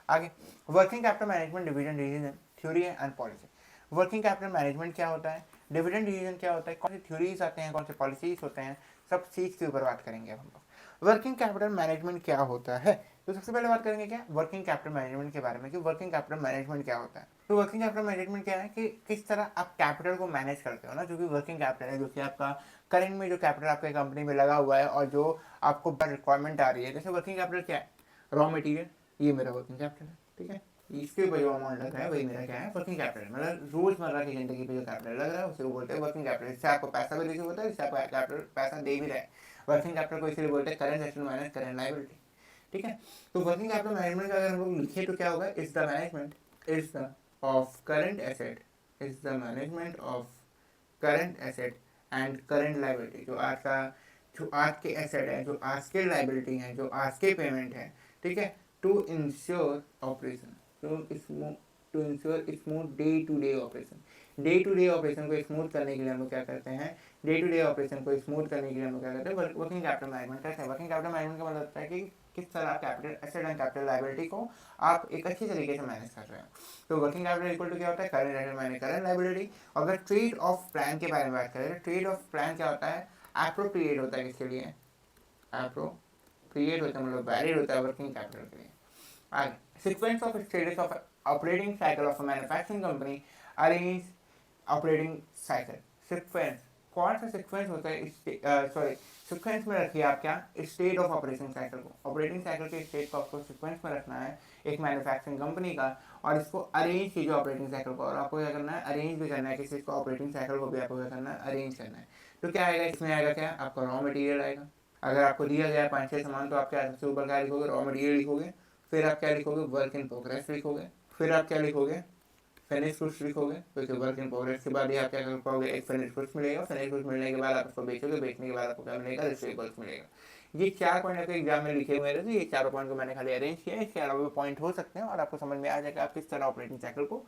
आगे working capital management division decision theory and policy. Working capital management क्या होता है, डिविडेंड डिसीजन क्या होता है, कौन से थ्योरीज आते हैं, कौन से पॉलिसीज होते हैं, सब चीज़ के ऊपर बात करेंगे अब हम लोग। वर्किंग कैपिटल मैनेजमेंट क्या होता है, तो सबसे पहले बात करेंगे क्या, वर्किंग कैपिटल मैनेजमेंट के बारे में, कि वर्किंग कैपिटल मैनेजमेंट क्या होता है। तो वर्किंग कैपिटल मैनेजमेंट क्या है कि किस तरह आप कैपिटल को मैनेज करते हो ना, जो कि वर्किंग कैपिटल है, जो कि आपका करेंट में जो कैपिटल आपके कंपनी में लगा हुआ है और जो आपको रिक्वायरमेंट आ रही है। जैसे वर्किंग कैपिटल क्या है, रॉ मटेरियल, ये मेरा वर्किंग कैपिटल है, ठीक है, इसके ऊपर जो अमाउंट लग रहा है वही मेरा क्या है, वर्किंग कैपिटल, मतलब रोजमर्रा की जिंदगी पे जो कैपिटल लग रहा है उसे बोलते हैं वर्किंग कैपिटल। इससे आपको पैसा भी रिसीव होता है, इससे आपको कैपिटल पैसा दे भी रहा है। वर्किंग कैपिटल को इसलिए बोलते हैं current asset minus current liability, ठीक है। तो वर्किंग कैपिटल मैनेजमेंट का अगर हम लोग लिखे तो क्या होगा, is the management is the of current asset, is the management of current asset and current liability, जो आज के एसेट है, जो आज के लायबिलिटी है, जो आज के पेमेंट है, ठीक है, to ensure operation, to ensure smooth day to day operation. Day to day operation को स्मूथ करने के लिए हम लोग क्या करते हैं, डे टू डे ऑपरेशन को स्मूथ करने के लिए हम लोग क्या करते हैं, वर्किंग कैपिटल मैनेजमेंट करते हैं। वर्किंग कैपिटल मैनेजमेंट का मतलब होता है कि किस तरह capital asset and capital liability को आप एक अच्छी तरीके से मैनेज कर रहे हो। तो वर्किंग कैपिटल इक्वल टू क्या होता है, current asset minus current liability. अगर ट्रेड ऑफ प्लान के बारे में बात करें तो ट्रेड ऑफ प्लान क्या होता है, एप्रोप्रिएट होता है किसके लिए, एप्रोप्रिएट होता है मतलब वैलिड होता है वर्किंग कैपिटल के लिए। आगे, sequence of status of operating cycle of a manufacturing company, arrange operating cycle. Sequence, कौन सा सीक्वेंस होता है, सॉरी सीक्वेंस में रखिए आप क्या, स्टेट ऑफ ऑपरेटिंग साइकिल को, ऑपरेटिंग साइकिल के स्टेट को आपको सीक्वेंस में रखना है एक मैन्युफैक्चरिंग कंपनी का, और इसको अरेंज कीजिए ऑपरेटिंग साइकिल को, और आपको क्या करना है, अरेंज भी करना है किसी को, ऑपरेटिंग साइकिल को भी आपको क्या करना है, अरेंज करना है। तो क्या आएगा इसमें, आएगा क्या, आपका रॉ मटेरियल आएगा। अगर आपको दिया गया है 5-6 सामान तो आप क्या सबसे ऊपर क्या लिखोगे, रॉ मटेरियल लिखोगे, फिर आप क्या लिखोगे, वर्क इन प्रोग्रेस लिखोगे, फिर आप क्या लिखोगे, फिनिश गुड्स लिखोगे, क्योंकि वर्क इन प्रोग्रेस के बाद ही आप क्या कर पाओगे, एक फिनिश गुड्स मिलेगा, फिनिश गुड्स मिलने के बाद आप उसको बेचोगे, बेचने के बाद आपको क्या मिलेगा, रिसीवेबल्स मिलेगा। ये 4 पॉइंट आपके एग्जाम में लिखे हुए थे, ये चारों पॉइंट को मैंने खाली अरेंज किया है, इसके अलावा भी पॉइंट हो सकते हैं और आपको समझ में आ जाएगा आप किस तरह ऑपरेटिंग साइकिल को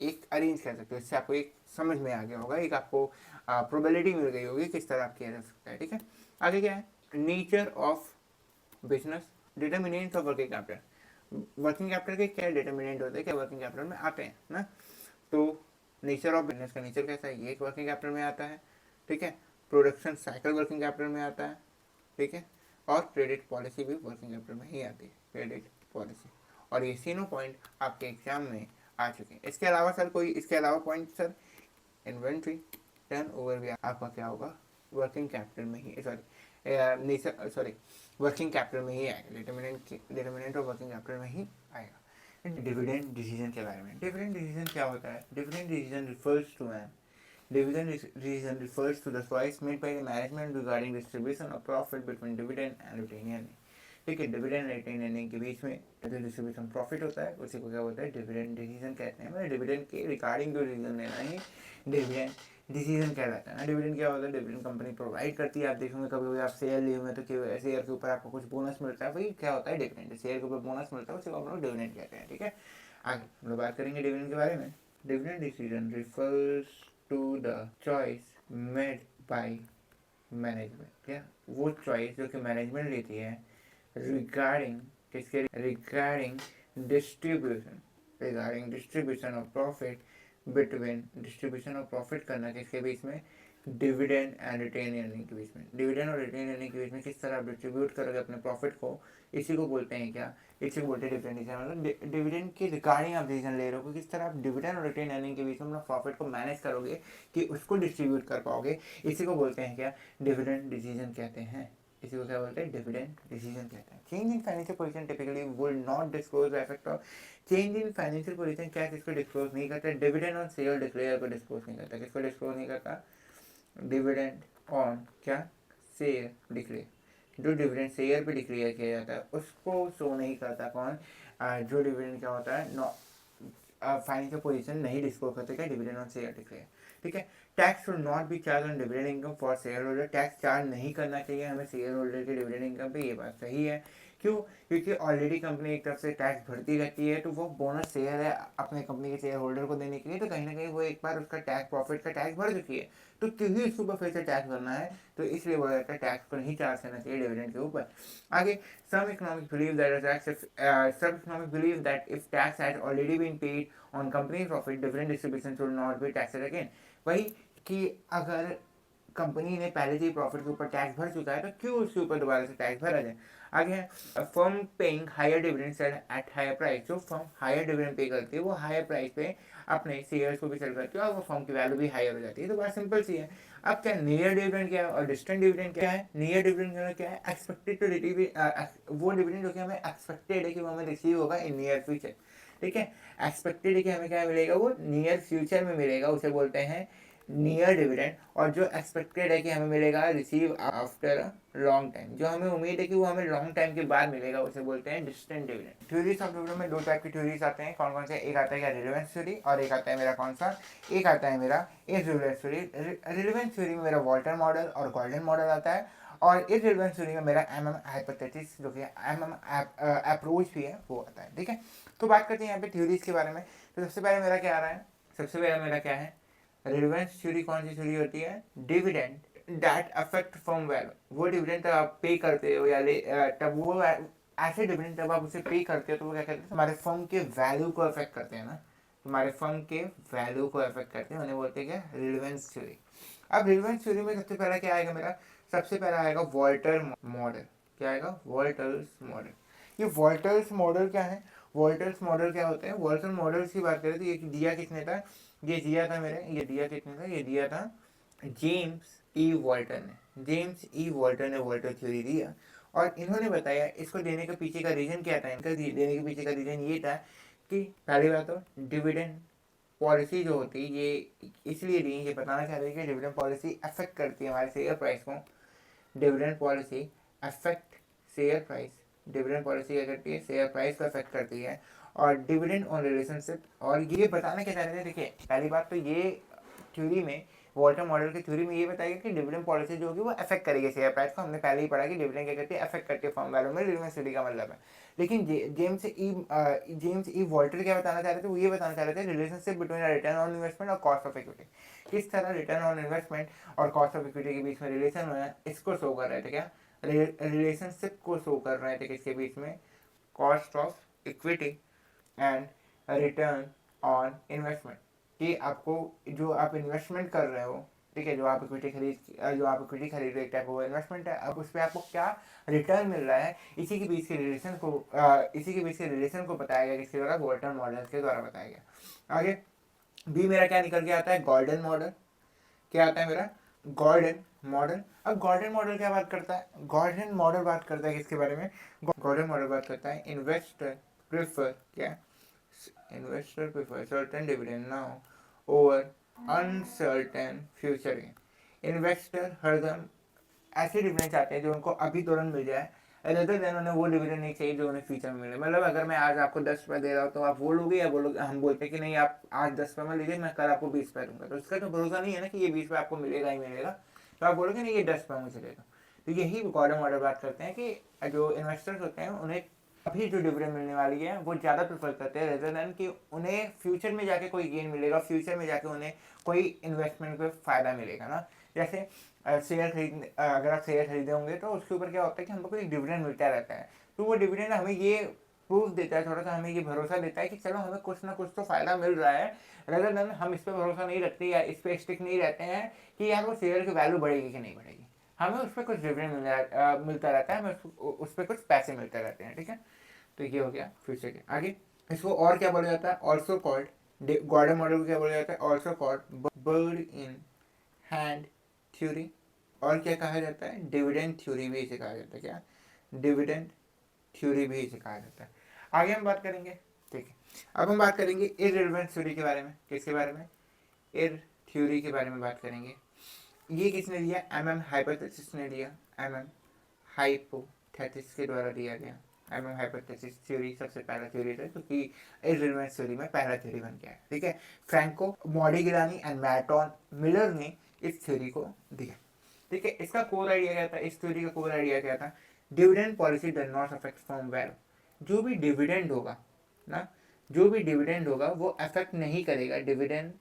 एक अरेंज कर सकते हो। इससे आपको एक समझ में आ गया होगा, एक आपको प्रोबेबिलिटी मिल गई होगी किस तरह आप किया जा सकता है। ठीक है, आगे क्या है, nature of business, determinants of working capital. Working capital के क्या डिटर्मिनेंट होते हैं, क्या वर्किंग कैपिटल में आते हैं ना। तो नेचर ऑफ बिजनेस का नेचर कैसा है, ये एक वर्किंग कैपिटल में आता है। ठीक है, प्रोडक्शन साइकिल वर्किंग कैपिटल में आता है। ठीक है, और क्रेडिट पॉलिसी भी वर्किंग कैपिटल में ही आती है, क्रेडिट पॉलिसी। और ये तीनों पॉइंट आपके एग्जाम में आ चुके हैं। इसके अलावा सर कोई, इसके अलावा point sir, inventory turn over भी आपका क्या होगा, वर्किंग कैपिटल में ही, सॉरी वर्किंग कैपिटल में ही आएगा, डिटर्मिनेंट ऑफ वर्किंग कैपिटल में ही आएगा। डिविडेंड डिसीजन के बारे में, डिविडेंड डिसीजन क्या होता है, dividend decision refers to man, dividend decision refers to the choice made by the management regarding distribution of profit between dividend and retained earning। ठीक है, डिविडेंड रिटेन अर्निंग के बीच में जो डिस्ट्रीब्यूशन प्रॉफिट होता है उसी को क्या होता है, डिविडेंड डिसीजन कहते हैं। मतलब डिविडेंड के रिगार्डिंग जो डिसीजन लेना है डिविडेंड डिसीजन कहलाता है ना। डिविडेंड क्या होता है, डिविडेंड कंपनी प्रोवाइड करती है। आप देखोगे कभी कभी आप शेयर लिए हुए तो शेयर के ऊपर आपको कुछ बोनस मिलता है, वही क्या होता है, डिविडेंड। शेयर के ऊपर बोनस मिलता है उसी को हम लोग डिविडेंड कहते हैं। ठीक है, आगे हम लोग बात करेंगे डिविडेंड के बारे में। Dividend decision refers to the choice made by management, क्या वो चॉइस जो कि मैनेजमेंट लेती है रिगार्डिंग किसके, regarding distribution of profit between, distribution of profit करना किसके बीच में, डिविडेंड एंड रिटेन अर्निंग के बीच में। डिविडेंड और रिटेन अर्निंग के बीच में किस तरह आप डिस्ट्रीब्यूट करोगे अपने प्रॉफिट को, इसी को बोलते हैं क्या, इसी को बोलते हैं डिविडेंड डिसीजन। मतलब डिविडेंड के रिगार्डिंग आप डिसीजन ले रहे हो, किस तरह आप डिविडेंड और रिटेन अर्निंग के बीच में अपना प्रॉफिट को मैनेज करोगे कि उसको डिस्ट्रीब्यूट कर पाओगे, इसी को बोलते हैं क्या, डिविडेंड डिसीजन कहते हैं। इसी को क्या बोलते हैं, डिविडेंड डिसीजन कहते हैं। Change in financial position typically will not disclose the effect of change in financial position, क्या किसको डिस्क्लोज नहीं करता, डिविडेंड ऑन सेल डिक्लेयर को डिस्क्लोज नहीं करता। किसको डिस्क्लोज नहीं करता, डिविडेंड ऑन क्या, शेयर डिक्लेयर, जो डिविडेंड शेयर पे डिक्लेयर किया जाता है उसको शो नहीं करता। कौन, जो डिविडेंड क्या होता है, फाइनेंशियल पोजीशन नहीं डिस्क्लोज करते, क्या, डिविडेंड ऑन शेयर डिक्लेयर। ठीक है, tax should not be charge on dividend income for share holder, tax charge नहीं करना चाहिए हमें शेयर होल्डर के डिविडेंड इनकम पे, ये बात सही है। क्यों, क्योंकि ऑलरेडी कंपनी एक तरफ से टैक्स भरती रहती है, तो वो बोनस शेयर है अपने कंपनी के शेयर होल्डर को देने के लिए, तो कहीं ना कहीं वो एक बार उसका टैक्स, प्रॉफिट का टैक्स भर चुकी है, तो क्योंकि इसके ऊपर फिर से टैक्स भरना है, तो इसलिए बोला जाता है टैक्स को नहीं चार्ज करना चाहिए डिविडेंड के ऊपर। आगे, some economics believe that if tax has already been paid on company profit, dividend distribution should not be taxed again। वही कि अगर कंपनी ने पहले से ही प्रॉफिट के ऊपर टैक्स भर चुका है तो क्यों उसके ऊपर दोबारा से टैक्स भरा जाए। आगे है, firm paying higher dividend sell at higher price, जो फर्म हायर डिविडेंड पे करती है वो हायर प्राइस पे अपने शेयर्स को भी सेल करती है और वो फर्म की वैल्यू भी हायर हो जाती है। तो बात सिंपल सी है। अब क्या नियर डिविडेंड क्या है और डिस्टेंट डिविडेंड क्या है, नियर डिविडेंड क्या है, एक्सपेक्टेड टू रिसीव, वो डिविडेंड जो कि हमें एक्सपेक्टेड है कि वो हमें रिसीव होगा इन नियर फ्यूचर। ठीक है, एक्सपेक्टेड है कि हमें क्या मिलेगा, वो नियर फ्यूचर में मिलेगा, उसे बोलते हैं नियर डिविडेंड। और जो एक्सपेक्टेड है कि हमें मिलेगा रिसीव आफ्टर लॉन्ग टाइम, जो हमें उम्मीद है कि वो हमें लॉन्ग टाइम के बाद मिलेगा, उसे बोलते हैं distant dividend. Theories of dividend में दो टाइप की थ्योरीज आते हैं, कौन कौन से, एक आता है क्या, रिलेवेंस थ्योरी, और एक आता है मेरा कौन सा, एक आता है मेरा इररिलेवेंस थ्योरी। रिलेवेंस थ्योरी में मेरा वॉल्टर मॉडल और गोल्डन मॉडल आता है, और इररिलेवेंस थ्योरी में मेरा एमएम हाइपोथेसिस जो कि एमएम अप्रोच भी है वो आता है, ठीक है। तो बात करते हैं यहाँ पे थ्योरीज के बारे में। तो सबसे पहले मेरा क्या आ रहा है, सबसे पहले मेरा क्या है, रिलेवेंस थ्योरी कौन सी थ्योरी होती है, dividend that affect firm value. वो डिविडेंड तब आप पे करते हो या तब वो ऐसे डिविडेंड जब आप उसे पे करते हो तो वो क्या करते हैं, हमारे फर्म के वैल्यू को अफेक्ट करते हैं ना, हमारे फर्म के वैल्यू को अफेक्ट करते हैं, उन्हें बोलते हैं क्या, रिलेवेंस थ्योरी। अब रिलेवेंस थ्योरी में सबसे पहला क्या आएगा मेरा, सबसे पहला आएगा वॉल्टर मॉडल। क्या आएगा, वॉल्टर्स मॉडल। ये वॉल्टर्स मॉडल क्या है, वॉल्टर्स मॉडल क्या होते हैं, वॉल्टर मॉडल्स की बात करें तो ये दिया किसने था, ये दिया था मेरे, ये दिया किसने था, ये दिया था जेम्स ई वॉल्टर ने। जेम्स ई वॉल्टर ने वॉल्टर थ्योरी दिया और इन्होंने बताया, इसको देने के पीछे का रीजन क्या था, इनका देने के पीछे का रीजन ये था कि पहली बात तो डिविडेंड पॉलिसी जो होती है ये इसलिए दी, ये बताना चाह रही है कि डिविडेंड पॉलिसी अफेक्ट करती है हमारे शेयर प्राइस को। Dividend policy affect share price, dividend policy क्या करती है, शेयर प्राइस को अफेक्ट करती है। और डिविडेंड ऑन रिलेशनशिप, और ये बताना क्या चाह रहे थे, देखिए पहली बात तो ये थ्योरी में, वॉल्टर मॉडल की थ्योरी में ये बताया कि डिविडेंड पॉलिसी जो होगी वो अफेक्ट करेगी शेयर प्राइस को। हमने पहले ही पढ़ा कि डिविडेंड क्या करती है, अफेक्ट करती है फर्म वैल्यू में, रिलेवेंस थ्योरी का मतलब है। लेकिन जेम्स ई वॉल्टर क्या बताना चाह रहे थे, वो ये बताना चाह रहे थे relationship between return on investment और कॉस्ट ऑफ इक्विटी। किस तरह रिटर्न ऑन इन्वेस्टमेंट और कॉस्ट ऑफ इक्विटी के बीच में रिलेशन है, इसको शो कर रहे थे, क्या रिलेशनशिप को शो कर रहे थे, किसके बीच में, cost of equity and return on investment. कि आपको जो आप इन्वेस्टमेंट कर रहे हो, ठीक है, जो आप इक्विटी खरीद रहे हैं वो इन्वेस्टमेंट है, अब उस पर आपको क्या रिटर्न मिल रहा है, इसी के बीच के रिलेशन को बताया गया, किसके द्वारा, वॉल्टर मॉडल के द्वारा बताया गया। आगे बी मेरा क्या निकल के आता है, गॉर्डन मॉडल। क्या आता है मेरा, गॉर्डन मॉडल। अब गॉर्डन मॉडल क्या बात करता है, गॉर्डन मॉडल बात करता है किसके बारे में, गॉर्डन मॉडल बात करता है इन्वेस्टर प्रेफर, क्या, investor prefer certain dividend now over uncertain future gain। Investor हरदम ऐसे डिविडेंड चाहते हैं जो उनको अभी तुरंत मिल जाए, रेदर देन उन्हें वो डिविडेंड नहीं चाहिए जो उन्हें फ्यूचर में मिले। मतलब अगर मैं आज आपको 10 रुपये दे रहा हूँ तो आप वो लोगे या बोलोगे, हम बोलते हैं कि नहीं आप आज 10 रुपये में लीजिए, मैं कल आपको 20 रुपये दूंगा, तो इसका तो भरोसा नहीं है ना कि ये 20 रुपये आपको मिलेगा ही मिलेगा, तो आप बोलोगे नहीं ये 10 रुपये मुझे दे दो। तो यही गॉर्डन मॉडल बात करते हैं कि जो इन्वेस्टर्स होते हैं उन्हें अभी जो डिविडेंड मिलने वाली है वो ज़्यादा प्रेफर करते हैं रेदर देन कि उन्हें फ्यूचर में जाके कोई गेन मिलेगा, फ्यूचर में जाके उन्हें कोई इन्वेस्टमेंट पे फ़ायदा मिलेगा ना। जैसे शेयर खरीद, अगर आप शेयर खरीदे होंगे तो उसके ऊपर क्या होता है कि हमको एक डिविडेंड मिलता रहता है, तो वो डिविडेंड हमें ये प्रूफ देता है, थोड़ा सा हमें ये भरोसा देता है कि चलो हमें कुछ ना कुछ तो फ़ायदा मिल रहा है, रेदर देन हम इस पर भरोसा नहीं रखते या इस पर स्टिक नहीं रहते हैं कि यार वो शेयर की वैल्यू बढ़ेगी कि नहीं बढ़ेगी। हमें उस पर कुछ डिविडेंड मिलता रहता है, हमें उस पर कुछ पैसे मिलते रहते हैं, ठीक है। तो ये हो गया फ्यूचर के। आगे इसको और क्या बोला जाता है, ऑल्सो कॉल्ड, गॉर्डन मॉडल को क्या बोला जाता है, also called bird in hand theory. और क्या कहा जाता है, डिविडेंड थ्योरी भी इसे कहा जाता है, क्या, डिविडेंड थ्योरी भी इसे कहा जाता है। आगे हम बात करेंगे, ठीक है। अब हम बात करेंगे इररिलेवेंस थ्योरी के बारे में, किसके बारे में, एर थ्योरी के बारे में बात करेंगे। ये किसने दिया, एमएम हाइपोथेसिस ने दिया, एमएम हाइपोथेसिस के द्वारा दिया गया। एमएम हाइपोथेसिस थ्योरी सबसे पहला थ्योरी था क्योंकि इररिलेवेंस थ्योरी में पहला थ्योरी बन गया है, ठीक है। फ्रैंको मॉडिगिलानी एंड मैटॉन मिलर ने इस थ्योरी को दिया, ठीक है। इसका कोर आइडिया क्या था, इस थ्योरी का कोर आइडिया क्या था, dividend policy does not affect firm value. जो भी डिविडेंड होगा ना, जो भी डिविडेंड होगा वो अफेक्ट नहीं करेगा, dividend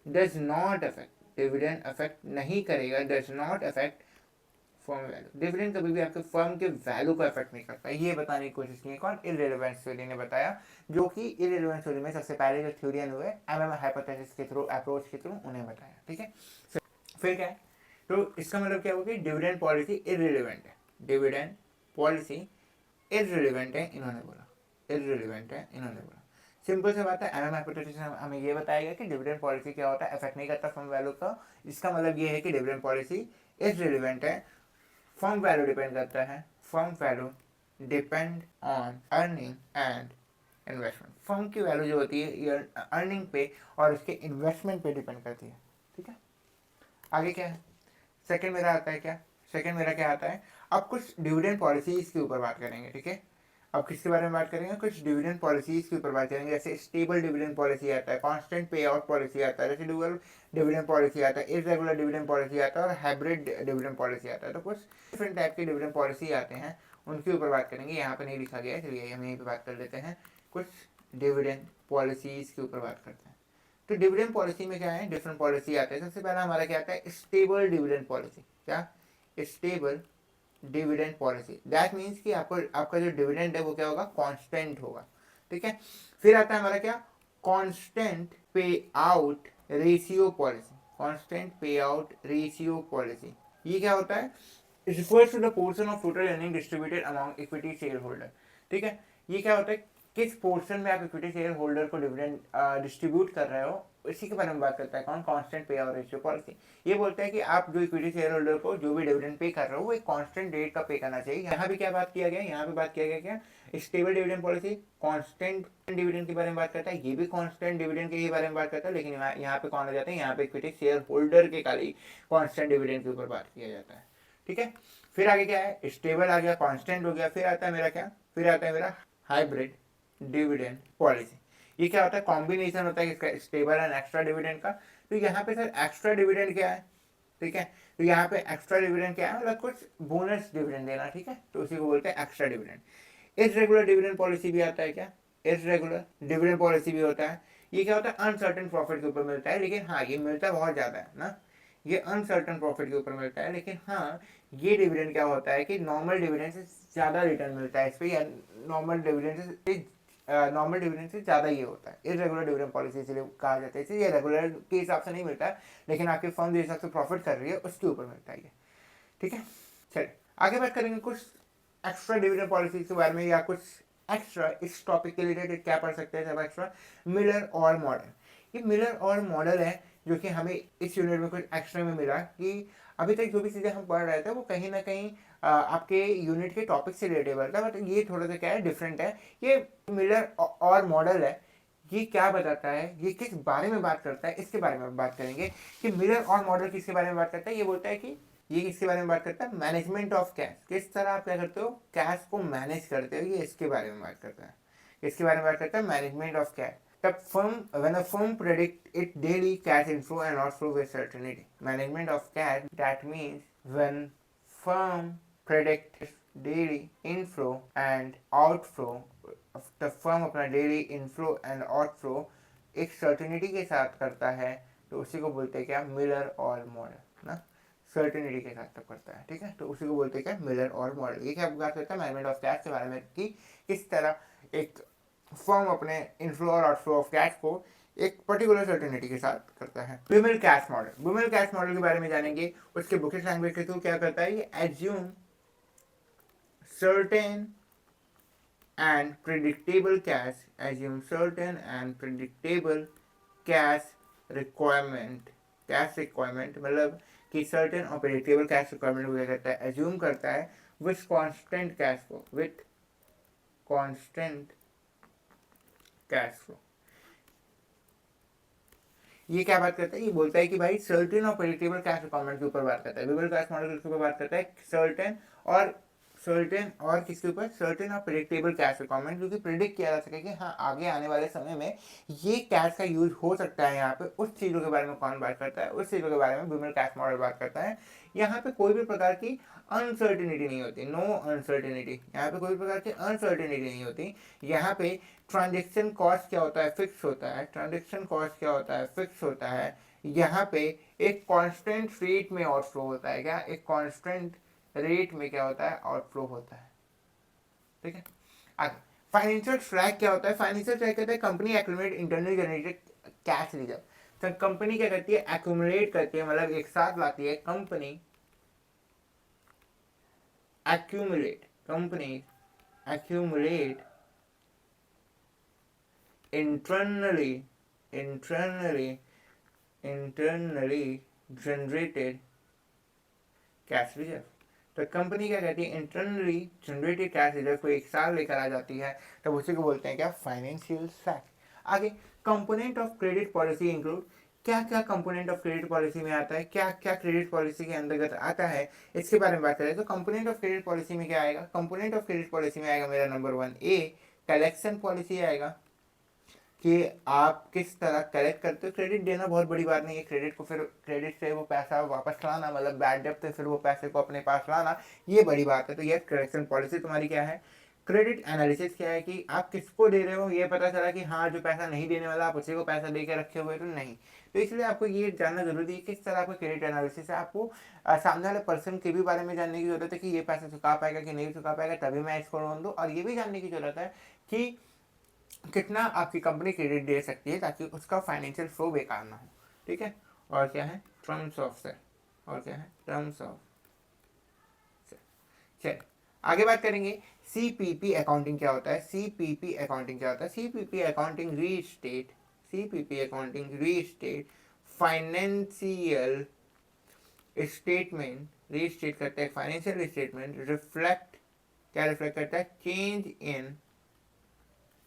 does not affect, dividend affect नहीं करेगा, does not affect firm value. Dividend कभी भी आपके फर्म के वैल्यू को अफेक्ट नहीं करता, ये बताने की कोशिश की है कौन, इररिलेवेंस थ्योरी ने बताया, जो कि इररिलेवेंस थ्योरी में सबसे पहले जो थ्योरियन हुए एमएम हाइपोथेसिस के थ्रू, अप्रोच के थ्रू उन्हें बताया, ठीक है। फिर क्या है, तो इसका मतलब क्या होगा, डिविडेंड पॉलिसी इररिलेवेंट है, डिविडेंड पॉलिसी इररिलेवेंट है इन्होंने बोला, इररिलेवेंट है इन्होंने बोला। सिंपल सी बात है, एमएम हाइपोथेसिस हमें ये बताएगा कि डिविडेंड पॉलिसी क्या होता है, अफेक्ट नहीं करता फर्म वैल्यू का। इसका मतलब ये है कि डिविडेंड पॉलिसी इररिलेवेंट है, फर्म वैल्यू डिपेंड करता है, firm value depend on earning and investment. Firm की वैल्यू जो होती है ये अर्निंग पे और उसके इन्वेस्टमेंट पे डिपेंड करती है, ठीक है। आगे क्या है, सेकंड मेरा आता है क्या, सेकंड मेरा क्या आता है, अब कुछ डिविडेंड पॉलिसीज के ऊपर बात करेंगे, ठीक है। अब किसके बारे में बात करेंगे, कुछ डिविडेंड पॉलिसीज के ऊपर बात करेंगे। जैसे स्टेबल डिविडेंड पॉलिसी आता है, कांस्टेंट पे आउट पॉलिसी आता है, रेसिडुअल डिविडेंड पॉलिसी आता है, इररेगुलर डिविडेंड पॉलिसी आता है और हाइब्रिड डिविडेंड पॉलिसी आता है। तो कुछ डिफरेंट टाइप के डिविडेंड पॉलिसी आते हैं, उनके ऊपर बात करेंगे। यहाँ पे नहीं लिखा गया है, चलिए हम यहीं पे बात कर लेते हैं। कुछ डिविडेंड पॉलिसीज के ऊपर बात करते हैं। तो डिविडेंड पॉलिसी में क्या है, डिफरेंट पॉलिसी आते हैं। सबसे पहला हमारा क्या आता है, स्टेबल डिविडेंड पॉलिसी। क्या, stable dividend policy, that means कि आपको आपका जो डिविडेंड है वो क्या होगा, कांस्टेंट होगा। ठीक है। फिर आता है हमारा क्या, constant pay out ratio policy. Constant pay out ratio policy, ये क्या होता है, it refers to the portion of total earning distributed among equity share holder. ठीक है, ये क्या होता है, किस पोर्शन में आप इक्विटी शेयर होल्डर को डिविडेंड डिस्ट्रीब्यूट कर रहे हो, इसी के बारे में बात करता है कौन, constant pay out ratio policy. ये बोलता है कि आप जो इक्विटी शेयर होल्डर को जो भी डिविडेंड पे कर रहे हो वो एक कांस्टेंट रेट का पे करना चाहिए। यहाँ भी क्या बात किया गया, यहाँ पे बात किया गया क्या, stable dividend policy constant dividend के बारे में बात करता है, ये भी कांस्टेंट डिविडेंड के ही बारे में बात करता है, लेकिन यहाँ पे कौन आ जाता है, यहाँ पे इक्विटी शेयर होल्डर के खाली कांस्टेंट डिविडेंड के ऊपर बात किया जाता है। ठीक है। फिर आगे क्या है, स्टेबल आ गया, कांस्टेंट हो गया। फिर आता है मेरा क्या, फिर आता है मेरा हाइब्रिड डिविडेंड पॉलिसी। ये क्या होता है, कॉम्बिनेशन होता है इसका, स्टेबल एंड एक्स्ट्रा डिविडेंड का। तो यहाँ पे सर एक्स्ट्रा डिविडेंड क्या है, ठीक है, तो यहाँ पे एक्स्ट्रा डिविडेंड क्या है, मतलब कुछ बोनस डिविडेंड देना। ठीक है, तो उसी को बोलते हैं extra dividend. Irregular dividend policy भी आता है क्या, इररेगुलर डिविडेंड पॉलिसी भी होता है। ये क्या होता है, अनसर्टेन प्रॉफिट के ऊपर मिलता है, लेकिन हाँ ये मिलता बहुत ज्यादा है ना, ये अनसर्टेन प्रॉफिट के ऊपर मिलता है, लेकिन हाँ ये डिविडेंड क्या होता है कि नॉर्मल डिविडेंड से ज़्यादा रिटर्न मिलता है इस पर, या नॉर्मल डिविडेंड से ज़्यादा ये होता है। इरेगुलर डिविडेंड पॉलिसी इसलिए कहा जाता है, ये रेगुलर के हिसाब से नहीं मिलता है, लेकिन आपकी फर्म जिस हिसाब से प्रॉफिट कर रही है उसके ऊपर मिलता है ये। ठीक है, चलिए आगे बात करेंगे कुछ एक्स्ट्रा डिविडेंड पॉलिसी के बारे में, या कुछ एक्स्ट्रा इस टॉपिक के रिलेटेड क्या पढ़ सकते हैं सब एक्स्ट्रा, मिलर और मॉडल। ये मिलर और मॉडल है जो कि हमें इस यूनिट में कुछ एक्स्ट्रा में मिला, कि अभी तक जो भी चीज़ें हम पढ़ रहे थे वो कहीं ना कहीं आपके यूनिट के टॉपिक से रिलेटेबल था, बट ये थोड़ा सा क्या है, डिफरेंट है। ये मिलर और मॉडल है, ये क्या बताता है, ये किस बारे में बात करता है, इसके बारे में बात करेंगे कि मिलर और मॉडल किसके बारे में बात करता है। ये बोलता है कि ये किसके बारे में बात करता है, मैनेजमेंट ऑफ कैश, किस तरह आप क्या करते हो, कैश को मैनेज करते हो, ये इसके बारे में बात करता है। इसके बारे में बात करता है, management of cash. When a firm predict its daily cash inflow and outflow with certainty. Management of cash, that means when firm predict its daily inflow and outflow, the firm अपना daily inflow and outflow एक certainty के साथ करता है, तो उसी को बोलते हैं क्या, मिलर और मॉडल ना, सर्टिनिटी के साथ तब करता है। ठीक है, तो उसी को बोलते हैं क्या, मिलर और मॉडल। ये क्या बात करता है, मैनेजमेंट ऑफ कैश के बारे में, कि किस तरह एक फर्म अपने इनफ्लो और आउटफ्लो ऑफ कैश को एक पर्टिकुलर सर्टेनिटी के साथ करता है। विमल कैश मॉडल, विमल कैश मॉडल के बारे में जानेंगे। उसके बुकिश लैंग्वेज के थ्रू क्या करता है, ये assume certain and predictable cash, assume certain and predictable cash requirement. Cash requirement मतलब कि सर्टेन और प्रिडिक्टेबल कैश रिक्वायरमेंट को क्या करता है, एज्यूम करता है with constant cash flow, with constant cash flow. ये क्या बात करता है, ये बोलता है कि भाई सर्टेन और प्रेडिक्टेबल कैश रिक्वायरमेंट के ऊपर बात करता है। विमल कैश मॉडल के ऊपर बात करता है, सर्टेन और किसके ऊपर, सर्टेन और प्रेडिक्टेबल कैश रिक्वायरमेंट, जो कि प्रिडिक्ट किया जा सके कि हाँ आगे आने वाले समय में ये कैश का यूज हो सकता है। यहाँ पे उस चीज़ों के बारे में कौन बात करता है, उस चीज़ों के बारे में विमल कैश मॉडल बात करता है। यहाँ पे कोई भी प्रकार की अनसर्टिनिटी नहीं होती, नो अनसर्टिनिटी, यहाँ पे कोई प्रकार की अनसर्टिनिटी नहीं होती। यहाँ पे ट्रांजेक्शन कॉस्ट क्या होता है, फिक्स होता है। ट्रांजेक्शन कॉस्ट क्या होता है, फिक्स होता है। यहाँ पे एक कांस्टेंट रेट में आउटफ्लो होता है, क्या, एक कांस्टेंट रेट में क्या होता है, आउटफ्लो होता है। ठीक है, आगे फाइनेंशियल ट्रैक क्या होता है, फाइनेंशियल ट्रैक कहते हैं company accumulate internally generated cash reserve. तो कंपनी क्या करती है, एक्यूमुलेट करती है, मतलब एक साथ लाती है company, accumulate, companies accumulate internally generated cash reserve. तो कंपनी क्या कहती है, इंटरनली जनरेटेड कैश रिजर्व को एक साथ लेकर आ जाती है, तब उसी को बोलते हैं क्या, फाइनेंशियल फैक्ट। आगे component of credit policy include, क्या क्या कंपोनेंट ऑफ क्रेडिट पॉलिसी में आता है, क्या क्या क्रेडिट पॉलिसी के अंतर्गत आता है, इसके बारे में बात करें तो कंपोनेंट ऑफ क्रेडिट पॉलिसी में क्या आएगा, कंपोनेंट ऑफ क्रेडिट पॉलिसी में आएगा मेरा नंबर 1 ए कलेक्शन पॉलिसी आएगा कि आप किस तरह कलेक्ट करते हो। क्रेडिट देना बहुत बड़ी बात नहीं है, क्रेडिट को फिर क्रेडिट से वो पैसा वापस लाना, मतलब बैड डेब्ट से फिर वो पैसे को अपने पास लाना, ये बड़ी बात है। तो ये कलेक्शन पॉलिसी तुम्हारी क्या है। क्रेडिट एनालिसिस क्या है कि आप किसको दे रहे हो, ये पता चला कि हाँ जो पैसा नहीं देने वाला आप उसी को पैसा दे के रखे हुए तो नहीं। तो इसलिए आपको ये जानना जरूरी है किस तरह आपका क्रेडिट एनालिसिस है। आपको सामने वाले पर्सन के भी बारे में जानने की जरूरत है कि ये पैसा चुका पाएगा कि नहीं चुका पाएगा, तभी मैं इसको लोन दूँ। और ये भी जानने की जरूरत है कि कितना आपकी कंपनी क्रेडिट दे सकती है ताकि उसका फाइनेंशियल फ्लो बेकार ना हो। ठीक है, और क्या है टर्म्स ऑफ सेल, और क्या है टर्म्स ऑफ सेल। चल आगे बात करेंगे सीपीपी अकाउंटिंग क्या होता है। सीपीपी अकाउंटिंग क्या होता है, CPP accounting restate, CPP accounting restate financial statement, restate करता है फाइनेंशियल स्टेटमेंट, रिफ्लेक्ट क्या रिफ्लेक्ट करता है, change in,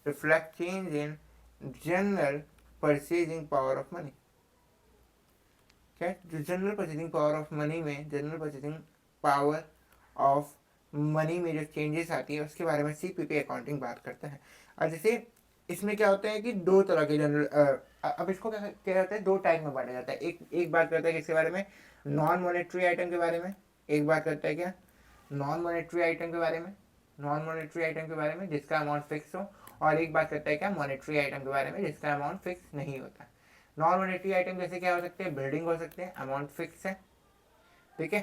reflect change in general purchasing power of money। क्या जो general purchasing power of money में, general purchasing power of money में जो चेंजेस आती है उसके बारे में सीपीपी अकाउंटिंग बात करता है। और जैसे इसमें क्या होता है कि दो तरह के जनरल, अब इसको क्या क्या जाता है, दो टाइप में बांटा जाता है। एक एक बात करता है किसके बारे में, नॉन मॉनेटरी आइटम के बारे में। एक बात करता है क्या, नॉन मॉनेटरी आइटम के बारे में, नॉन मॉनेटरी आइटम के बारे में जिसका अमाउंट फिक्स हो। और एक बात करता है क्या, मॉनेटरी आइटम के बारे में जिसका अमाउंट फिक्स नहीं होता। नॉन मॉनेटरी आइटम जैसे क्या हो सकते हैं, बिल्डिंग हो सकते हैं, अमाउंट फिक्स है। ठीक है,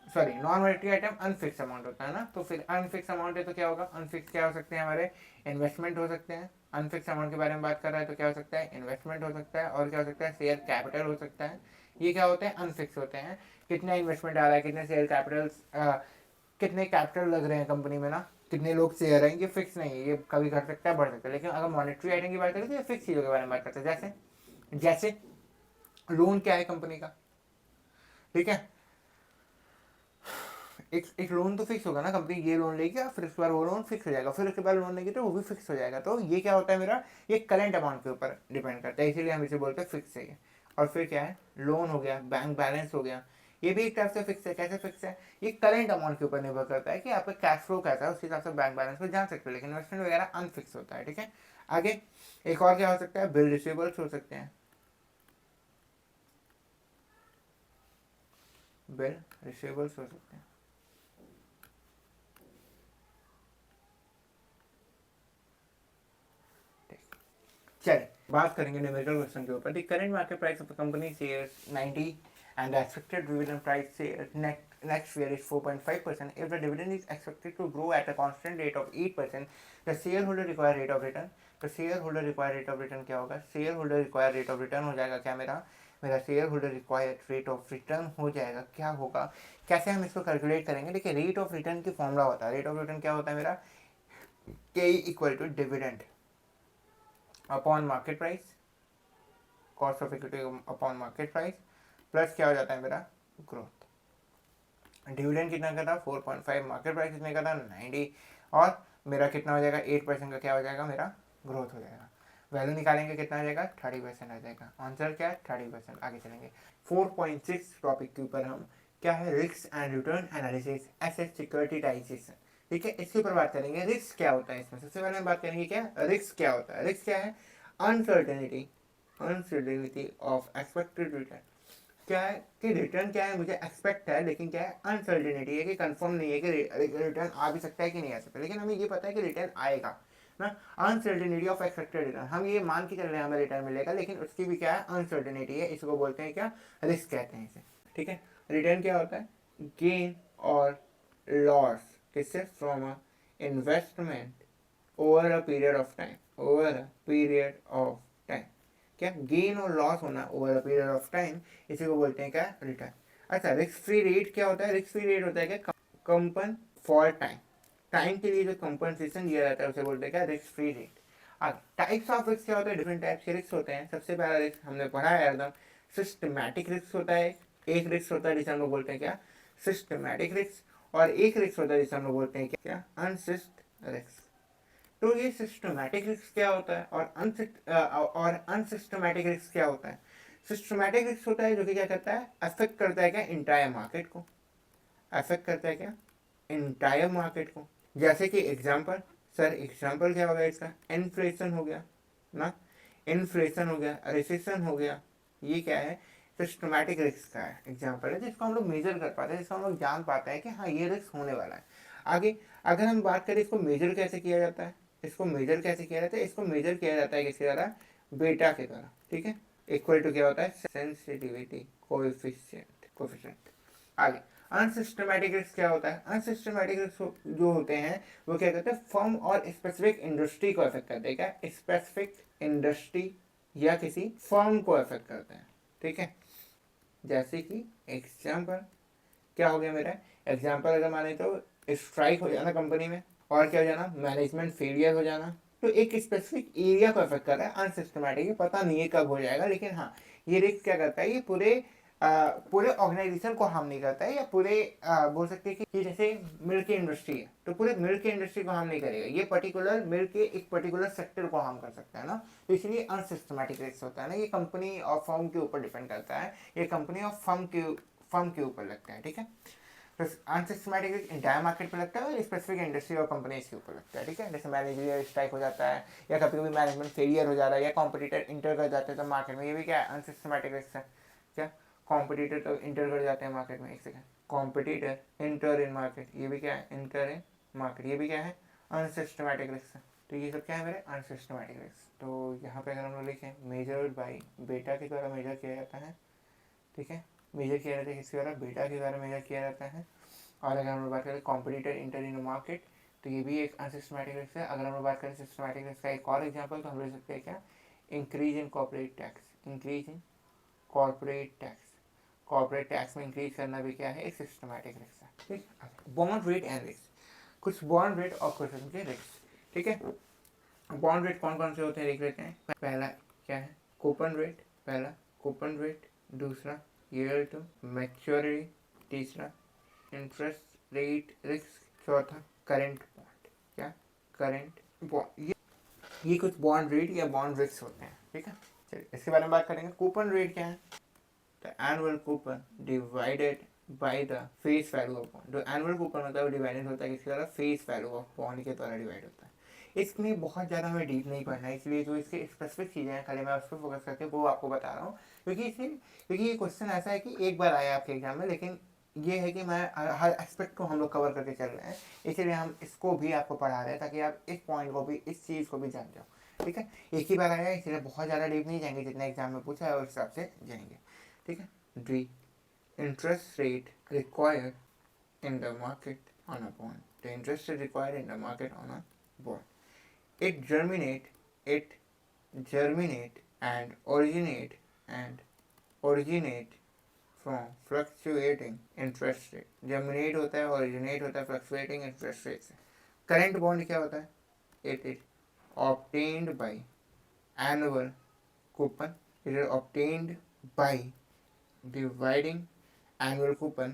sorry non monetary item unfix amount होता है ना, तो फिर अनफिक्स अमाउंट है तो क्या होगा, अनफिक्स क्या हो सकते हैं हमारे, इन्वेस्टमेंट हो सकते हैं। अनफिक्स अमाउंट के बारे में बात कर रहा है तो क्या हो सकता है, इन्वेस्टमेंट हो सकता है, और क्या हो सकता है, शेयर कैपिटल हो सकता है। ये क्या होते हैं, अनफिक्स होते हैं। कितना इन्वेस्टमेंट आ रहा है, कितने शेयर कैपिटल, कितने कैपिटल लग रहे हैं कंपनी में ना, कितने लोग शेयर हैं, ये फिक्स नहीं है, ये कभी घट सकता है बढ़ सकता है। लेकिन अगर मॉनेटरी आइटम की बात करें तो ये फिक्स चीज़ों के बारे में बात करते हैं। जैसे जैसे लोन क्या है कंपनी का, ठीक है, एक लोन तो फिक्स होगा ना, कंपनी ये लोन लेगी फिर उसके बाद वो लोन फिक्स हो जाएगा, फिर उसके बाद लोन लेगी तो वो भी फिक्स हो जाएगा। तो ये क्या होता है मेरा, ये करंट अमाउंट के ऊपर डिपेंड करता है, इसीलिए हम इसे बोलते हैं फिक्स है। और फिर क्या है, लोन हो गया, बैंक बैलेंस हो गया, ये भी एक टाइप से फिक्स है। कैसे फिक्स है, ये करंट अमाउंट के ऊपर निर्भर करता है कि आपका कैश फ्लो कैसा है, उस हिसाब से बैंक बैलेंस में जान सकते हैं। लेकिन इन्वेस्टमेंट वगैरह अनफिक्स होता है। ठीक है, आगे एक और क्या हो सकता है, बिल रिसीवेबल्स हो सकते हैं, बिल रिसीवेबल्स हो सकते हैं। चलिए बात करेंगे न्यूमेरिकल क्वेश्चन के ऊपर। The current market price of the company shares 90 and the expected dividend price next year is 4.5%. If the dividend is expected to grow at a constant rate of 8%, the shareholder required rate of return, तो shareholder required rate of return क्या होगा, shareholder required rate of return हो जाएगा क्या मेरा, मेरा shareholder required rate of return हो जाएगा क्या होगा। कैसे हम इसको कैलकुलेट करेंगे, देखिए रेट ऑफ रिटर्न की फॉर्मूला होता है, रेट ऑफ रिटर्न क्या होता है मेरा, K equal to dividend upon market price, cost of equity upon market price, plus क्या हो जाता है मेरा ग्रोथ। डिविडेंड कितना का था 4.5, मार्केट प्राइस कितने का था 90, और मेरा कितना हो जाएगा 8% का क्या हो जाएगा मेरा ग्रोथ हो जाएगा। वैल्यू निकालेंगे कितना आ जाएगा 30% आ जाएगा। आंसर क्या है 30%। आगे चलेंगे 4.6 टॉपिक के ऊपर हम क्या है, risk and return analysis asset securitisation. ठीक है, इसके ऊपर बात करेंगे रिस्क क्या होता है। इसमें सबसे पहले हम बात करेंगे क्या रिस्क क्या होता है। रिस्क क्या है, uncertainty, uncertainty of expected return. क्या है कि रिटर्न क्या है मुझे एक्सपेक्ट है, लेकिन क्या है अनसर्टेनिटी है कि कंफर्म नहीं है कि रिटर्न आ भी सकता है कि नहीं आ सकता। लेकिन हमें ये पता है कि रिटर्न आएगा ना, अनसर्टेनिटी ऑफ एक्सपेक्टेड रिटर्न, हम ये मान के चल रहे हैं हमें रिटर्न मिलेगा, लेकिन उसकी भी क्या है अनसर्टेनिटी है, इसको बोलते हैं क्या रिस्क कहते हैं इसे। ठीक है, रिटर्न क्या होता है, गेन और लॉस किससे, from a investment over a period of time, over a period of time. क्या गेन और लॉस होना over a period of time, इसी को बोलते हैं क्या रिटर्न। अच्छा रिस्क फ्री रेट क्या होता है, रिस्क फ्री रेट होता है क्या कंपन फॉर टाइम, टाइम के लिए जो कंपनसेशन दिया जाता है उसे बोलते हैं क्या risk free rate. Types of risk क्या होता है, डिफरेंट टाइप्स के रिस्क होते हैं। सबसे पहला रिस्क हमने पढ़ा है एकदम, सिस्टमैटिक रिस्क होता है। एक रिस्क होता है जिसे हम लोग बोलते हैं क्या सिस्टमैटिक रिस्क, और एक रिस्क होता है जिसे हम लोग बोलते हैं क्या अनसिस्ट रिस्क। तो ये सिस्टमैटिक रिस्क क्या होता है और अनसिस्टमैटिक रिस्क क्या होता है। सिस्टमैटिक रिस्क होता है जो कि क्या करता है, अफेक्ट करता है क्या, इंटायर मार्केट को, अफेक्ट करता है क्या, इंटायर मार्केट को। जैसे कि एग्जांपल, सर एग्जांपल क्या होगा इसका, इन्फ्लेशन हो गया ना, इन्फ्लेशन हो गया, रिसेशन हो गया, ये क्या है, सिस्टमैटिक रिस्क का एग्जांपल है जिसको हम लोग मेजर कर पाते हैं, जिसको हम लोग जान पाते हैं कि हाँ ये रिस्क होने वाला है। आगे अगर हम बात करें इसको मेजर कैसे किया जाता है, इसको मेजर कैसे किया जाता है, इसको मेजर किया जाता है किसके द्वारा, बेटा के द्वारा, ठीक है, इक्वल टू क्या होता है, सेंसिटिविटी कोएफिशिएंट। आगे अनसिस्टमैटिक रिस्क क्या होता है, अनसिस्टमैटिक रिस्क जो होते हैं वो क्या करते हैं, फर्म और स्पेसिफिक इंडस्ट्री को अफेक्ट करते हैं, क्या, स्पेसिफिक इंडस्ट्री या किसी फर्म को अफेक्ट करते हैं, ठीक है। जैसे कि एग्जांपल क्या हो गया मेरा, एग्जांपल अगर माने तो स्ट्राइक हो जाना कंपनी में, और क्या हो जाना, मैनेजमेंट फेलियर हो जाना, तो एक स्पेसिफिक एरिया को अफेक्ट कर रहा है, अनसिस्टमैटिक, पता नहीं है कब हो जाएगा, लेकिन हाँ ये रिस्क क्या करता है, ये पूरे ऑर्गेनाइजेशन को हार्म नहीं करता है, या पूरे बोल सकते हैं कि जैसे मिल्क की इंडस्ट्री है तो पूरे मिल्क की इंडस्ट्री को हार्म नहीं करेगा, ये पर्टिकुलर मिल्क के एक पर्टिकुलर सेक्टर को हार्म कर सकता है ना, तो इसलिए अनसिस्टमैटिक रिस्क होता है ना, ये कंपनी और फर्म के ऊपर डिपेंड करता है, ये कंपनी और फर्म के ऊपर लगता है, ठीक है। तो अनसिस्टमैटिक रिस्क इंटायर मार्केट पे लगता है और स्पेसिफिक इंडस्ट्री और कंपनीज के ऊपर लगता है, ठीक है। जैसे मैनेजरियल स्ट्राइक हो जाता है, या कभी कभी मैनेजमेंट फेलियर हो जा रहा है, या कॉम्पिटिटर इंटर कर जाते हैं तो मार्केट में, ये भी क्या है, अनसिस्टमैटिक रिस्क है, क्या, कॉम्पिटिटर तो इंटर कर जाते हैं मार्केट में, एक सेकंड, कॉम्पिटिटर इंटर इन मार्केट, ये भी क्या है, इंटर इन मार्केट, ये भी क्या है, अनसिस्टमैटिक रिस्क है। तो ये सब क्या है मेरे, अनसिस्टमैटिक रिस्क। तो यहाँ पे अगर हम लोग लिखें मेजर्ड बाई बेटा के द्वारा मेजर किया जाता है, ठीक है, मेजर किया जाता है किसके द्वारा, बेटा के द्वारा मेजर किया जाता है। और अगर हम लोग बात करें कॉम्पिटिटर इंटर इन मार्केट, तो ये भी एक अनसिस्टमैटिक रिस्क है। अगर हम लोग बात करें सिस्टमैटिक रिस्क का एक और एग्जांपल, तो हम ले सकते हैं क्या, increase in corporate tax, increase in corporate tax, corporate tax में इंक्रीज करना भी क्या है, एक सिस्टमैटिक रिस्क है, ठीक। बॉन्ड रेट एंड रिस्क, कुछ बॉन्ड रेट और कुछ उनके रिस्क, ठीक है। बॉन्ड रेट कौन कौन से होते हैं देख लेते हैं। पहला क्या है, कूपन रेट, पहला कूपन रेट, दूसरा ईयर टू मैच्योरिटी, तीसरा इंटरेस्ट रेट रिस्क, चौथा करंट बॉन्ड, क्या, करंट बॉन्ड, ये कुछ बॉन्ड रेट या बॉन्ड रिस्क होते हैं, ठीक है। चलिए इसके बारे में बात करेंगे। कूपन रेट क्या है, the annual coupon divided by the face value of bond, जो एनुअल कूपन होता है वो डिवाइडेड होता है किसके द्वारा, फेस वैल्यू ऑफ बॉन्ड के द्वारा डिवाइड होता है। इसमें बहुत ज़्यादा हमें डीप नहीं पढ़ना है, इसलिए जो इसके स्पेसिफिक चीज़ें हैं खाली मैं उस पर फोकस करके वो आपको बता रहा हूँ, क्योंकि ये क्वेश्चन ऐसा है कि एक बार आया आपके एग्जाम में, लेकिन ये है कि मैं हर एस्पेक्ट को हम लोग कवर करके चल रहे हैं, इसीलिए हम इसको भी आपको पढ़ा रहे हैं ताकि आप इस पॉइंट को भी, इस चीज़ को भी जान जाओ, ठीक है। एक ही बार आया है इसलिए बहुत ज़्यादा डीप नहीं जाएंगे, जितना एग्जाम में पूछा है उस हिसाब से जाएंगे, ठीक है। D interest rate required in the market on a bond, the interest rate required in the market on a bond, it germinate and originate from fluctuating interest rate, germinate होता है, originate होता है fluctuating interest rate से। current bond क्या होता है, it is obtained by annual coupon, it is obtained by dividing annual coupon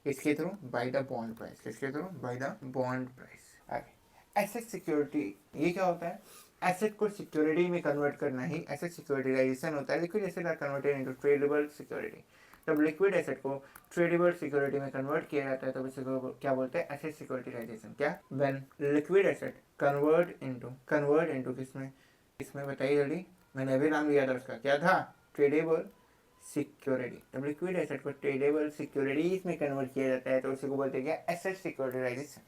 किसके थ्रू, बाय द बॉन्ड प्राइस, किसके थ्रू, बाय द बॉन्ड प्राइस। आगे एसेट सिक्योरिटी, ये क्या होता है, एसेट को सिक्योरिटी में कन्वर्ट करना ही एसेट सिक्योरिटाइजेशन होता है। Liquid asset are converted into tradable security, जब लिक्विड एसेट को ट्रेडेबल सिक्योरिटी में कन्वर्ट किया जाता है तब इसे क्या बोलते हैं, एसेट सिक्योरिटाइजेशन। क्या, when liquid asset convert into किसमें, इसमें बताइए जल्दी, मैंने अभी नाम लिया था उसका, क्या था, ट्रेडेबल सिक्योरिटी। जब लिक्विड एसेट को ट्रेडेबल सिक्योरिटीज में कन्वर्ट किया जाता है तो उसी को बोलते हैं एसेट सिक्योरिटाइजेशन।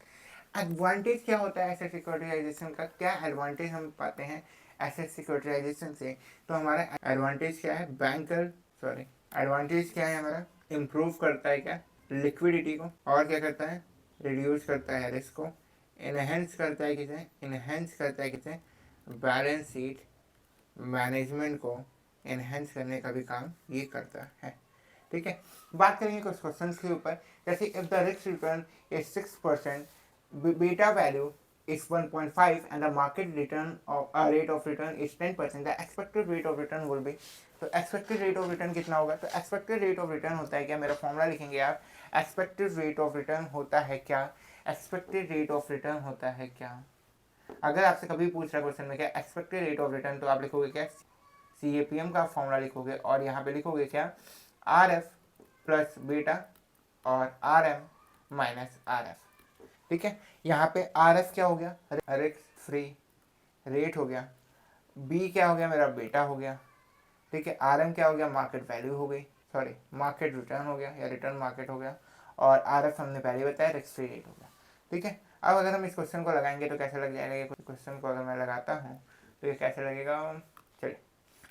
एडवांटेज क्या होता है एसेट सिक्योरिटाइजेशन का, क्या एडवांटेज हम पाते हैं एसेट सिक्योरिटाइजेशन से, तो हमारा एडवांटेज क्या है, एडवांटेज क्या है हमारा, इम्प्रूव करता है क्या, लिक्विडिटी को, और क्या करता है, रिड्यूस करता है रिस्क को, इनहेंस करता है किसे, बैलेंस शीट मैनेजमेंट को एनहेंस करने का भी काम ये करता है, ठीक है। बात करेंगे कुछ क्वेश्चन के ऊपर, जैसे if the risk return is 6%, beta value is 1.5 and the market return of rate of return is 10%, the expected rate of return will be, तो expected rate of return कितना होगा, तो expected rate of return होता है क्या, मेरा formula लिखेंगे आप, expected rate of return होता है क्या, expected rate of return होता है क्या, अगर आपसे कभी पूछ रहा क्वेश्चन में क्या एक्सपेक्टेड रेट ऑफ रिटर्न, तो आप लिखोगे क्या, CAPM का फॉर्मूला लिखोगे और यहाँ पे लिखोगे क्या, RF प्लस बीटा और RM माइनस RF। ठीक है, यहाँ पे RF क्या हो गया, रिस्क फ्री रेट हो गया, B क्या हो गया मेरा, बीटा हो गया। ठीक है, RM क्या हो गया, मार्केट वैल्यू हो गई, सॉरी मार्केट रिटर्न हो गया या रिटर्न मार्केट हो गया, और RF हमने पहले बताया रिस्क फ्री रेट हो गया। ठीक है, अब अगर हम इस क्वेश्चन को लगाएंगे तो कैसे लग जाएगा, ये क्वेश्चन को अगर मैं लगाता हूँ तो ये कैसे लगेगा, चलिए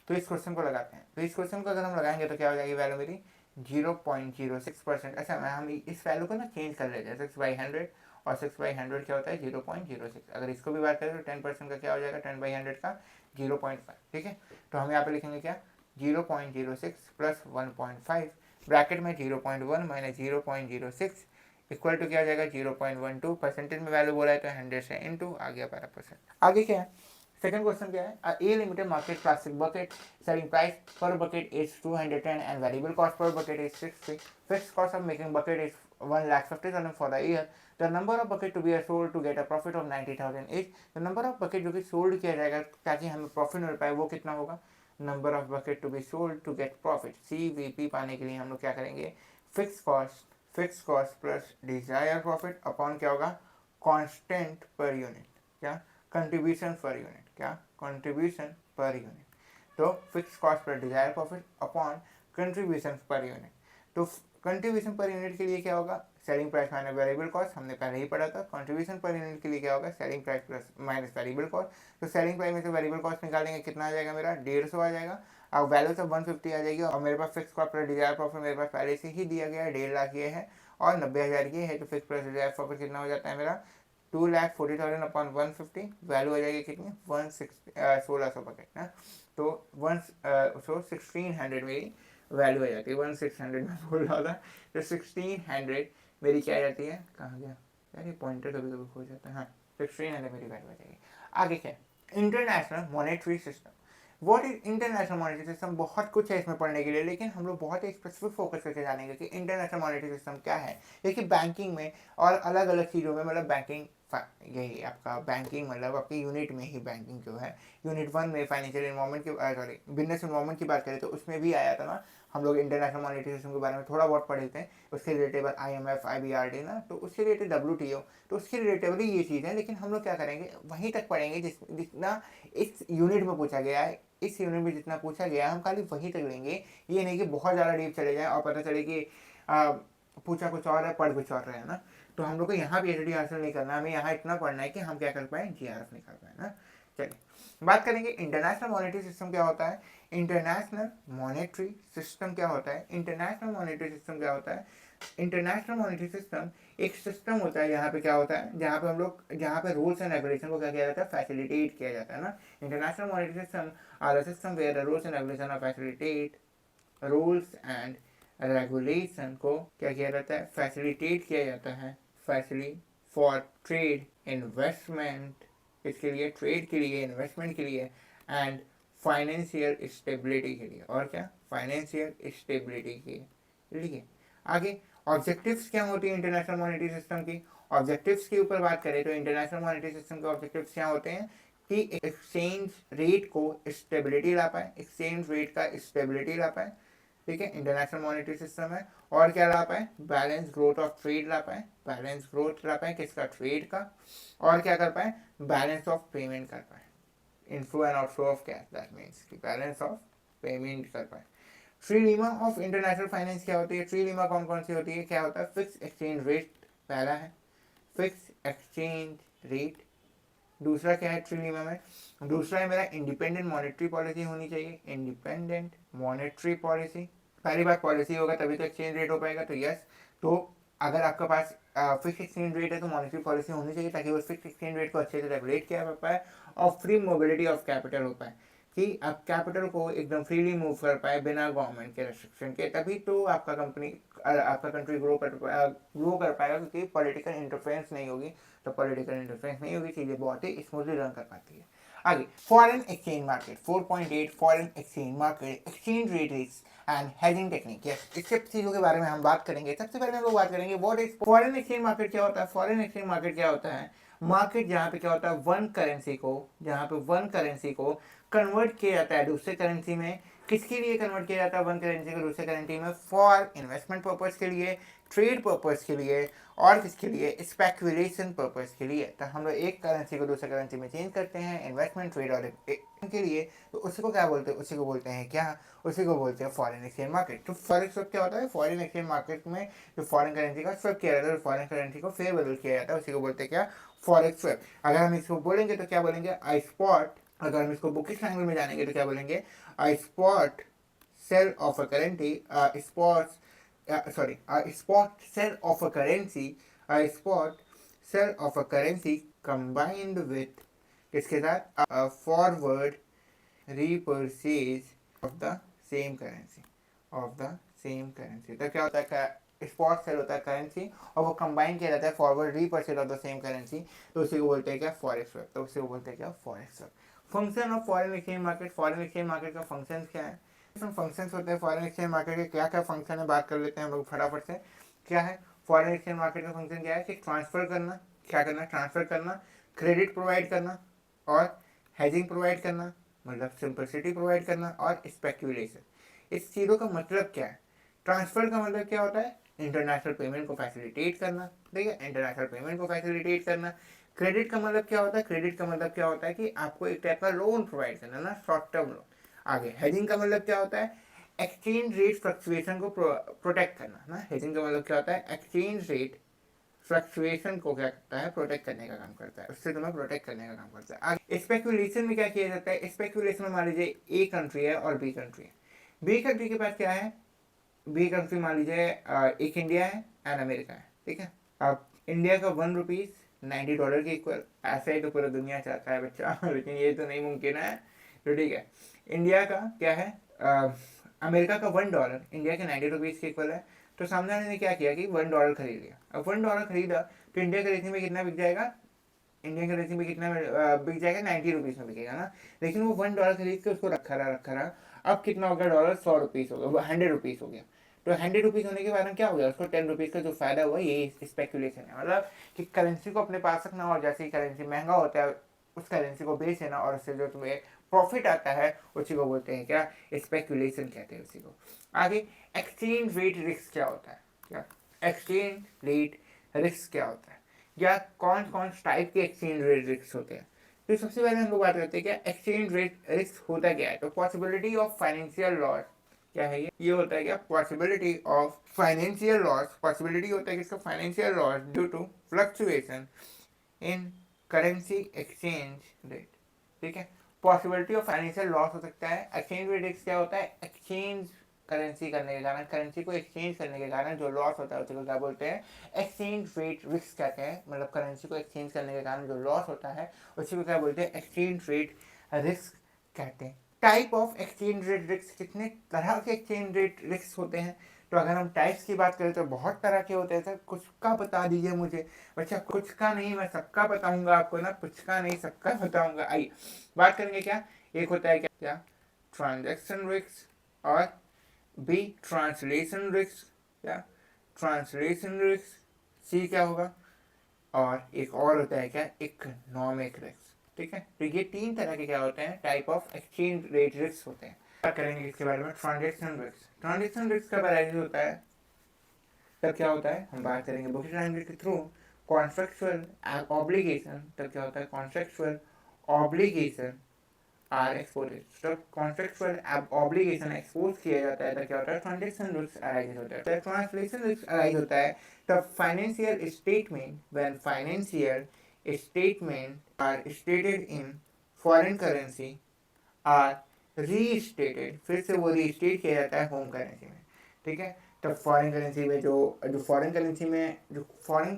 तो इस क्वेश्चन को लगाते हैं। तो इस क्वेश्चन को अगर हम लगाएंगे तो क्या हो जाएगी वैल्यू मेरी 0.06%। अच्छा मैं हम इस वैल्यू को ना चेंज कर लेते हैं, 6/100 और 6/100 क्या होता है 0.06। अगर इसको भी बात करें तो 10% का क्या हो जाएगा, 10/100 का 0.5। ठीक है, तो हम यहाँ पे लिखेंगे क्या, 0.06 प्लस 1.5 ब्रैकेट में 0.1 माइनस 0.06 इक्वल टू क्या हो जाएगा 0.12। परसेंटेज में वैल्यू बोला है तो 100 से इनटू आ गया 12%। आगे क्या है, सेकंड क्वेश्चन क्या है, A limited market plastic bucket selling price per bucket is 210 and variable cost per bucket is 60. Fixed cost of making bucket is 1,50,000 for the year. The number of bucket to be sold to get a profit of 90,000 is, the number of bucket जो कि sold किया जाएगा ताकि हमें profit मिल पाए वो कितना होगा, number of bucket to be sold to get profit, CVP पाने के लिए हम लोग क्या करेंगे, fix cost plus desire profit upon क्या होगा, कांस्टेंट पर यूनिट, क्या कंट्रीब्यूशन पर यूनिट, क्या कंट्रीब्यूशन पर यूनिट। तो fix cost per desire profit upon contribution per unit. तो कंट्रीब्यूशन पर यूनिट के लिए क्या होगा, selling price minus variable cost, हमने पहले ही पढ़ा था। कंट्रीब्यूशन पर यूनिट के लिए क्या होगा, selling price plus minus variable cost. तो सेलिंग प्राइस में से वेरिएबल कॉस्ट निकालेंगे, कितना आ जाएगा मेरा 150 आ जाएगा, अब वैल्यू तो 150 आ जाएगी, और मेरे पास fix cost per desire profit मेरे पास पहले से ही दिया गया है 1.5 लाख ये है और 90,000 ये है। तो फिक्स प्राइस डिजायर प्रॉफिट कितना हो जाता है मेरा 2,40,000 अपॉन 150, वैल्यू आ जाएगी कितनी 1600 बकेट ना, तो 1600 मेरी वैल्यू आ जाती है, 1600 में बोल रहा था, तो 1600 मेरी क्या आ जाती है, कहाँ गया यार ये पॉइंटर कभी कभी खो जाता है, हाँ 1600 मेरी वैल्यू आ जाएगी। आगे क्या, international monetary system. What is international monetary system, बहुत कुछ है इसमें पढ़ने के लिए, लेकिन हम लोग बहुत ही स्पेसिफिक फोकस करके जानेंगे कि इंटरनेशनल मॉनेटरी सिस्टम क्या है। देखिए बैंकिंग में और अलग अलग चीज़ों में, मतलब बैंकिंग यही आपका बैंकिंग मतलब आपकी यूनिट में ही बैंकिंग जो है, यूनिट 1 में फाइनेंशियल इन्वॉल्वमेंट की सॉरी बिजनेस इन्वॉल्वमेंट की बात करें तो उसमें भी आया था ना, हम लोग इंटरनेशनल मॉनेटरी सिस्टम के बारे में थोड़ा बहुत पढ़े थे, उसके रिलेटेबल IMF IBRD ना, तो उसके रिलेटेड WTO, तो उसके रिलेटेबल ही ये चीज़ है। लेकिन हम लोग क्या करेंगे वहीं तक पढ़ेंगे जितना इस यूनिट में पूछा गया है, इस यूनिट में जितना पूछा गया है हम खाली वहीं तक लेंगे, ये नहीं कि बहुत ज़्यादा डीप चले जाएं और पता चले कि पूछा कुछ और है पढ़ कुछ और रहे है ना। तो हम लोग को यहाँ PhD हासिल नहीं करना, हमें यहाँ इतना पढ़ना है कि हम क्या कर पाए, GRF निकाल पाए ना। चलिए बात करेंगे इंटरनेशनल मॉनेटरी सिस्टम क्या होता है। इंटरनेशनल मॉनेटरी सिस्टम क्या होता है, इंटरनेशनल मॉनेटरी सिस्टम क्या होता है, इंटरनेशनल मॉनेटरी सिस्टम एक सिस्टम होता है यहाँ पे क्या होता है, जहाँ पे हम लोग जहाँ पे रूल्स एंड रेगुलेशन को क्या किया जाता है, फैसिलिटेट किया जाता है ना। International monetary system are a system where the rules and regulation are facilitate, rules and regulation को क्या किया जाता है, फैसिलिटेट किया जाता है, फैसिली फॉर ट्रेड इन्वेस्टमेंट, इसके लिए ट्रेड के लिए इन्वेस्टमेंट के लिए एंड फाइनेंशियल स्टेबिलिटी के लिए, और क्या फाइनेंशियल स्टेबिलिटी के लिए। आगे ऑब्जेक्टिव्स क्या होती है इंटरनेशनल मॉनेटरी सिस्टम की, ऑब्जेक्टिव्स के ऊपर बात करें तो इंटरनेशनल मॉनेटरी सिस्टम के ऑब्जेक्टिव्स क्या होते हैं कि एक्सचेंज रेट को स्टेबिलिटी ला पाए, एक्सचेंज रेट का स्टेबिलिटी ला पाए, ठीक है इंटरनेशनल मॉनेटरी सिस्टम है। और क्या ला पाए, बैलेंस ग्रोथ ऑफ ट्रेड ला पाए, बैलेंस ग्रोथ ला पाए किसका, ट्रेड का, और क्या कर पाए, बैलेंस ऑफ पेमेंट कर पाए, inflow and outflow of cash, that means कि बैलेंस ऑफ पेमेंट कर पाए। ट्रिलीमा ऑफ इंटरनेशनल फाइनेंस क्या होती है, ट्रिलीमा कौन कौन सी होती है, क्या होता है, फिक्स एक्सचेंज रेट पहला है, फिक्स एक्सचेंज रेट। दूसरा क्या है ट्रिलीमा में, दूसरा है मेरा इंडिपेंडेंट मॉनेटरी पॉलिसी होनी चाहिए, इंडिपेंडेंट मॉनेटरी पॉलिसी। पहली बात पॉलिसी होगा तभी तो एक्सचेंज रेट हो पाएगा, तो यस, तो अगर आपके पास फिक्स एक्सचेंज रेट है तो मॉनेटरी पॉलिसी होनी चाहिए ताकि वो फिक्स एक्सचेंज रेट को अच्छे से रेगुलेट किया जा पाए और फ्री मोबिलिटी ऑफ कैपिटल हो पाए, कि आप कैपिटल को एकदम फ्रीली मूव कर पाए बिना गवर्नमेंट के रेस्ट्रिक्शन के, तभी तो आपका कंपनी आपका कंट्री ग्रो कर पाएगा, क्योंकि पॉलिटिकल इंटरफेरेंस नहीं होगी, तो पॉलिटिकल इंटरफेरेंस नहीं होगी, चीज़ें बहुत ही स्मूथली रन कर पाती है। आगे foreign exchange market 4.8 foreign exchange market, exchange rate risk and hedging technique. Yes, इस सब चीज़ों के बारे में हम बात करेंगे। सबसे पहले हम लोग बात करेंगे what is foreign exchange market, क्या होता है, फॉरेन एक्सचेंज मार्केट क्या होता है, मार्केट जहाँ पे क्या होता है जहाँ पे वन करेंसी को कन्वर्ट किया जाता है दूसरे करेंसी में। किसके लिए कन्वर्ट किया जाता है वन करेंसी को दूसरे करेंसी में? फॉर इन्वेस्टमेंट पर्पज के लिए, ट्रेड पर्पज के लिए, और किसके लिए? स्पेकुलेशन पर्पज के लिए। तो हम लोग एक करेंसी को दूसरे करेंसी में चेंज करते हैं इन्वेस्टमेंट, ट्रेड और के लिए। तो उसी को क्या बोलते हैं? उसी को बोलते हैं क्या? उसी को बोलते हैं फॉरेन एक्सचेंज मार्केट। तो फॉरेक्स स्वैप क्या होता है? फॉरेन एक्सचेंज मार्केट में जो फॉरेन करेंसी का स्वैप किया जाता है, फॉरेन करेंसी को फेयर बदल किया जाता है, उसी को बोलते हैं क्या? Forex swap. अगर हम इसको बोलेंगे तो क्या बोलेंगे? आई स्पॉट। अगर हम इसको बुकिश लैंग्वेज में जानेंगे तो क्या बोलेंगे? आई spot sell of a currency, spot sell of a currency, a spot sell of a currency combined with किसके साथ? A forward repurchase of the same currency, तो क्या होता है? स्पॉट सेल होता है करेंसी और वो कंबाइन किया जाता है forward repurchase of the same currency, तो उसी को बोलते हैं क्या? Forex swap. तो उसी को बोलते हैं क्या? Forex swap. Function of foreign exchange market. Foreign exchange market का फंक्शन क्या है? फंक्शंस होते हैं फॉरेन एक्सचेंज मार्केट के। क्या क्या फंक्शन है बात कर लेते हैं हम लोग फटाफट से। क्या है फॉरेन एक्सचेंज मार्केट का फंक्शन? क्या है कि ट्रांसफर करना। क्या करना? ट्रांसफर करना, क्रेडिट प्रोवाइड करना, और हेजिंग प्रोवाइड करना, मतलब सिंपलिसिटी प्रोवाइड करना, और स्पेक्यूलेशन। इस चीज़ों का मतलब क्या है? ट्रांसफर का मतलब क्या होता है? इंटरनेशनल पेमेंट को फैसिलिटेट करना। ठीक है, इंटरनेशनल पेमेंट को फैसिलिटेट करना। क्रेडिट का मतलब क्या होता है? क्रेडिट का मतलब क्या होता है कि आपको एक टाइप का लोन प्रोवाइड करना ना, शॉर्ट टर्म लोन। आगे हेजिंग का मतलब क्या होता है? एक्सचेंज रेट फ्लक्चुएशन को प्रोटेक्ट करना ना। हेजिंग का मतलब क्या होता है? एक्सचेंज रेट फ्लक्चुएशन को क्या करता है? प्रोटेक्ट करने का काम करता है, उससे तुम्हें प्रोटेक्ट करने का काम करता है। आगे स्पेकुलेशन में क्या किया जाता है? स्पेकुलेशन में मान लीजिए ए कंट्री है और बी कंट्री है। बी कंट्री के पास क्या है? बी कंट्री मान लीजिए एक इंडिया है एंड अमेरिका है। ठीक है, अब इंडिया का $1 $90 के इक्वल। ऐसा ही तो पूरा दुनिया चाहता है बच्चा लेकिन ये तो नहीं मुमकिन है। तो ठीक है, इंडिया का क्या है? अमेरिका का $1 इंडिया के ₹90 के इक्वल है। तो सामने वाले ने क्या किया कि $1 खरीद लिया। अब $1 खरीदा तो इंडिया के रेटिंग में कितना बिक जाएगा? इंडियन करेंसी में कितना बिक जाएगा? ₹90 में बिकेगा ना। लेकिन वो $1 खरीद के उसको रखा। अब कितना हो गया डॉलर? ₹100 हो गया, ₹100 हो गया। तो ₹100 होने के बाद क्या हो गया? उसको ₹10 का जो फायदा हुआ, ये स्पेकुलेशन है। मतलब कि करेंसी को अपने पास रखना, और जैसे ही करेंसी महंगा होता है उस करेंसी को बेच देना, और उससे जो तुम्हें प्रॉफिट आता है उसी को बोलते हैं क्या? स्पेकुलेशन कहते हैं उसी को। आगे एक्सचेंज रेट रिस्क क्या होता है? क्या एक्सचेंज रेट रिस्क क्या होता है, या कौन कौन टाइप के एक्सचेंज रेट रिस्क होते हैं? तो सबसे पहले हम लोग बात करते हैं क्या एक्सचेंज रेट रिस्क होता क्या है। तो पॉसिबिलिटी ऑफ फाइनेंशियल लॉस। क्या है ये होता है क्या? Possibility of financial loss. Possibility होता है किसका? Financial loss due to fluctuation in currency exchange rate. ठीक है, पॉसिबिलिटी ऑफ फाइनेंशियल लॉस हो सकता है। एक्सचेंज रेट रिस्क क्या होता है? एक्सचेंज करेंसी करने के कारण, करेंसी को एक्सचेंज करने के कारण जो लॉस होता है उसी को क्या बोलते हैं? एक्सचेंज रेट रिस्क कहते हैं। मतलब करेंसी को एक्सचेंज करने के कारण जो लॉस होता है उसी को क्या बोलते हैं? एक्सचेंज रेट रिस्क कहते हैं। Type of exchange rate risk. कितने तरह के एक्सचेंज रेट रिस्क होते हैं? तो अगर हम टाइप्स की बात करें तो बहुत तरह के होते हैं। सर कुछ का बता दीजिए मुझे। बच्चा कुछ का नहीं, मैं सबका बताऊंगा आपको ना, कुछ का नहीं सबका बताऊंगा। आइए बात करेंगे क्या। एक होता है क्या? ट्रांजैक्शन रिस्क, और बी ट्रांसलेशन रिस्क, या ट्रांसलेशन रिस्क। सी क्या होगा? और एक और होता है क्या? Economic risk. ठीक है, तो ये तीन तरह के क्या होते हैं? Type of exchange rate risk होते हैं। बात करेंगे इसके बारे में ट्रांजैक्शन रिस्क। ट्रांजैक्शन रिस्क कब अराइज होता है? तब क्या होता है? हम बात करेंगे बुकिश लैंग्वेज के थ्रू कॉन्ट्रेक्चुअल ऑब्लिगेशन। तब क्या होता है? Contractual obligation are exposed. जब कॉन्ट्रेक्चुअल ऑब्लिगेशन एक्सपोज किया जाता है तब क्या होता है? ट्रांजैक्शन रिस्क अराइज होता है। तो ट्रांसलेशन रिस्क अराइज होता है तब financial statement, when financial statement are stated in foreign currency are restated, फिर से वो रीस्टेट किया जाता है होम करेंसी में। ठीक है, तब फॉरेन करेंसी में जो फॉरेन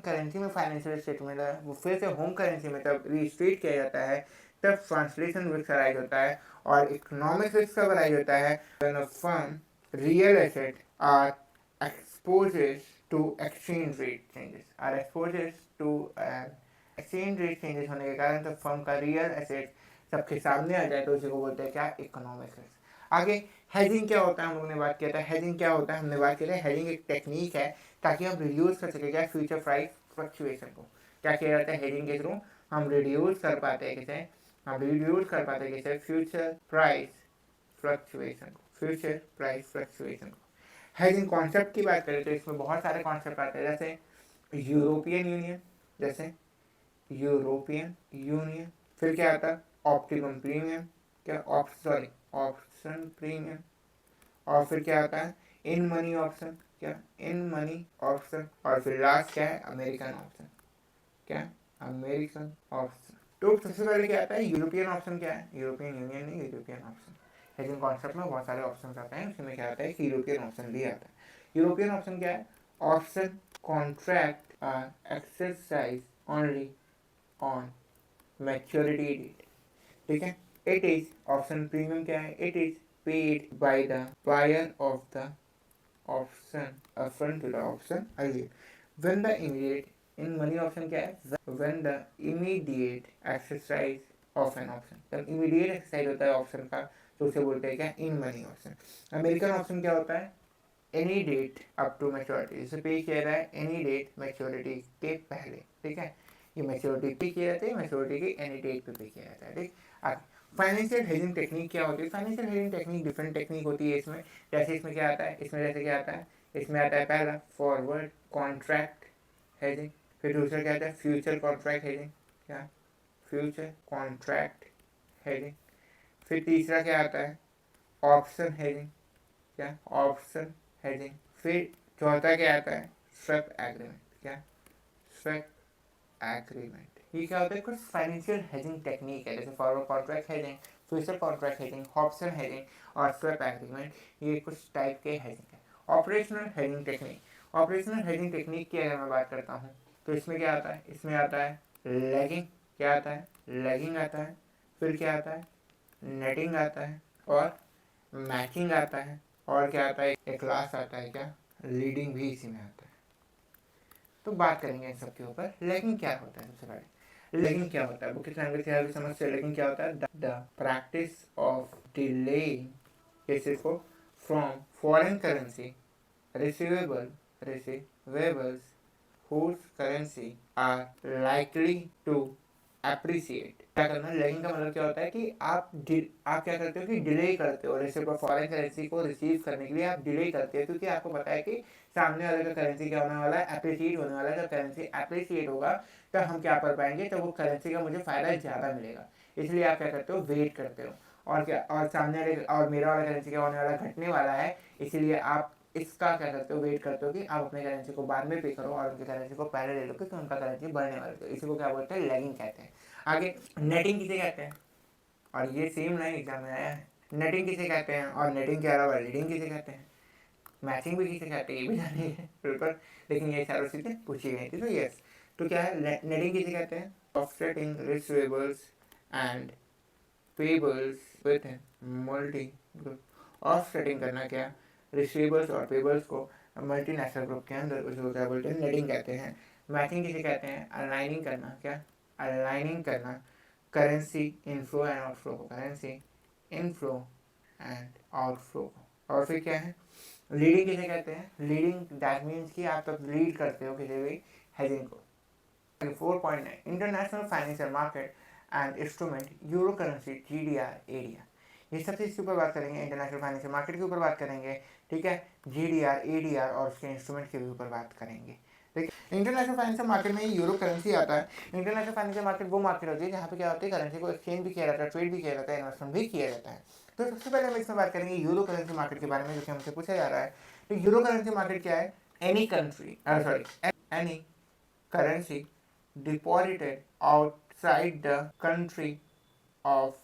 करेंसी में फाइनेंशियल स्टेटमेंट है वो फिर से होम करेंसी में तब रीस्टेट किया जाता है। तब ट्रांसलेशन रिस्क अराइज होता है। और इकोनॉमिक रिस्क कब अराइज होता है? When a firm real asset are exposed to exchange rate changes, exchange rate changes होने के कारण तब फर्म का रियल एसेट सबके सामने आ जाए तो उसी को बोलते हैं क्या? Economic risk. आगे हेजिंग क्या होता है? हम लोगों ने बात किया था हेजिंग क्या होता है। हमने बात किया था हेजिंग एक टेक्निक है ताकि हम रिड्यूस कर सके क्या? फ्यूचर प्राइस फ्लक्चुएशन को। क्या किया जाता है हेजिंग के थ्रू? हम रिड्यूस कर पाते हैं किसे? हम रिड्यूस कर पाते हैं किसे? फ्यूचर प्राइस फ्लक्चुएशन को, फ्यूचर प्राइस फ्लक्चुएशन को। हेजिंग कॉन्सेप्ट की बात करें तो इसमें बहुत सारे कॉन्सेप्ट आते हैं, जैसे यूरोपियन यूनियन, जैसे यूरोपियन यूनियन। फिर क्या आता है? ऑप्टिमम प्रीमियम, क्या ऑप्शन प्रीमियम। और फिर क्या आता है? इन मनी ऑप्शन, क्या? In money option. और फिर लास्ट क्या है? अमेरिकन ऑप्शन, क्या? American option. तो सबसे पहले क्या आता है? European option. क्या है? यूरोपियन यूनियन नहीं, यूरोपियन ऑप्शन। लेकिन कॉन्सेप्ट में बहुत सारे ऑप्शन आते हैं, उसमें क्या आता है कि यूरोपियन ऑप्शन भी आता है। यूरोपियन ऑप्शन क्या है? Option contract are exercise only on maturity date, ठीक है। इट इज ऑप्शन प्रीमियम क्या है? It is paid by the buyer of the option upfront to the option earlier when the immediate. In money option क्या है? When the immediate exercise of an option, जब immediate exercise होता है option का तो उसे बोलते हैं क्या? In money option. American option क्या होता है? Any date up to maturity, जैसे पे किया रहा है एनी डेट मैच्योरिटी के पहले, ठीक है। ये मैच्योरिटी पे किया जाता है, मैच्योरिटी की एनी डेट पे किया जाता है, ठीक। आगे फाइनेंशियल हेजिंग टेक्निक क्या होती है? Financial hedging technique different technique होती है इसमें। जैसे इसमें क्या आता है? इसमें जैसे क्या आता है? इसमें आता है पहला फॉरवर्ड कॉन्ट्रैक्ट हेजिंग। फिर दूसरा क्या आता है? फ्यूचर कॉन्ट्रैक्ट हेजिंग, क्या? Future contract hedging. फिर तीसरा क्या आता है? ऑप्शन हेजिंग, क्या? Option hedging. फिर चौथा क्या आता है? स्वैप एग्रीमेंट, क्या? Swap agreement. ये क्या होता है? कुछ फाइनेंशियल हेजिंग टेक्निक है, जैसे forward contract hedging, future contract hedging, option hedging और स्वैप एग्रीमेंट। ये कुछ टाइप के हेजिंग है। Operational hedging technique. Operational hedging technique की अगर मैं बात करता हूँ तो इसमें क्या आता है? इसमें आता है लैगिंग, क्या आता है? लैगिंग आता है। फिर क्या आता है? नेटिंग आता है और मैचिंग आता है। और क्या आता है? एक क्लास आता है, क्या? लीडिंग भी इसी में आता है। तो बात करेंगे इन सब के ऊपर। लैगिंग क्या होता है? सबसे पहले लैगिंग क्या होता है वो किस लैंग्वेज से समझते हैं? लैगिंग क्या होता है? The practice of delaying cases को from foreign currency receivable receivables whose currency are likely to appreciate. क्या करना? लैगिंग का मतलब क्या होता है कि आप क्या करते हो कि डिले करते हो, रिसीव फॉरेन करेंसी को रिसीव करने के लिए आप डिले करते हो, क्योंकि आपको पता है कि सामने वाले का करेंसी क्या होने वाला है? अप्रिसिएट होने वाला है। जब करेंसी अप्रिसिएट होगा तब हम क्या कर पाएंगे? तो वो करेंसी का मुझे फायदा ज़्यादा मिलेगा, इसलिए आप क्या करते हो? वेट करते हो। और क्या? और सामने वाले और मेरा वाला करेंसी क्या होने वाला? घटने वाला है, इसीलिए आप इसका क्या करते हो? वेट करते हो कि आप अपने करेंसी को बाद में पे करो और उनके करेंसी को पहले ले लो, क्योंकि उनका करेंसी बढ़ने वाला है। इसी को क्या बोलते हैं? लैगिंग कहते हैं। आगे नेटिंग किसे कहते हैं? और ये सेम लाइन एग्जाम में आया है। नेटिंग किसे कहते हैं? और नेटिंग के अलावा लीडिंग किसे कहते हैं? मैचिंग भी किसे कहते हैं? ये भी जानिए पेपर, लेकिन ये चारों चीजें पूछी गई थी, तो यस। तो क्या है? नेटिंग किसे कहते हैं? Offsetting receivables and payables with multi group. Offsetting करना, क्या? रिसीवेबल्स और पेबल्स को मल्टीनेशनल ग्रुप के अंदर, उसको क्या बोलते हैं? नेटिंग कहते हैं। मैचिंग किसे कहते हैं? अलाइनिंग करना, क्या? अलाइनिंग करना करेंसी इनफ्लो एंड आउटफ्लो को, करेंसी इनफ्लो एंड आउटफ्लो को। और फिर क्या है? लीडिंग किसे कहते हैं? लीडिंग दैट मीन्स कि आप तब लीड करते हो किसी भी हेजिंग को। 4.9 international financial market and instrument euro currency GDR area. ये सब चीज़ के ऊपर बात करेंगे, इंटरनेशनल फाइनेंशियल मार्केट के ऊपर बात करेंगे, ठीक है। जीडीआर एडीआर और उसके इंस्ट्रूमेंट के भी ऊपर बात करेंगे, ठीक है। इंटरनेशनल फाइनेंशियल मार्केट में यूरो करेंसी आता है। इंटरनेशनल फाइनेंशियल मार्केट वो मार्केट होती है जहाँ पे क्या होती है? करेंसी को एक्सचेंज भी किया जाता है, ट्रेड भी किया जाता है, इन्वेस्टमेंट भी किया जाता है। तो सबसे पहले हम इसमें बात करेंगे यूरो करेंसी मार्केट के बारे में, जो कि हमसे पूछा जा रहा है। तो यूरो करेंसी मार्केट क्या है? Any country sorry any currency deposited outside the country of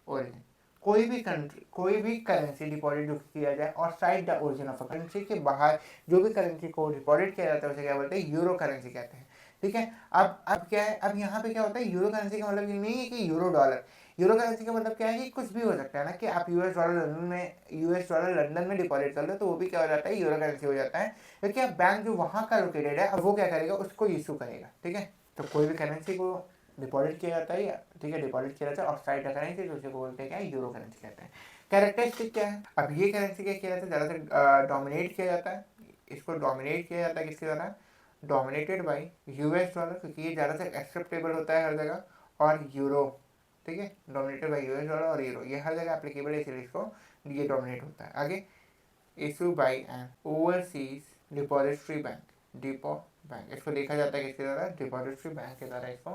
origin। कोई भी कंट्री, कोई भी करेंसी डिपॉजिट जो किया जाए और side the origin of currency के बाहर जो भी करेंसी को डिपॉजिट किया जाता है उसे क्या बोलते हैं? यूरो करेंसी कहते हैं, ठीक है। अब क्या है? अब यहाँ पे क्या होता है? यूरो करेंसी का मतलब ये नहीं है कि यूरो डॉलर। यूरो करेंसी का मतलब क्या है कि कुछ भी हो सकता है ना, कि आप यूएस डॉलर लंदन में डिपॉजिट कर लो तो वो भी क्या हो जाता है? यूरो करेंसी हो जाता है, क्योंकि अब बैंक जो वहाँ का लोकेटेड है अब वो क्या करेगा? उसको इशू करेगा, ठीक है। तो कोई भी करेंसी को डिपॉजिट किया जाता है, ठीक है, डिपॉजिट किया जाता है ऑफसाइड करेंसी, तो उसे बोलते हैं क्या? यूरो करेंसी कहते हैं। कैरेक्टरिस्टिक क्या है? अब ये करेंसी क्या किया जाता है? ज़्यादातर डोमिनेट किया जाता है, इसको डोमिनेट किया जाता है किसके द्वारा? डोमिनेटेड बाई यूएस डॉलर, क्योंकि ये ज़्यादातर एक्सेप्टेबल होता है हर जगह, और यूरो, ठीक है, डोमिनेटेड बाई यूएस डॉलर और यूरो, ये हर जगह एप्लीकेबल है, इसलिए इसको ये डोमिनेट होता है। आगे, issue by N overseas depository bank, depot bank, इसको देखा जाता है किसके द्वारा, डिपॉजिटरी बैंक के द्वारा इसको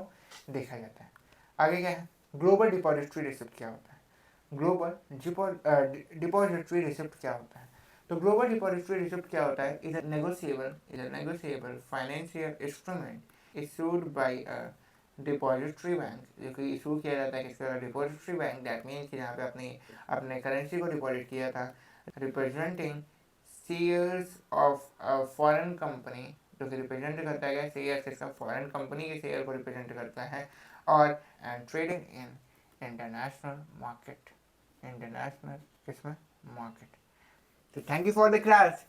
देखा जाता है। आगे क्या है, ग्लोबल डिपॉजिटरी रिसिप्ट क्या होता है, ग्लोबल डिपॉजिटरी रिसिप्ट क्या होता है। तो ग्लोबल डिपॉजिटरी रिसिप्ट क्या होता है, is a negotiable financial instrument issued by a depository bank, जो कि इशू किया जाता है किसके द्वारा, डिपॉजिटरी बैंक, दैट मीन्स कि जहाँ पे अपने करेंसी को डिपॉजिट किया था, representing shares of a foreign company, जो कि रिप्रेजेंट करता है शेयर किसका, फॉरेन कंपनी के शेयर को रिप्रेजेंट करता है, और and trading in international market, international किसमें, मार्केट। तो thank you for the class.